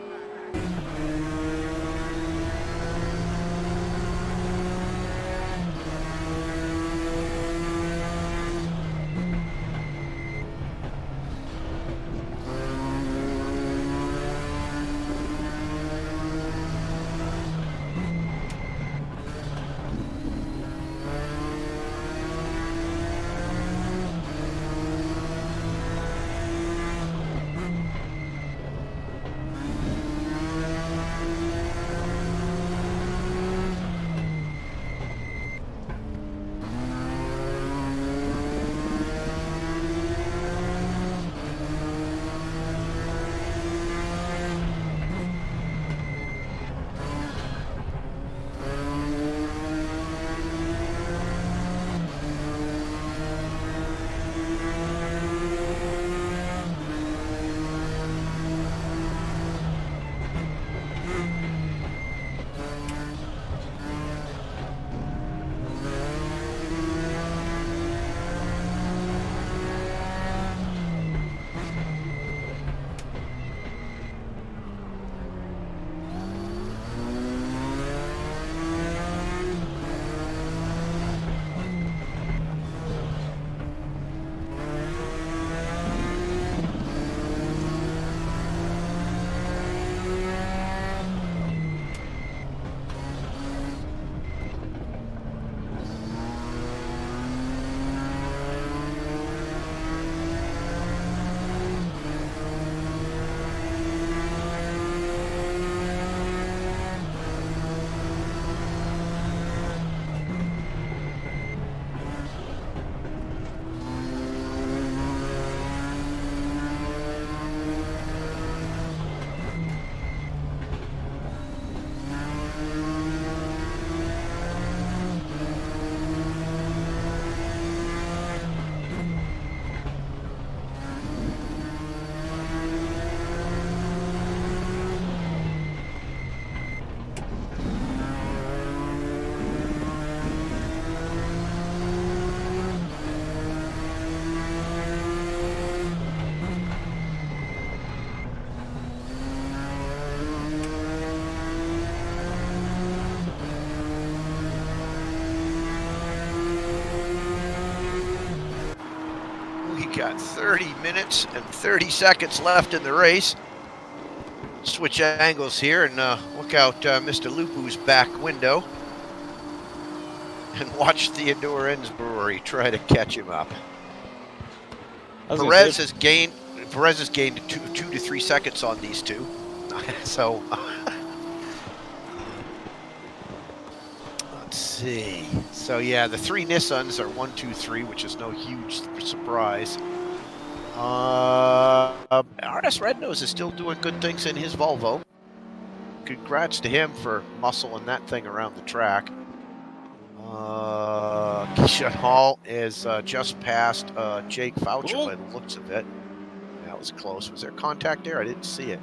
[SPEAKER 1] Got 30 minutes and 30 seconds left in the race. switch angles here and look out Mr. Lupu's back window and watch Theodore Ensbury try to catch him up. Perez has gained 2 to 3 seconds on these two. So let's see. So yeah, the 3 Nissans are 1, 2, 3, which is no huge surprise. RS Rednose is still doing good things in his Volvo. Congrats to him for muscling that thing around the track. Keyshawn Hall is just past Jake Foucher by the looks of it. That was close. Was there contact there? I didn't see it.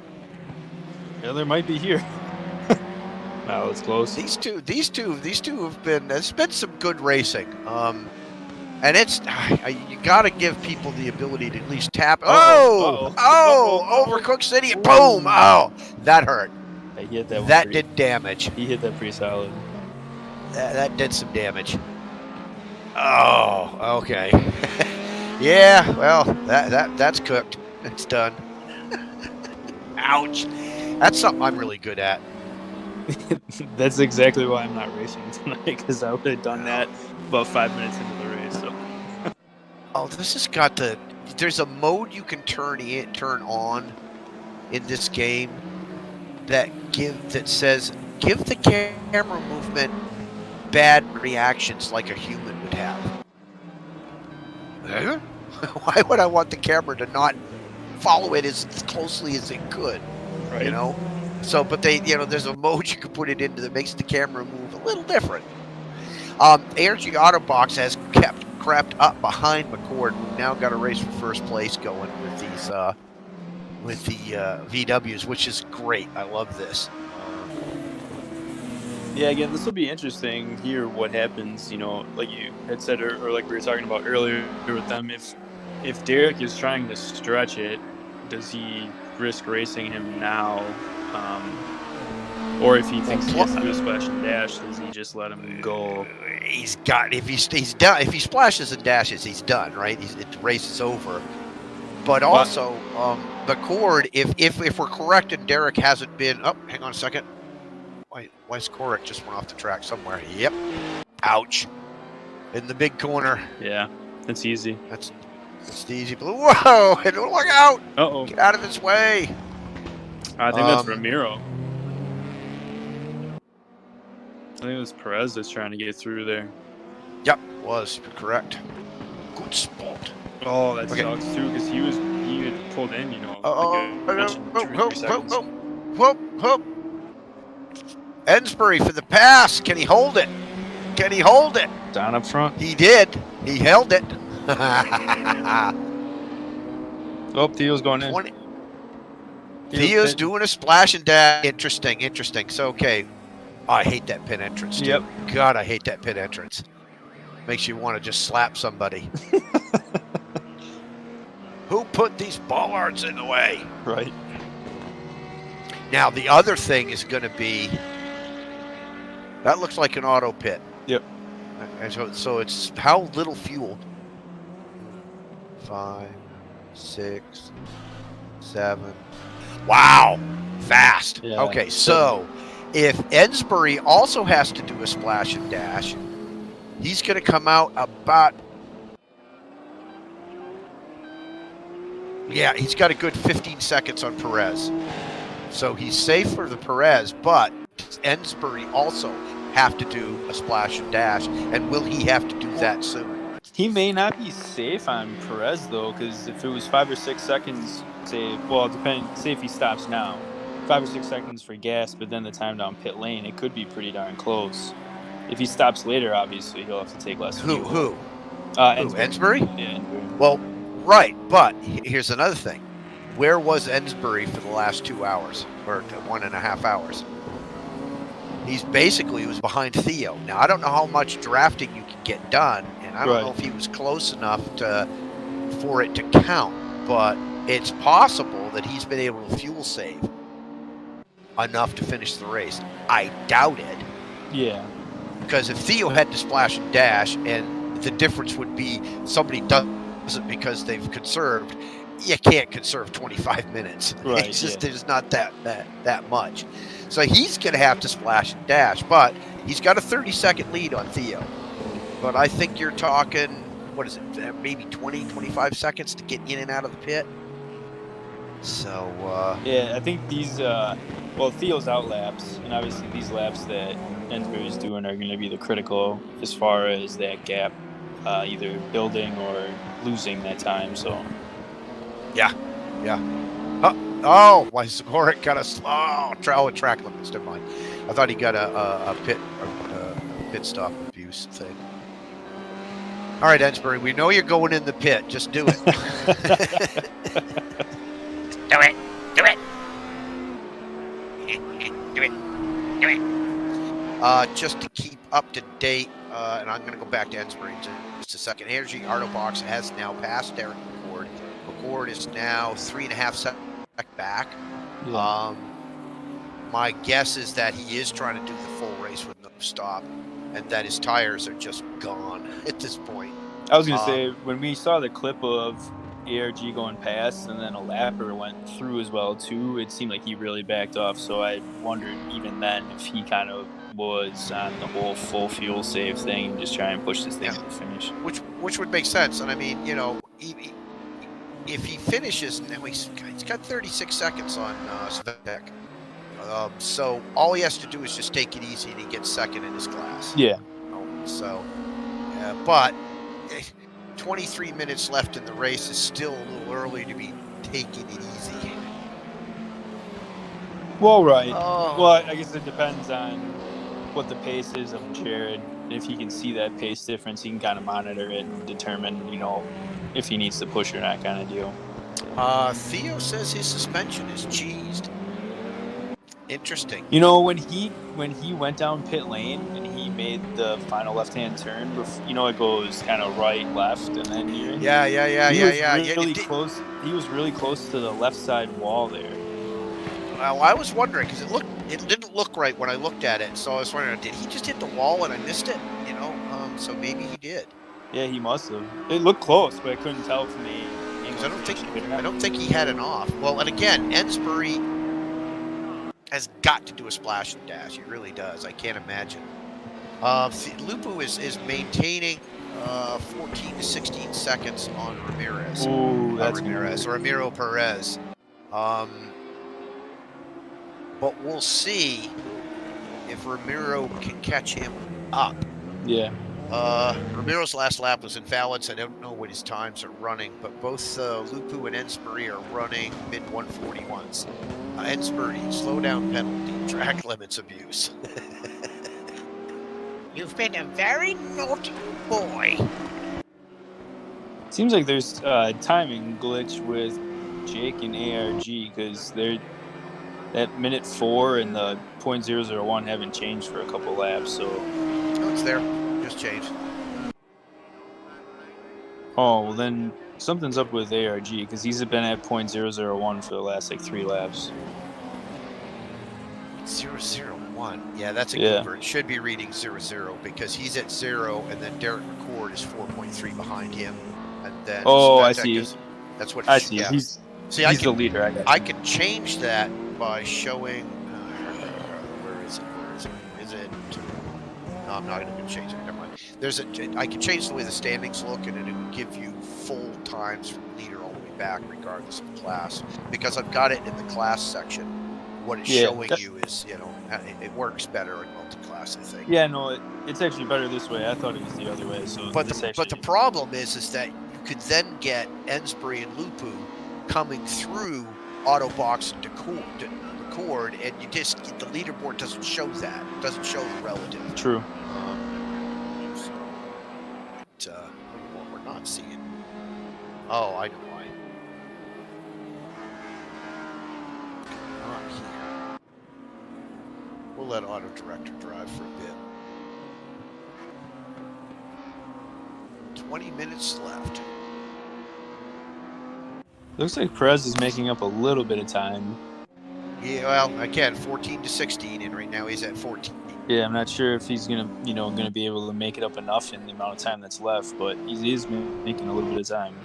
[SPEAKER 3] Yeah, there might be here. That was close.
[SPEAKER 1] These two have been. There's been some good racing. And it's you got to give people the ability to at least tap. Over Cook City. Boom! Oh, that hurt.
[SPEAKER 3] He hit that.
[SPEAKER 1] That did damage.
[SPEAKER 3] He hit that pretty solid.
[SPEAKER 1] That did some damage. Oh, okay. Yeah, well, that's cooked. It's done. Ouch. That's something I'm really good at.
[SPEAKER 3] That's exactly why I'm not racing tonight, because I would have done that about 5 minutes into the race. So.
[SPEAKER 1] Oh, this has got the. There's a mode you can turn on in this game that says give the camera movement bad reactions like a human would have. Why would I want the camera to not follow it as closely as it could? Right. You know? So, but there's a mode you can put it into that makes the camera move a little different. ARG Autobox has crept up behind McCord. We've now got a race for first place going with these, with the VWs, which is great. I love this.
[SPEAKER 3] Yeah, again, this will be interesting here. What happens, like you had said, or like we were talking about earlier with them. If Derek is trying to stretch it, does he risk racing him now? Or if he thinks he has to do a splash and dash, does he just let him go?
[SPEAKER 1] He's got. If he's done. If he splashes and dashes, he's done. Right? The race is over. But also, the cord. If we're correct and Derek hasn't been. Oh, hang on a second. Why's Corrick just went off the track somewhere? Yep. Ouch. In the big corner.
[SPEAKER 3] Yeah, that's easy.
[SPEAKER 1] That's the easy blue. Whoa! And look out!
[SPEAKER 3] Uh-oh.
[SPEAKER 1] Get out of his way.
[SPEAKER 3] I think that's Ramiro. I think it was Perez that's trying to get through there.
[SPEAKER 1] Yep, was correct. Good spot.
[SPEAKER 3] Oh, that sucks too, because he had pulled in,
[SPEAKER 1] Whoop. Ensbury for the pass. Can he hold it?
[SPEAKER 3] Down up front.
[SPEAKER 1] He did. He held it.
[SPEAKER 3] Oh, Theo's going in.
[SPEAKER 1] Theo's doing a splash and dash. Interesting. So, okay. Oh, I hate that pit entrance, too.
[SPEAKER 3] Yep.
[SPEAKER 1] God, I hate that pit entrance. Makes you want to just slap somebody. Who put these bollards in the way?
[SPEAKER 3] Right.
[SPEAKER 1] Now, the other thing is going to be, that looks like an auto pit.
[SPEAKER 3] Yep.
[SPEAKER 1] And so it's how little fuel? 5, 6, 7. Wow. Fast.
[SPEAKER 3] Yeah.
[SPEAKER 1] Okay, so if Ensbury also has to do a splash and dash, he's going to come out about, yeah, he's got a good 15 seconds on Perez. So he's safe for the Perez, but does Ensbury also have to do a splash and dash? And will he have to do that soon?
[SPEAKER 3] He may not be safe on Perez, though, because if it was 5 or 6 seconds, say if he stops now, 5 or 6 seconds for gas, but then the time down pit lane, it could be pretty darn close. If he stops later, obviously, he'll have to take less fuel.
[SPEAKER 1] Who?
[SPEAKER 3] Ensbury?
[SPEAKER 1] Yeah, Ensbury. Well, right, but here's another thing. Where was Ensbury for the last 2 hours, or 1.5 hours? He was behind Theo. Now, I don't know how much drafting you can get done, and I don't know if he was close enough for it to count, but it's possible that he's been able to fuel save enough to finish the race. I doubt it.
[SPEAKER 3] Yeah.
[SPEAKER 1] Because if Theo had to splash and dash, and the difference would be somebody doesn't because they've conserved, you can't conserve 25 minutes.
[SPEAKER 3] Right,
[SPEAKER 1] It's just
[SPEAKER 3] yeah.
[SPEAKER 1] there's not that much. So he's going to have to splash and dash, but he's got a 30-second lead on Theo. But I think you're talking, what is it, maybe 20, 25 seconds to get in and out of the pit. So
[SPEAKER 3] yeah, I think these Theo's out laps, and obviously these laps that Ensbury's doing are going to be the critical as far as that gap, either building or losing that time. So
[SPEAKER 1] yeah. Oh, my Zagoric got a slow track limits. Never mind. I thought he got a pit stop abuse thing. All right, Ensbury, we know you're going in the pit. Just do it. Do it. Do it. Do it. Do it. Just to keep up to date, and I'm going to go back to Ensbury in just a second. Energy Arto Box has now passed Derek McCord. McCord is now 3.5 seconds back. Yeah. My guess is that he is trying to do the full race with no stop, and that his tires are just gone at this point.
[SPEAKER 3] I was going to say, when we saw the clip of ARG going past and then a lapper went through as well too, it seemed like he really backed off. So I wondered even then if he kind of was on the whole full fuel save thing and just try and push this thing to the finish.
[SPEAKER 1] Which would make sense. And I mean, you know, if he finishes, now he's got 36 seconds on Svedek. So all he has to do is just take it easy and he gets second in his class.
[SPEAKER 3] Yeah.
[SPEAKER 1] So, but 23 minutes left in the race is still a little early to be taking it easy.
[SPEAKER 3] Well, right. Well, I guess it depends on what the pace is of Jared. If he can see that pace difference, he can kind of monitor it and determine, you know, if he needs to push or not, kind of deal.
[SPEAKER 1] Theo says his suspension is cheesed. Interesting.
[SPEAKER 3] You know, when he went down pit lane and he made the final left-hand turn, you know, it goes kind of right, left, and then here.
[SPEAKER 1] Yeah.
[SPEAKER 3] Really close. He was really close to the left side wall there.
[SPEAKER 1] Well, I was wondering because it didn't look right when I looked at it, so I was wondering, did he just hit the wall and I missed it? You know, so maybe he did.
[SPEAKER 3] Yeah, he must have. It looked close, but I couldn't tell from the.
[SPEAKER 1] I don't think he had an off. Well, and again, Ensbury has got to do a splash and dash. He really does. I can't imagine. Lupu is maintaining 14 to 16 seconds on Ramirez.
[SPEAKER 3] Ooh, that's
[SPEAKER 1] Ramiro Perez. But we'll see if Ramiro can catch him up.
[SPEAKER 3] Yeah.
[SPEAKER 1] Ramiro's last lap was invalid, so I don't know what his times are running, but both Lupu and Ensbury are running mid-141s. Ensbury, slow down penalty, track limits abuse. You've been a very naughty boy.
[SPEAKER 3] Seems like there's a timing glitch with Jake and ARG because they're that minute 4 and the .001 haven't changed for a couple laps, so.
[SPEAKER 1] Oh, it's there. Just changed.
[SPEAKER 3] Oh, well then something's up with ARG because he's been at .001 for the last like 3 laps.
[SPEAKER 1] 001. Yeah, that's a Cooper. It should be reading 00 because he's at 0 and then Derek McCord is 4.3 behind him. And then
[SPEAKER 3] I see.
[SPEAKER 1] That's what
[SPEAKER 3] I see.
[SPEAKER 1] Yeah.
[SPEAKER 3] He's the leader.
[SPEAKER 1] I can change that by showing where is it? No, I'm not going to change it. Never mind. I can change the way the standings look, and it would give you full times from leader all the way back, regardless of class. Because I've got it in the class section. What it's showing you is, you know, it works better in multi-class, I think.
[SPEAKER 3] Yeah, no, it's actually better this way. I thought it was the other way. So,
[SPEAKER 1] but the problem is that you could then get Ensbury and Lupu coming through Autobox and Record, and you just the leaderboard doesn't show that. It doesn't show the relative.
[SPEAKER 3] True.
[SPEAKER 1] What we're not seeing. Oh, I know why. Not here. We'll let Auto Director drive for a bit. 20 minutes left.
[SPEAKER 3] Looks like Perez is making up a little bit of time.
[SPEAKER 1] Yeah, well, again, 14 to 16, and right now he's at 14.
[SPEAKER 3] Yeah, I'm not sure if he's gonna be able to make it up enough in the amount of time that's left, but he is making a little bit of time.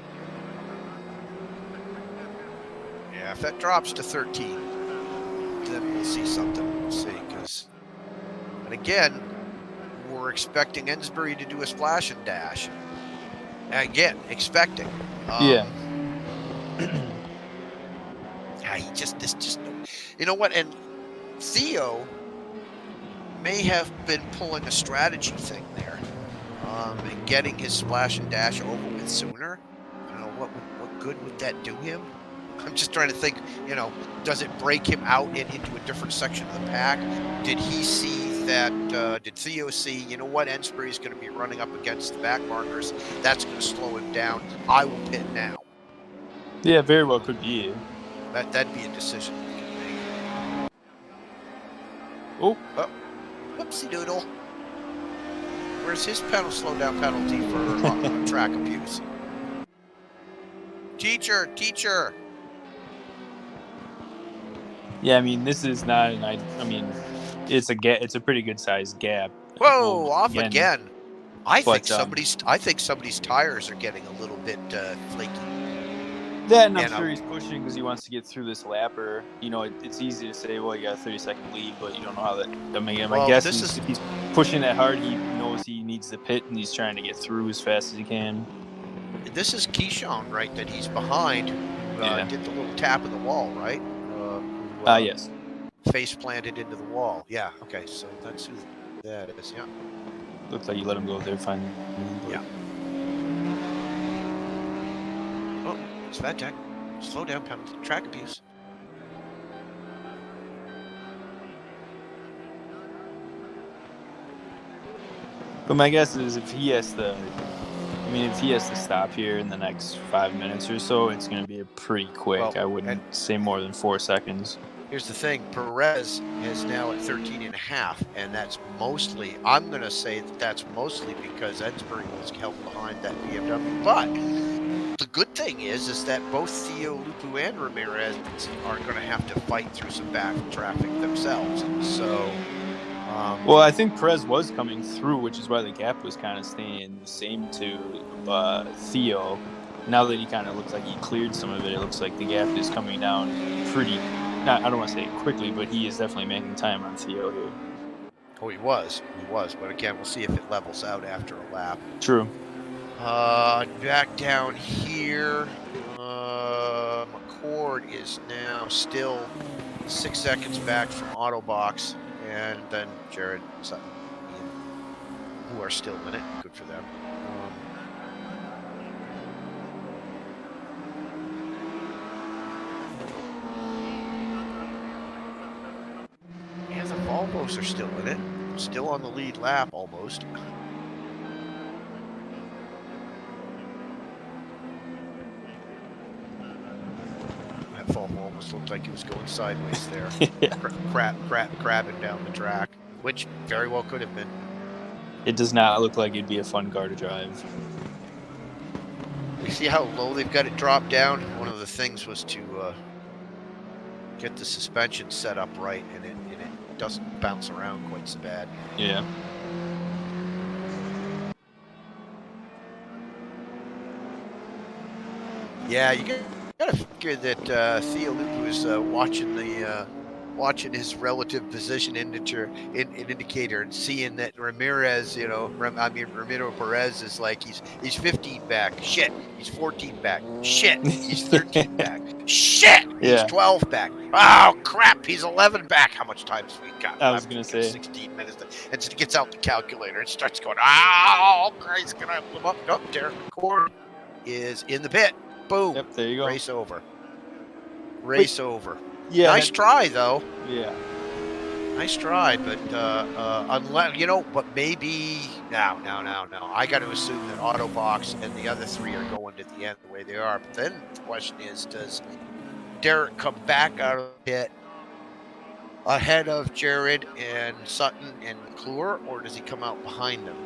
[SPEAKER 1] Yeah, if that drops to 13, then we'll see something. We'll see, because, and again, we're expecting Ensbury to do a splash and dash. Again, expecting.
[SPEAKER 3] Yeah.
[SPEAKER 1] He just, you know what? And Theo may have been pulling a strategy thing there, and getting his splash and dash over with sooner. I don't know what good would that do him. I'm just trying to think. Does it break him out into a different section of the pack? Did he see that? Did Theo see? You know what? Ensbury's going to be running up against the back markers. That's going to slow him down. I will pit now.
[SPEAKER 3] Yeah, very well could be.
[SPEAKER 1] That'd be a decision we can make.
[SPEAKER 3] Oh,
[SPEAKER 1] whoopsie doodle. Where's his slow down penalty for track abuse? Teacher.
[SPEAKER 3] Yeah, I mean, this is not an. I mean, it's a pretty good sized gap.
[SPEAKER 1] Whoa, off again. I think
[SPEAKER 3] but,
[SPEAKER 1] somebody's tires are getting a little bit flaky.
[SPEAKER 3] Yeah, and I'm sure he's pushing because he wants to get through this lapper. It's easy to say, well, you got a 30-second lead, but you don't know how that. My guess is if he's pushing that hard, he knows he needs the pit, and he's trying to get through as fast as he can.
[SPEAKER 1] This is Keyshawn, right? That he's behind. Did the little tap of the wall, right?
[SPEAKER 3] Yes.
[SPEAKER 1] Face planted into the wall. Yeah. Okay. So that's who that is. Yeah.
[SPEAKER 3] Looks like you let him go there finally.
[SPEAKER 1] Yeah. Oh, it's Fat Jack. Slow down, penalty. Track abuse.
[SPEAKER 3] But my guess is if he has to stop here in the next 5 minutes or so, it's going to be a pretty quick. I wouldn't say more than 4 seconds.
[SPEAKER 1] Here's the thing. Perez is now at 13.5, and that's mostly, I'm going to say that's mostly because Ensbury was held behind that BMW. But the good thing is that both Theo, Lupu, and Ramirez are going to have to fight through some back traffic themselves. So...
[SPEAKER 3] well, I think Perez was coming through, which is why the gap was kind of staying the same to Theo. Now that he kind of looks like he cleared some of it, it looks like the gap is coming down pretty, I don't want to say quickly, but he is definitely making time on Theo here.
[SPEAKER 1] Oh, he was. But again, we'll see if it levels out after a lap.
[SPEAKER 3] True.
[SPEAKER 1] Back down here, McCord is now still 6 seconds back from Autobox. And then Jared, Sutton, Ian, who are still in it. Good for them. Yeah, the Volvos are still in it. Still on the lead lap, almost. That Volvo almost looked like it was going sideways there.
[SPEAKER 3] Yeah.
[SPEAKER 1] Crabbing down the track, which very well could have been.
[SPEAKER 3] It does not look like it'd be a fun car to drive.
[SPEAKER 1] You see how low they've got it dropped down? One of the things was to get the suspension set up right, and it doesn't bounce around quite so bad.
[SPEAKER 3] Yeah.
[SPEAKER 1] Yeah, you gotta figure that Theo Lupu is watching his relative position indicator and seeing that Ramirez, Ramiro Perez is like he's 15 back. Shit, he's 14 back. Shit, he's 13 back. Shit, he's 12 back. Oh crap, he's 11 back. How much time have we got?
[SPEAKER 3] I was gonna say
[SPEAKER 1] 16 minutes. And it gets out the calculator. It starts going. Oh Christ, can I pull him up? Nope, Derek McCord is in the pit. Boom.
[SPEAKER 3] Yep, there you go.
[SPEAKER 1] Race over. Over.
[SPEAKER 3] Yeah.
[SPEAKER 1] Nice try, though.
[SPEAKER 3] Yeah.
[SPEAKER 1] Nice try, but unless but maybe no. I got to assume that Autobox and the other three are going to the end the way they are. But then the question is, does Derek come back out of the pit ahead of Jared and Sutton and McClure, or does he come out behind them?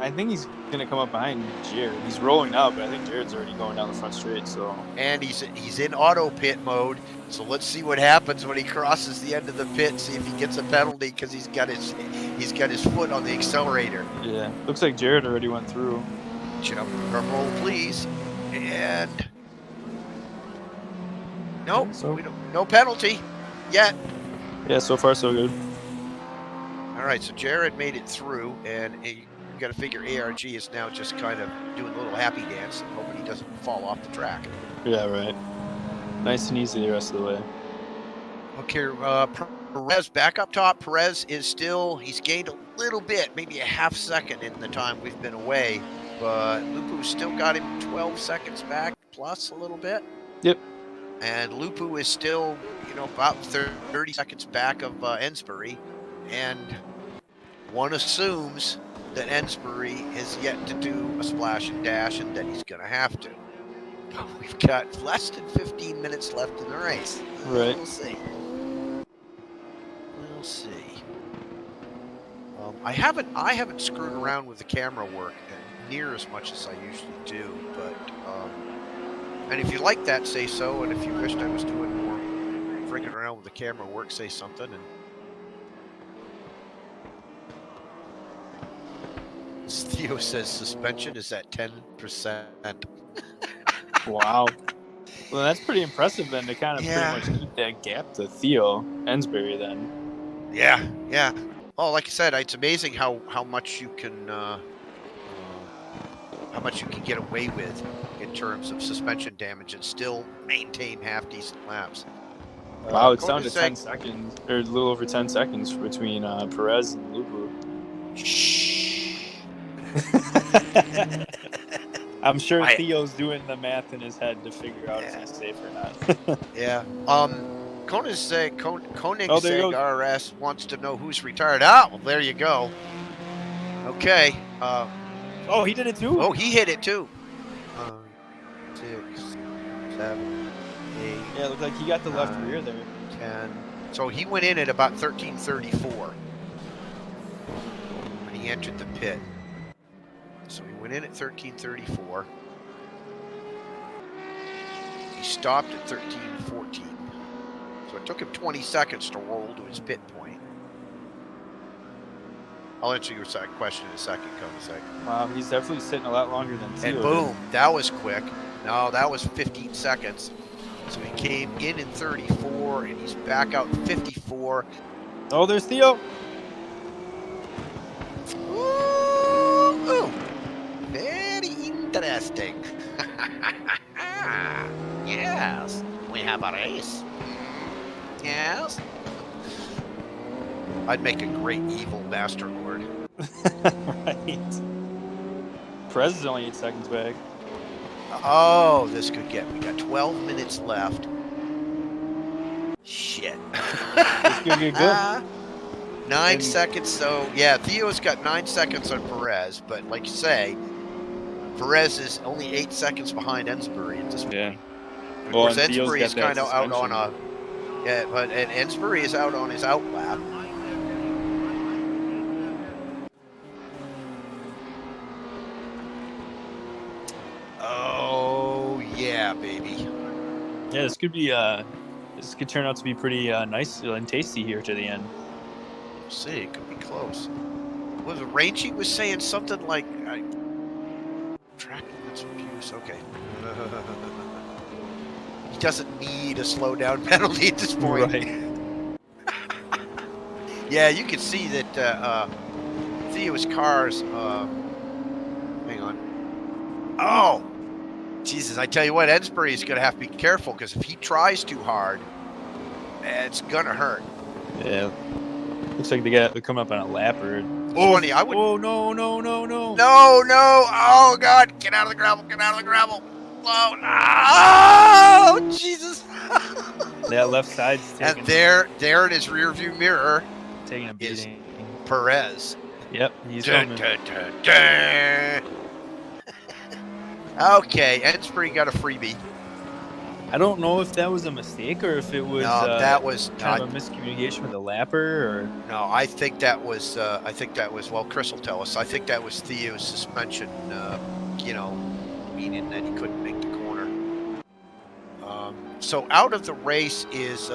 [SPEAKER 3] I think he's going to come up behind Jared. He's rolling out, but I think Jared's already going down the front straight. So, and
[SPEAKER 1] he's in auto pit mode. So let's see what happens when he crosses the end of the pit. See if he gets a penalty because he's got his foot on the accelerator.
[SPEAKER 3] Yeah, looks like Jared already went through.
[SPEAKER 1] Drum roll, please. And Nope.
[SPEAKER 3] So
[SPEAKER 1] We don't, no penalty yet.
[SPEAKER 3] yeah, so far so good.
[SPEAKER 1] All right, so Jared made it through, and you got to figure ARG is now just kind of doing a little happy dance, hoping he doesn't fall off the track.
[SPEAKER 3] Yeah, right. Nice and easy the rest of the way.
[SPEAKER 1] Okay, Perez back up top. Perez is still, he's gained a little bit, maybe a half second in the time we've been away, but Lupu's still got him 12 seconds back, plus a little bit.
[SPEAKER 3] Yep.
[SPEAKER 1] And Lupu is still, about 30 seconds back of Ensbury, and one assumes that Ensbury is yet to do a splash and dash, and that he's going to have to. We've got less than 15 minutes left in the race.
[SPEAKER 3] Right.
[SPEAKER 1] We'll see. We'll see. I haven't screwed around with the camera work near as much as I usually do, but and if you like that, say so. And if you wished I was doing more frigging around with the camera work, say something. And Theo says suspension is at 10%.
[SPEAKER 3] Wow. Well, that's pretty impressive then to kind of pretty much keep that gap to Theo Ensbury then.
[SPEAKER 1] Yeah. Well, like I said, it's amazing how much you can get away with in terms of suspension damage and still maintain half decent laps.
[SPEAKER 3] Wow, it's down to 10 seconds, or a little over 10 seconds between Perez and Lupu.
[SPEAKER 1] Shh.
[SPEAKER 3] I'm sure Theo's doing the math in his head to figure out if he's safe or not.
[SPEAKER 1] Yeah. Koenigsegg RS wants to know who's retired. Ah, well, there you go. Okay.
[SPEAKER 3] Oh, he did it too?
[SPEAKER 1] Oh, he hit it too. 6, 7, 8.
[SPEAKER 3] Yeah, it looked like he got the left rear there.
[SPEAKER 1] 10. So he went in at about 13:34 when he entered the pit. So he went in at 13:34. He stopped at 13:14. So it took him 20 seconds to roll to his pit point. I'll answer your question in a second, Koenigsegg.
[SPEAKER 3] Wow, he's definitely sitting a lot longer than Theo.
[SPEAKER 1] And boom, that was quick. No, that was 15 seconds. So he came in 34, and he's back out in 54.
[SPEAKER 3] Oh, there's Theo.
[SPEAKER 1] Ooh, very interesting. Yes, we have a race. Yes. I'd make a great evil Master Lord.
[SPEAKER 3] Right. Perez is only 8 seconds back.
[SPEAKER 1] Oh, this could get. We got 12 minutes left. Shit.
[SPEAKER 3] This could get good.
[SPEAKER 1] 9 seconds. So yeah, Theo's got 9 seconds on Perez, but like you say, Perez is only 8 seconds behind Ensbury at this point.
[SPEAKER 3] Yeah.
[SPEAKER 1] Of course, Ensbury is kind of out on a. Yeah, but and Ensbury is out on his out lap. Oh yeah, baby.
[SPEAKER 3] Yeah, this could be this could turn out to be pretty nice and tasty here to the end.
[SPEAKER 1] We'll see, it could be close. Was the Rangy was saying something like track limits abuse. Okay. He doesn't need a slowdown penalty at this point.
[SPEAKER 3] Right.
[SPEAKER 1] Yeah, you can see that Theo's cars. Hang on. Oh, Jesus! I tell you what, Ensbury is going to have to be careful because if he tries too hard, it's gonna hurt.
[SPEAKER 3] Yeah. Looks like they're coming up on a lap or.
[SPEAKER 1] Oh, funny, I would.
[SPEAKER 3] Oh no!
[SPEAKER 1] No! Oh God! Get out of the gravel! Get out of the gravel! Oh, Jesus!
[SPEAKER 3] That left side's taking.
[SPEAKER 1] And there in his rearview mirror,
[SPEAKER 3] taking a beating.
[SPEAKER 1] Perez.
[SPEAKER 3] Yep, he's coming.
[SPEAKER 1] Okay, Ensbury got a freebie.
[SPEAKER 3] I don't know if that was a mistake or if it was
[SPEAKER 1] that was
[SPEAKER 3] kind of a miscommunication with the lapper or.
[SPEAKER 1] No, I think that was well, Chris will tell us. I think that was Theo's suspension. Meaning that he couldn't make the corner. So out of the race is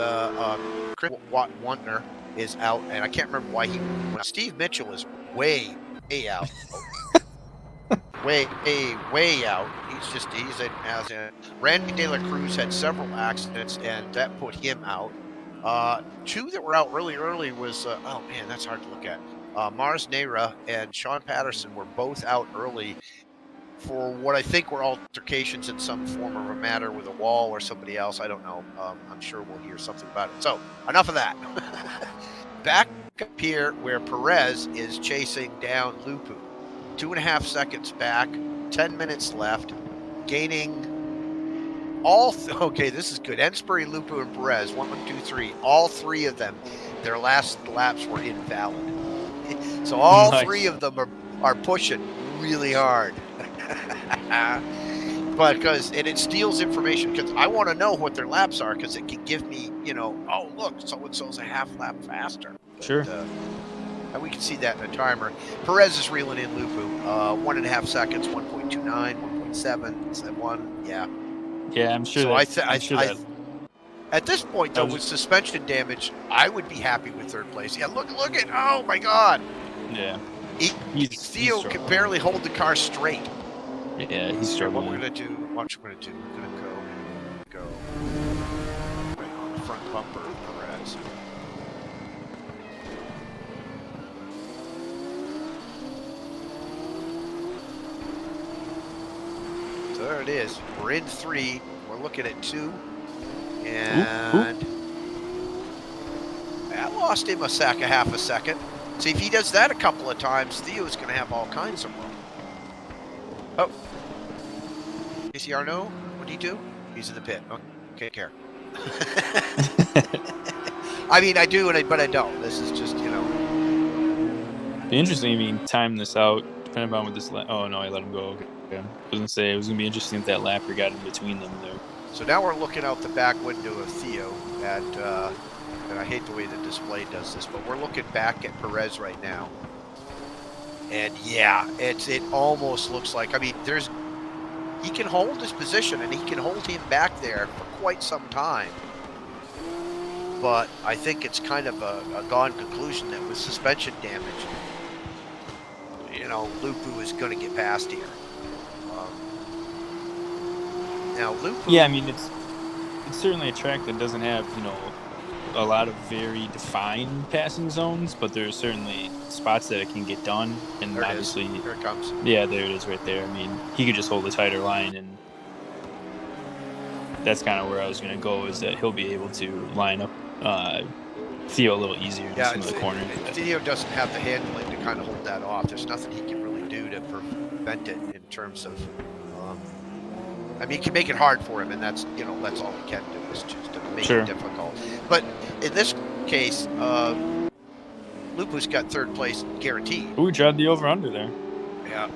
[SPEAKER 1] Chris Wantner is out, and I can't remember why he. Steve Mitchell is way out. way out. Randy De La Cruz had several accidents, and that put him out. Two that were out really early was, oh man, that's hard to look at. Mars Neyra and Sean Patterson were both out early for what I think were altercations in some form of a matter with a wall or somebody else. I don't know. I'm sure we'll hear something about it. So enough of that. Back up here where Perez is chasing down Lupu. 2.5 seconds back, 10 minutes left, gaining okay, this is good. Ensbury, Lupu, and Perez, 1, 2, 3. All three of them, their last laps were invalid. So all three of them are pushing really hard. But it steals information, because I want to know what their laps are, because it can give me, oh, look, so-and-so's a half lap faster. But,
[SPEAKER 3] sure.
[SPEAKER 1] And we can see that in the timer. Perez is reeling in Lupu. 1.5 seconds, 1.29, 1.7, 1. Yeah.
[SPEAKER 3] Yeah, I'm sure.
[SPEAKER 1] So at this point, though, with suspension damage, I would be happy with third place. Yeah, look at, oh my God.
[SPEAKER 3] Yeah.
[SPEAKER 1] Theo can barely hold the car straight.
[SPEAKER 3] Yeah, he's struggling.
[SPEAKER 1] What we're going to do, We're going to go right on the front bumper of Perez. So there it is. We're in 3. We're looking at 2. And I lost him half a second. See, if he does that a couple of times, Theo's going to have all kinds of room. Oh. Casey Arnaud, what did he do? He's in the pit. Okay, care. I mean, I do, but I don't. This is just,
[SPEAKER 3] Be interesting, time this out, depending on what this... Oh, no, I let him go. Okay. I was going to say, it was going to be interesting if that lapper got in between them there.
[SPEAKER 1] So now we're looking out the back window of Theo at, and I hate the way the display does this, but we're looking back at Perez right now. And yeah, it almost looks like, he can hold his position, and he can hold him back there for quite some time. But I think it's kind of a gone conclusion that with suspension damage, Lupu is going to get past here. Now, Lupu...
[SPEAKER 3] Yeah, it's certainly a track that doesn't have, a lot of very defined passing zones, but there are certainly spots that it can get done. And
[SPEAKER 1] there
[SPEAKER 3] obviously,
[SPEAKER 1] here it comes.
[SPEAKER 3] Yeah, there it is right there. He could just hold a tighter line, and that's kind of where I was going to go, is that he'll be able to line up Theo a little easier in some of the corners.
[SPEAKER 1] Theo doesn't have the handling to kind of hold that off. There's nothing he can really do to prevent it in terms of... he can make it hard for him, and that's all he can do, is just to make it difficult. But in this case, Lupu's got third place guaranteed.
[SPEAKER 3] Ooh, tried the over-under there.
[SPEAKER 1] Yeah.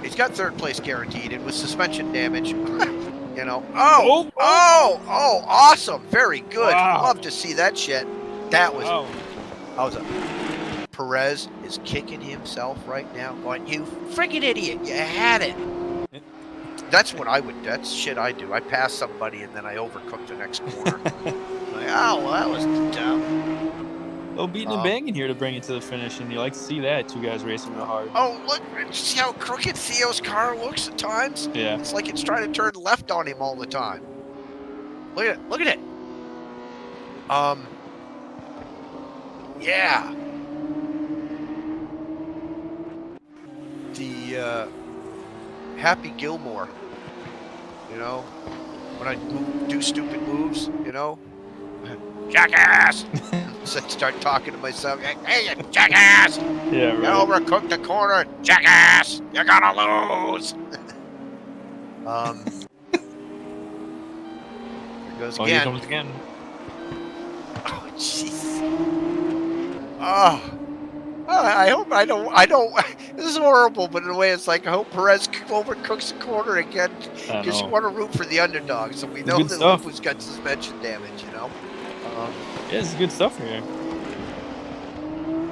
[SPEAKER 1] He's got third place guaranteed, and with suspension damage, awesome. Very good.
[SPEAKER 3] Wow.
[SPEAKER 1] Love to see that shit. That was Perez is kicking himself right now, going, you freaking idiot, you had it. That's what that's shit I do. I pass somebody and then I overcook the next corner. That was dumb.
[SPEAKER 3] Oh, beating and banging here to bring it to the finish, and you like to see that, two guys racing real hard.
[SPEAKER 1] Oh, look, see how crooked Theo's car looks at times?
[SPEAKER 3] Yeah.
[SPEAKER 1] It's like it's trying to turn left on him all the time. Look at it. Look at it. Yeah. The, Happy Gilmore, when I do stupid moves, jackass. So I start talking to myself, hey, you jackass!
[SPEAKER 3] Yeah, right.
[SPEAKER 1] You overcooked the corner, jackass! You're gonna lose. Here goes again.
[SPEAKER 3] Here comes again.
[SPEAKER 1] Oh, jeez. Oh. I hope I don't. This is horrible, but in a way, it's like I hope Perez overcooks the corner again, because you want to root for the underdog. So we know that Lupu's got suspension damage,
[SPEAKER 3] Yeah, it's good stuff here.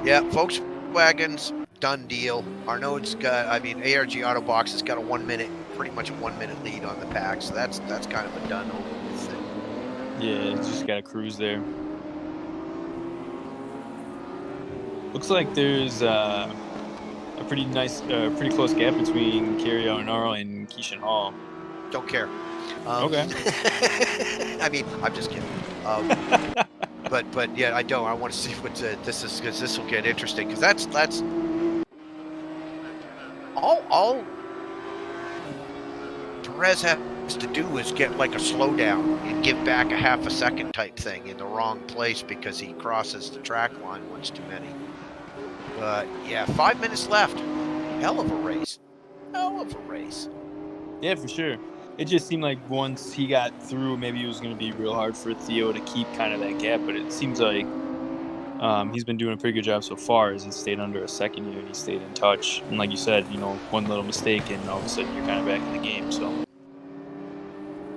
[SPEAKER 1] Yeah, Volkswagen's done deal. Arnaud's got, ARG Autobox has got pretty much a 1 minute lead on the pack, so that's kind of a done over with thing.
[SPEAKER 3] Yeah, just got to cruise there. Looks like there's a pretty nice, pretty close gap between Carryout NARR and Keishan Hall.
[SPEAKER 1] Don't care.
[SPEAKER 3] Okay.
[SPEAKER 1] I mean, I'm just kidding. But yeah, I don't. I want to see what this is, because this will get interesting. Because that's all Perez has to do is get like a slowdown and give back a half a second type thing in the wrong place because he crosses the track line once too many. But yeah, 5 minutes left. Hell of a race. Hell of a race.
[SPEAKER 3] Yeah, for sure. It just seemed like once he got through, maybe it was going to be real hard for Theo to keep kind of that gap. But it seems like he's been doing a pretty good job so far, as he stayed under a second here and he stayed in touch. And like you said, you know, one little mistake and all of a sudden you're kind of back in the game. So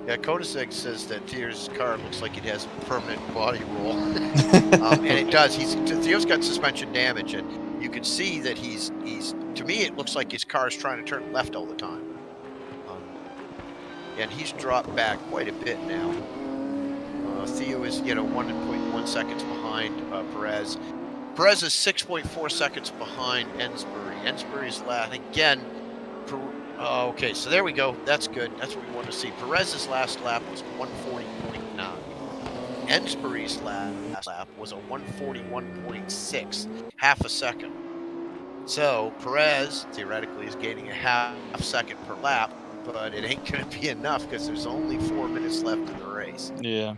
[SPEAKER 1] yeah, Kodasek says that Theo's car looks like it has a permanent body roll, and it does. Theo's got suspension damage, and you can see that he's. To me, it looks like his car is trying to turn left all the time. And he's dropped back quite a bit now. Theo is, 1.1 seconds behind Perez. Perez is 6.4 seconds behind Ensbury. Ensbury's last, again, okay, so there we go. That's good. That's what we want to see. Perez's last lap was 140.9. Ensbury's last lap was a 141.6, half a second. So Perez, theoretically, is gaining a half second per lap, but it ain't going to be enough because there's only 4 minutes left in the race.
[SPEAKER 3] yeah,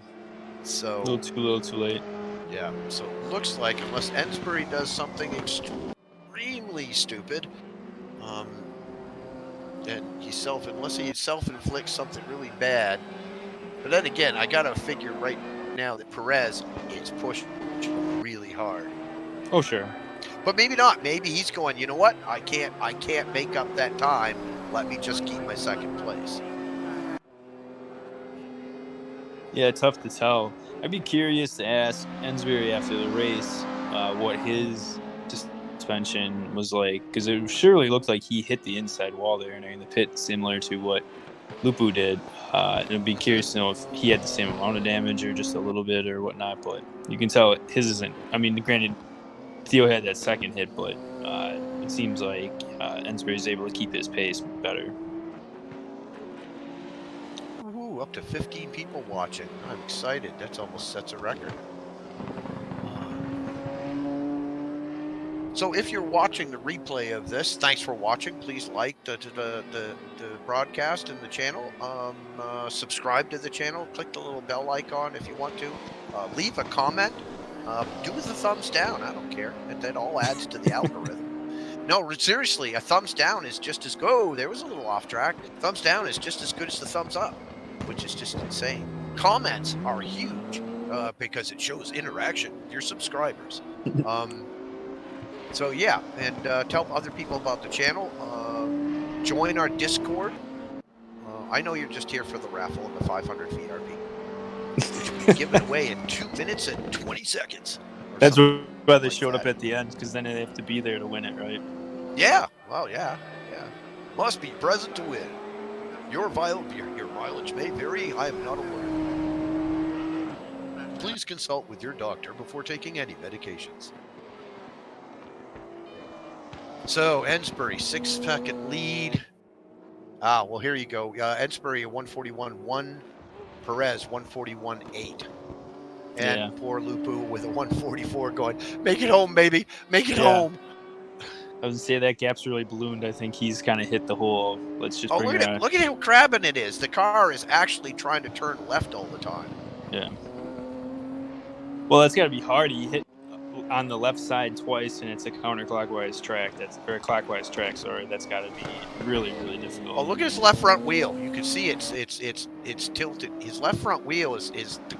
[SPEAKER 1] So
[SPEAKER 3] a little too late.
[SPEAKER 1] Yeah, so it looks like unless Ensbury does something extremely stupid, and unless he self-inflicts something really bad. But then again, I got to figure right now that Perez is pushing really hard.
[SPEAKER 3] Oh, sure.
[SPEAKER 1] But maybe not. Maybe he's going, you know what? I can't make up that time. Let me just keep my second place.
[SPEAKER 3] Yeah, tough to tell. I'd be curious to ask Ensbury after the race what his suspension was like, because it surely looked like he hit the inside wall there in the pit, similar to what Lupu did. And I'd be curious to know if he had the same amount of damage or just a little bit or whatnot. But you can tell his isn't. I mean, granted, Theo had that second hit, but it seems like Ensbury's able to keep his pace better.
[SPEAKER 1] Ooh, up to 15 people watching. I'm excited. That's almost sets a record. So if you're watching the replay of this, thanks for watching. Please like the broadcast and the channel. Subscribe to the channel. Click the little bell icon if you want to. Leave a comment. Do the thumbs down. I don't care. That all adds to the algorithm. No, seriously, a thumbs down is just as good. Oh, there was a little off track. Thumbs down is just as good as the thumbs up, which is just insane. Comments are huge because it shows interaction with your subscribers. So yeah, and tell other people about the channel. Join our Discord. I know you're just here for the raffle and the 500 VRP, which will be given away in 2 minutes and 20 seconds.
[SPEAKER 3] That's why they showed up at the end, because then they have to be there to win it, right?
[SPEAKER 1] Yeah. Well, yeah. Must be present to win. Your mileage may vary. I am not aware. Please consult with your doctor before taking any medications. So, Ensbury, 6-second lead. Well, here you go. Ensbury, 141.1. Perez, 141.8. And poor Lupu with a 144 going, make it home, baby. Make it home.
[SPEAKER 3] I was going to say that gap's really ballooned. I think he's kind of hit the whole, let's just bring it
[SPEAKER 1] look at how crabbing it is. The car is actually trying to turn left all the time.
[SPEAKER 3] Yeah. Well, that's got to be hard. He hit on the left side twice, and it's a counterclockwise track. Or a clockwise track. Sorry, that's got to be really, really difficult.
[SPEAKER 1] Oh, look at his left front wheel. You can see it's tilted. His left front wheel is the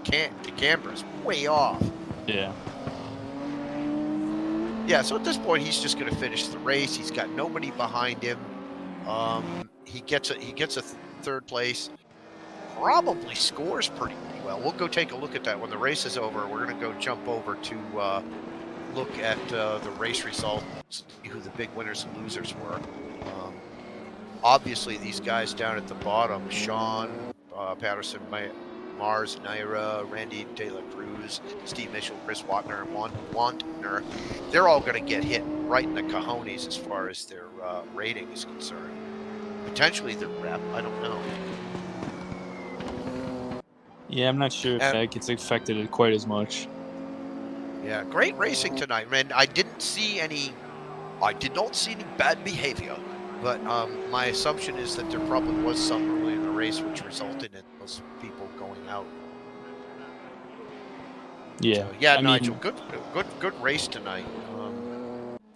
[SPEAKER 1] camber's way off.
[SPEAKER 3] Yeah.
[SPEAKER 1] Yeah. So at this point, he's just going to finish the race. He's got nobody behind him. He gets a third place. Probably scores pretty well. We'll go take a look at that when the race is over. We're going to go jump over to look at the race results, see who the big winners and losers were. Obviously, these guys down at the bottom, Sean, Patterson, Mars, Naira, Randy De La Cruz, Steve Mitchell, Chris Wagner, and Wantner, they're all going to get hit right in the cojones as far as their rating is concerned. Potentially their rep, I don't know.
[SPEAKER 3] Yeah, I'm not sure if that gets affected quite as much.
[SPEAKER 1] Yeah, great racing tonight, man. I did not see any bad behavior, but my assumption is that there probably was some early in the race which resulted in those people going out.
[SPEAKER 3] Yeah,
[SPEAKER 1] so, yeah,
[SPEAKER 3] I
[SPEAKER 1] Nigel,
[SPEAKER 3] mean,
[SPEAKER 1] good race tonight.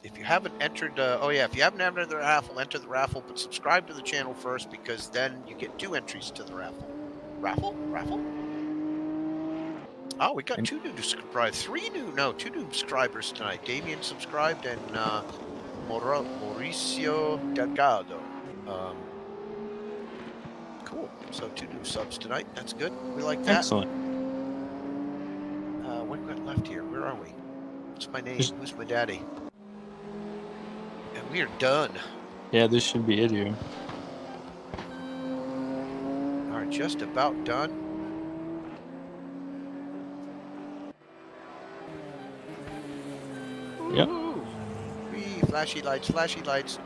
[SPEAKER 1] If you haven't entered, if you haven't entered the raffle, enter the raffle, but subscribe to the channel first because then you get 2 entries to the raffle. Raffle? Oh, we got 2 new subscribers, 2 new subscribers tonight. Damien subscribed and Mauricio Delgado. Cool. So 2 new subs tonight. That's good. We like that.
[SPEAKER 3] excellent.
[SPEAKER 1] What we got left here? Where are we? What's my name? Who's my daddy? And we are done.
[SPEAKER 3] Yeah, this should be it here.
[SPEAKER 1] All right, just about done.
[SPEAKER 3] Yep.
[SPEAKER 1] Whee, flashy lights, flashy lights.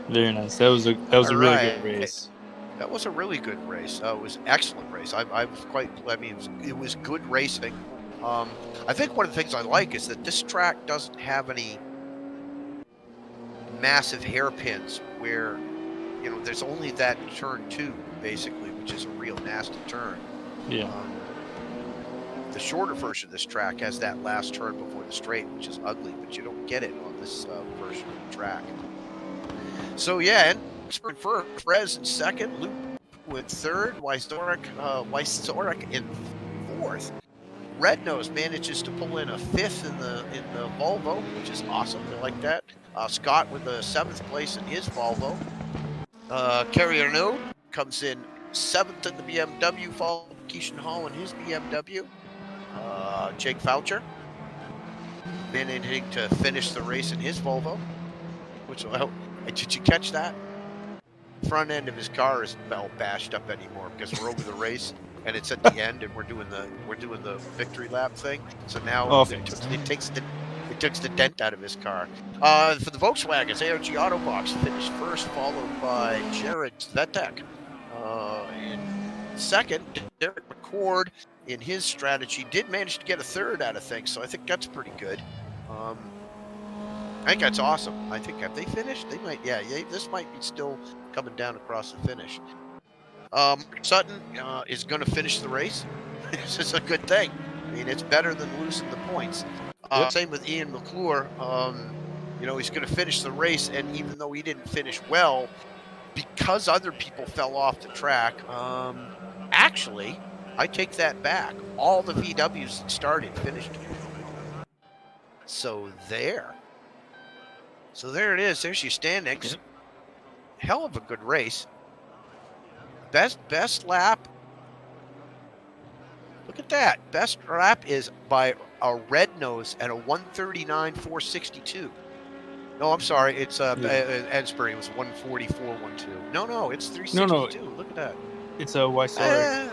[SPEAKER 3] Very nice. That was a really good race.
[SPEAKER 1] That was a really good race. It was an excellent race. I was quite. I mean, it was good racing. I think one of the things I like is that this track doesn't have any massive hairpins where, there's only that turn 2 basically, which is a real nasty turn.
[SPEAKER 3] Yeah.
[SPEAKER 1] The shorter version of this track has that last turn before the straight, which is ugly, but you don't get it on this version of the track. So yeah, and first, Perez in second, Luke with third, Wysorek in fourth. Red Nose manages to pull in a 5th in the Volvo, which is awesome. I like that. Scott with the 7th place in his Volvo. Kerry Arnaud comes in 7th in the BMW, followed by Keishan Hall in his BMW. Jake Foucher managing to finish the race in his Volvo, which will help. Did you catch that? Front end of his car isn't all bashed up anymore because we're over the race and it's at the end and we're doing the victory lap thing. So now it takes the dent out of his car. For the Volkswagens, ARG Autobox finished first, followed by Jared Svetek. In second, Derek McCord in his strategy did manage to get a 3rd out of things, so I think that's pretty good. I think that's awesome. I think, have they finished? They might, this might be still coming down across the finish. Sutton is going to finish the race. This is a good thing. I mean, it's better than losing the points. Same with Ian McClure. He's going to finish the race, and even though he didn't finish well, because other people fell off the track, actually, I take that back. All the VWs that started finished. So there it is. There's your standings. Hell of a good race. Best lap. Look at that. Best lap is by a Red Nose at a 139.462. No, I'm sorry. It's Edsbury. It was 144.12. No, it's 362.
[SPEAKER 3] No.
[SPEAKER 1] Look at that.
[SPEAKER 3] It's a Wysorek.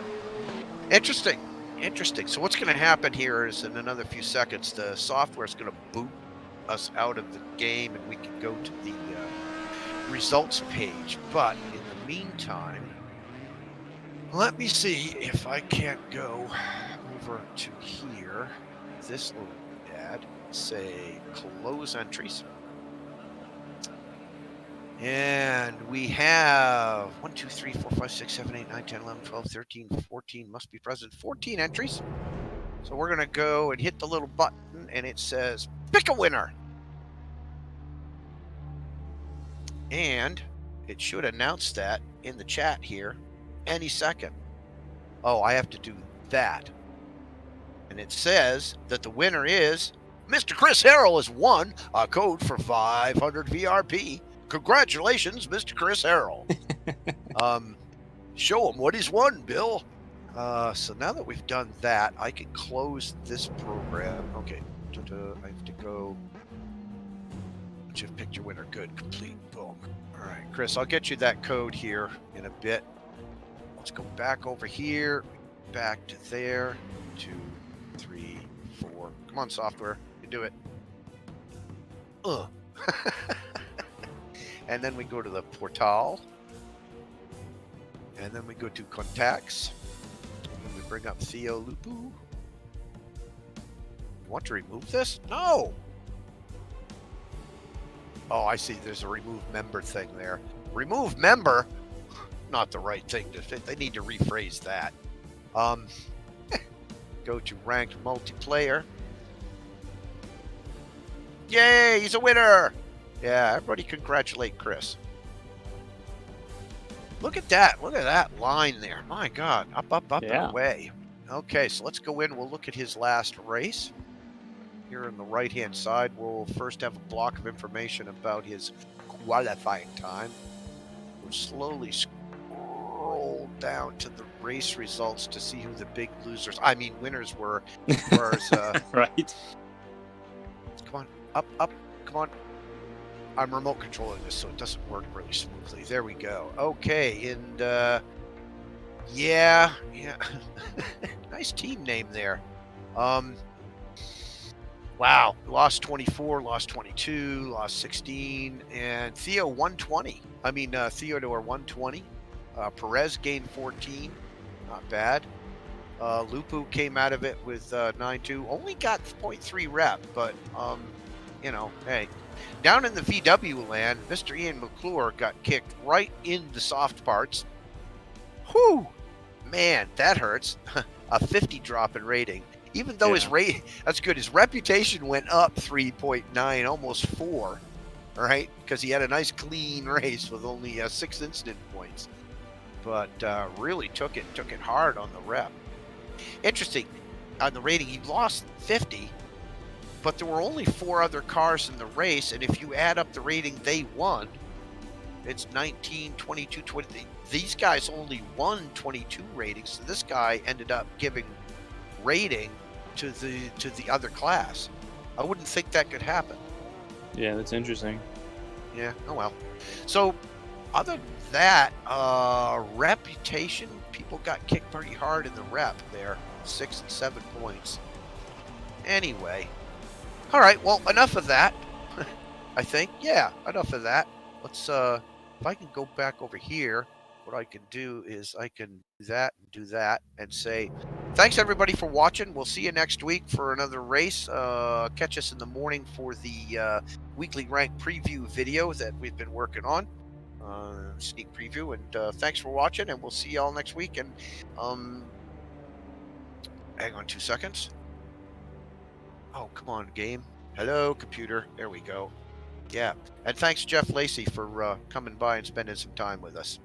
[SPEAKER 1] Interesting. So what's going to happen here is in another few seconds, the software is going to boot us out of the game and we can go to the results page. But in the meantime, let me see if I can't go over to here, this little ad, say close entries. And we have 1, 2, 3, 4, 5, 6, 7, 8, 9, 10, 11, 12, 13, 14, must be present, 14 entries. So we're going to go and hit the little button and it says, pick a winner. And it should announce that in the chat here any second. Oh, I have to do that. And it says that the winner is Mr. Chris Harrell has won a code for 500 VRP. Congratulations, Mr. Chris Harrell. Show him what he's won, Bill. So now that we've done that, I can close this program. Okay. I have to go. Once you've picked your winner, good, complete, boom. All right, Chris, I'll get you that code here in a bit. Let's go back over here, back to there. 2, 3, 4. Come on, software. You do it. Ugh. And then we go to the portal. And then we go to contacts. And then we bring up Theo Lupu. You want to remove this? No. Oh, I see. There's a remove member thing there. Remove member? Not the right thing to say. They need to rephrase that. Go to ranked multiplayer. Yay, he's a winner. Yeah, everybody congratulate Chris. Look at that. Look at that line there. My God. Up, up, up,
[SPEAKER 3] Yeah.
[SPEAKER 1] and away. Okay, so let's go in. We'll look at his last race. Here on the right-hand side, we'll first have a block of information about his qualifying time. We'll slowly scroll down to the race results to see who the big losers, I mean winners were. Whereas,
[SPEAKER 3] Right.
[SPEAKER 1] come on, up, up, come on. I'm remote controlling this, so it doesn't work really smoothly. There we go. Okay, and yeah. Nice team name there. Wow, lost 24, lost 22, lost 16, and Theo 120. I mean, Theodore 120. Perez gained 14, not bad. Lupu came out of it with 9.2. Only got 0.3 rep, but you know, hey. Down in the VW land, Mr. Ian McClure got kicked right in the soft parts. Whew! Man, that hurts. A 50 drop in rating. Even though his rate, that's good. His reputation went up 3.9, almost 4, right? Because he had a nice clean race with only 6 incident points. But really took it hard on the rep. Interesting. On the rating, he lost 50, but there were only 4 other cars in the race, and if you add up the rating they won, it's 19, 22, 20. These guys only won 22 ratings, so this guy ended up giving rating to the other class. I wouldn't think that could happen.
[SPEAKER 3] Yeah, that's interesting.
[SPEAKER 1] Yeah, oh well. So other than that, reputation, people got kicked pretty hard in the rep there, 6 and 7 points. Anyway, all right, well, enough of that. I think, yeah, enough of that. Let's if I can go back over here, what I can do is I can do that and say thanks everybody for watching. We'll see you next week for another race. Catch us in the morning for the weekly rank preview video that we've been working on, sneak preview. And thanks for watching, and we'll see y'all next week. And hang on 2 seconds. Oh, come on, game. Hello, computer. There we go. Yeah, and thanks Jeff Lacey for coming by and spending some time with us.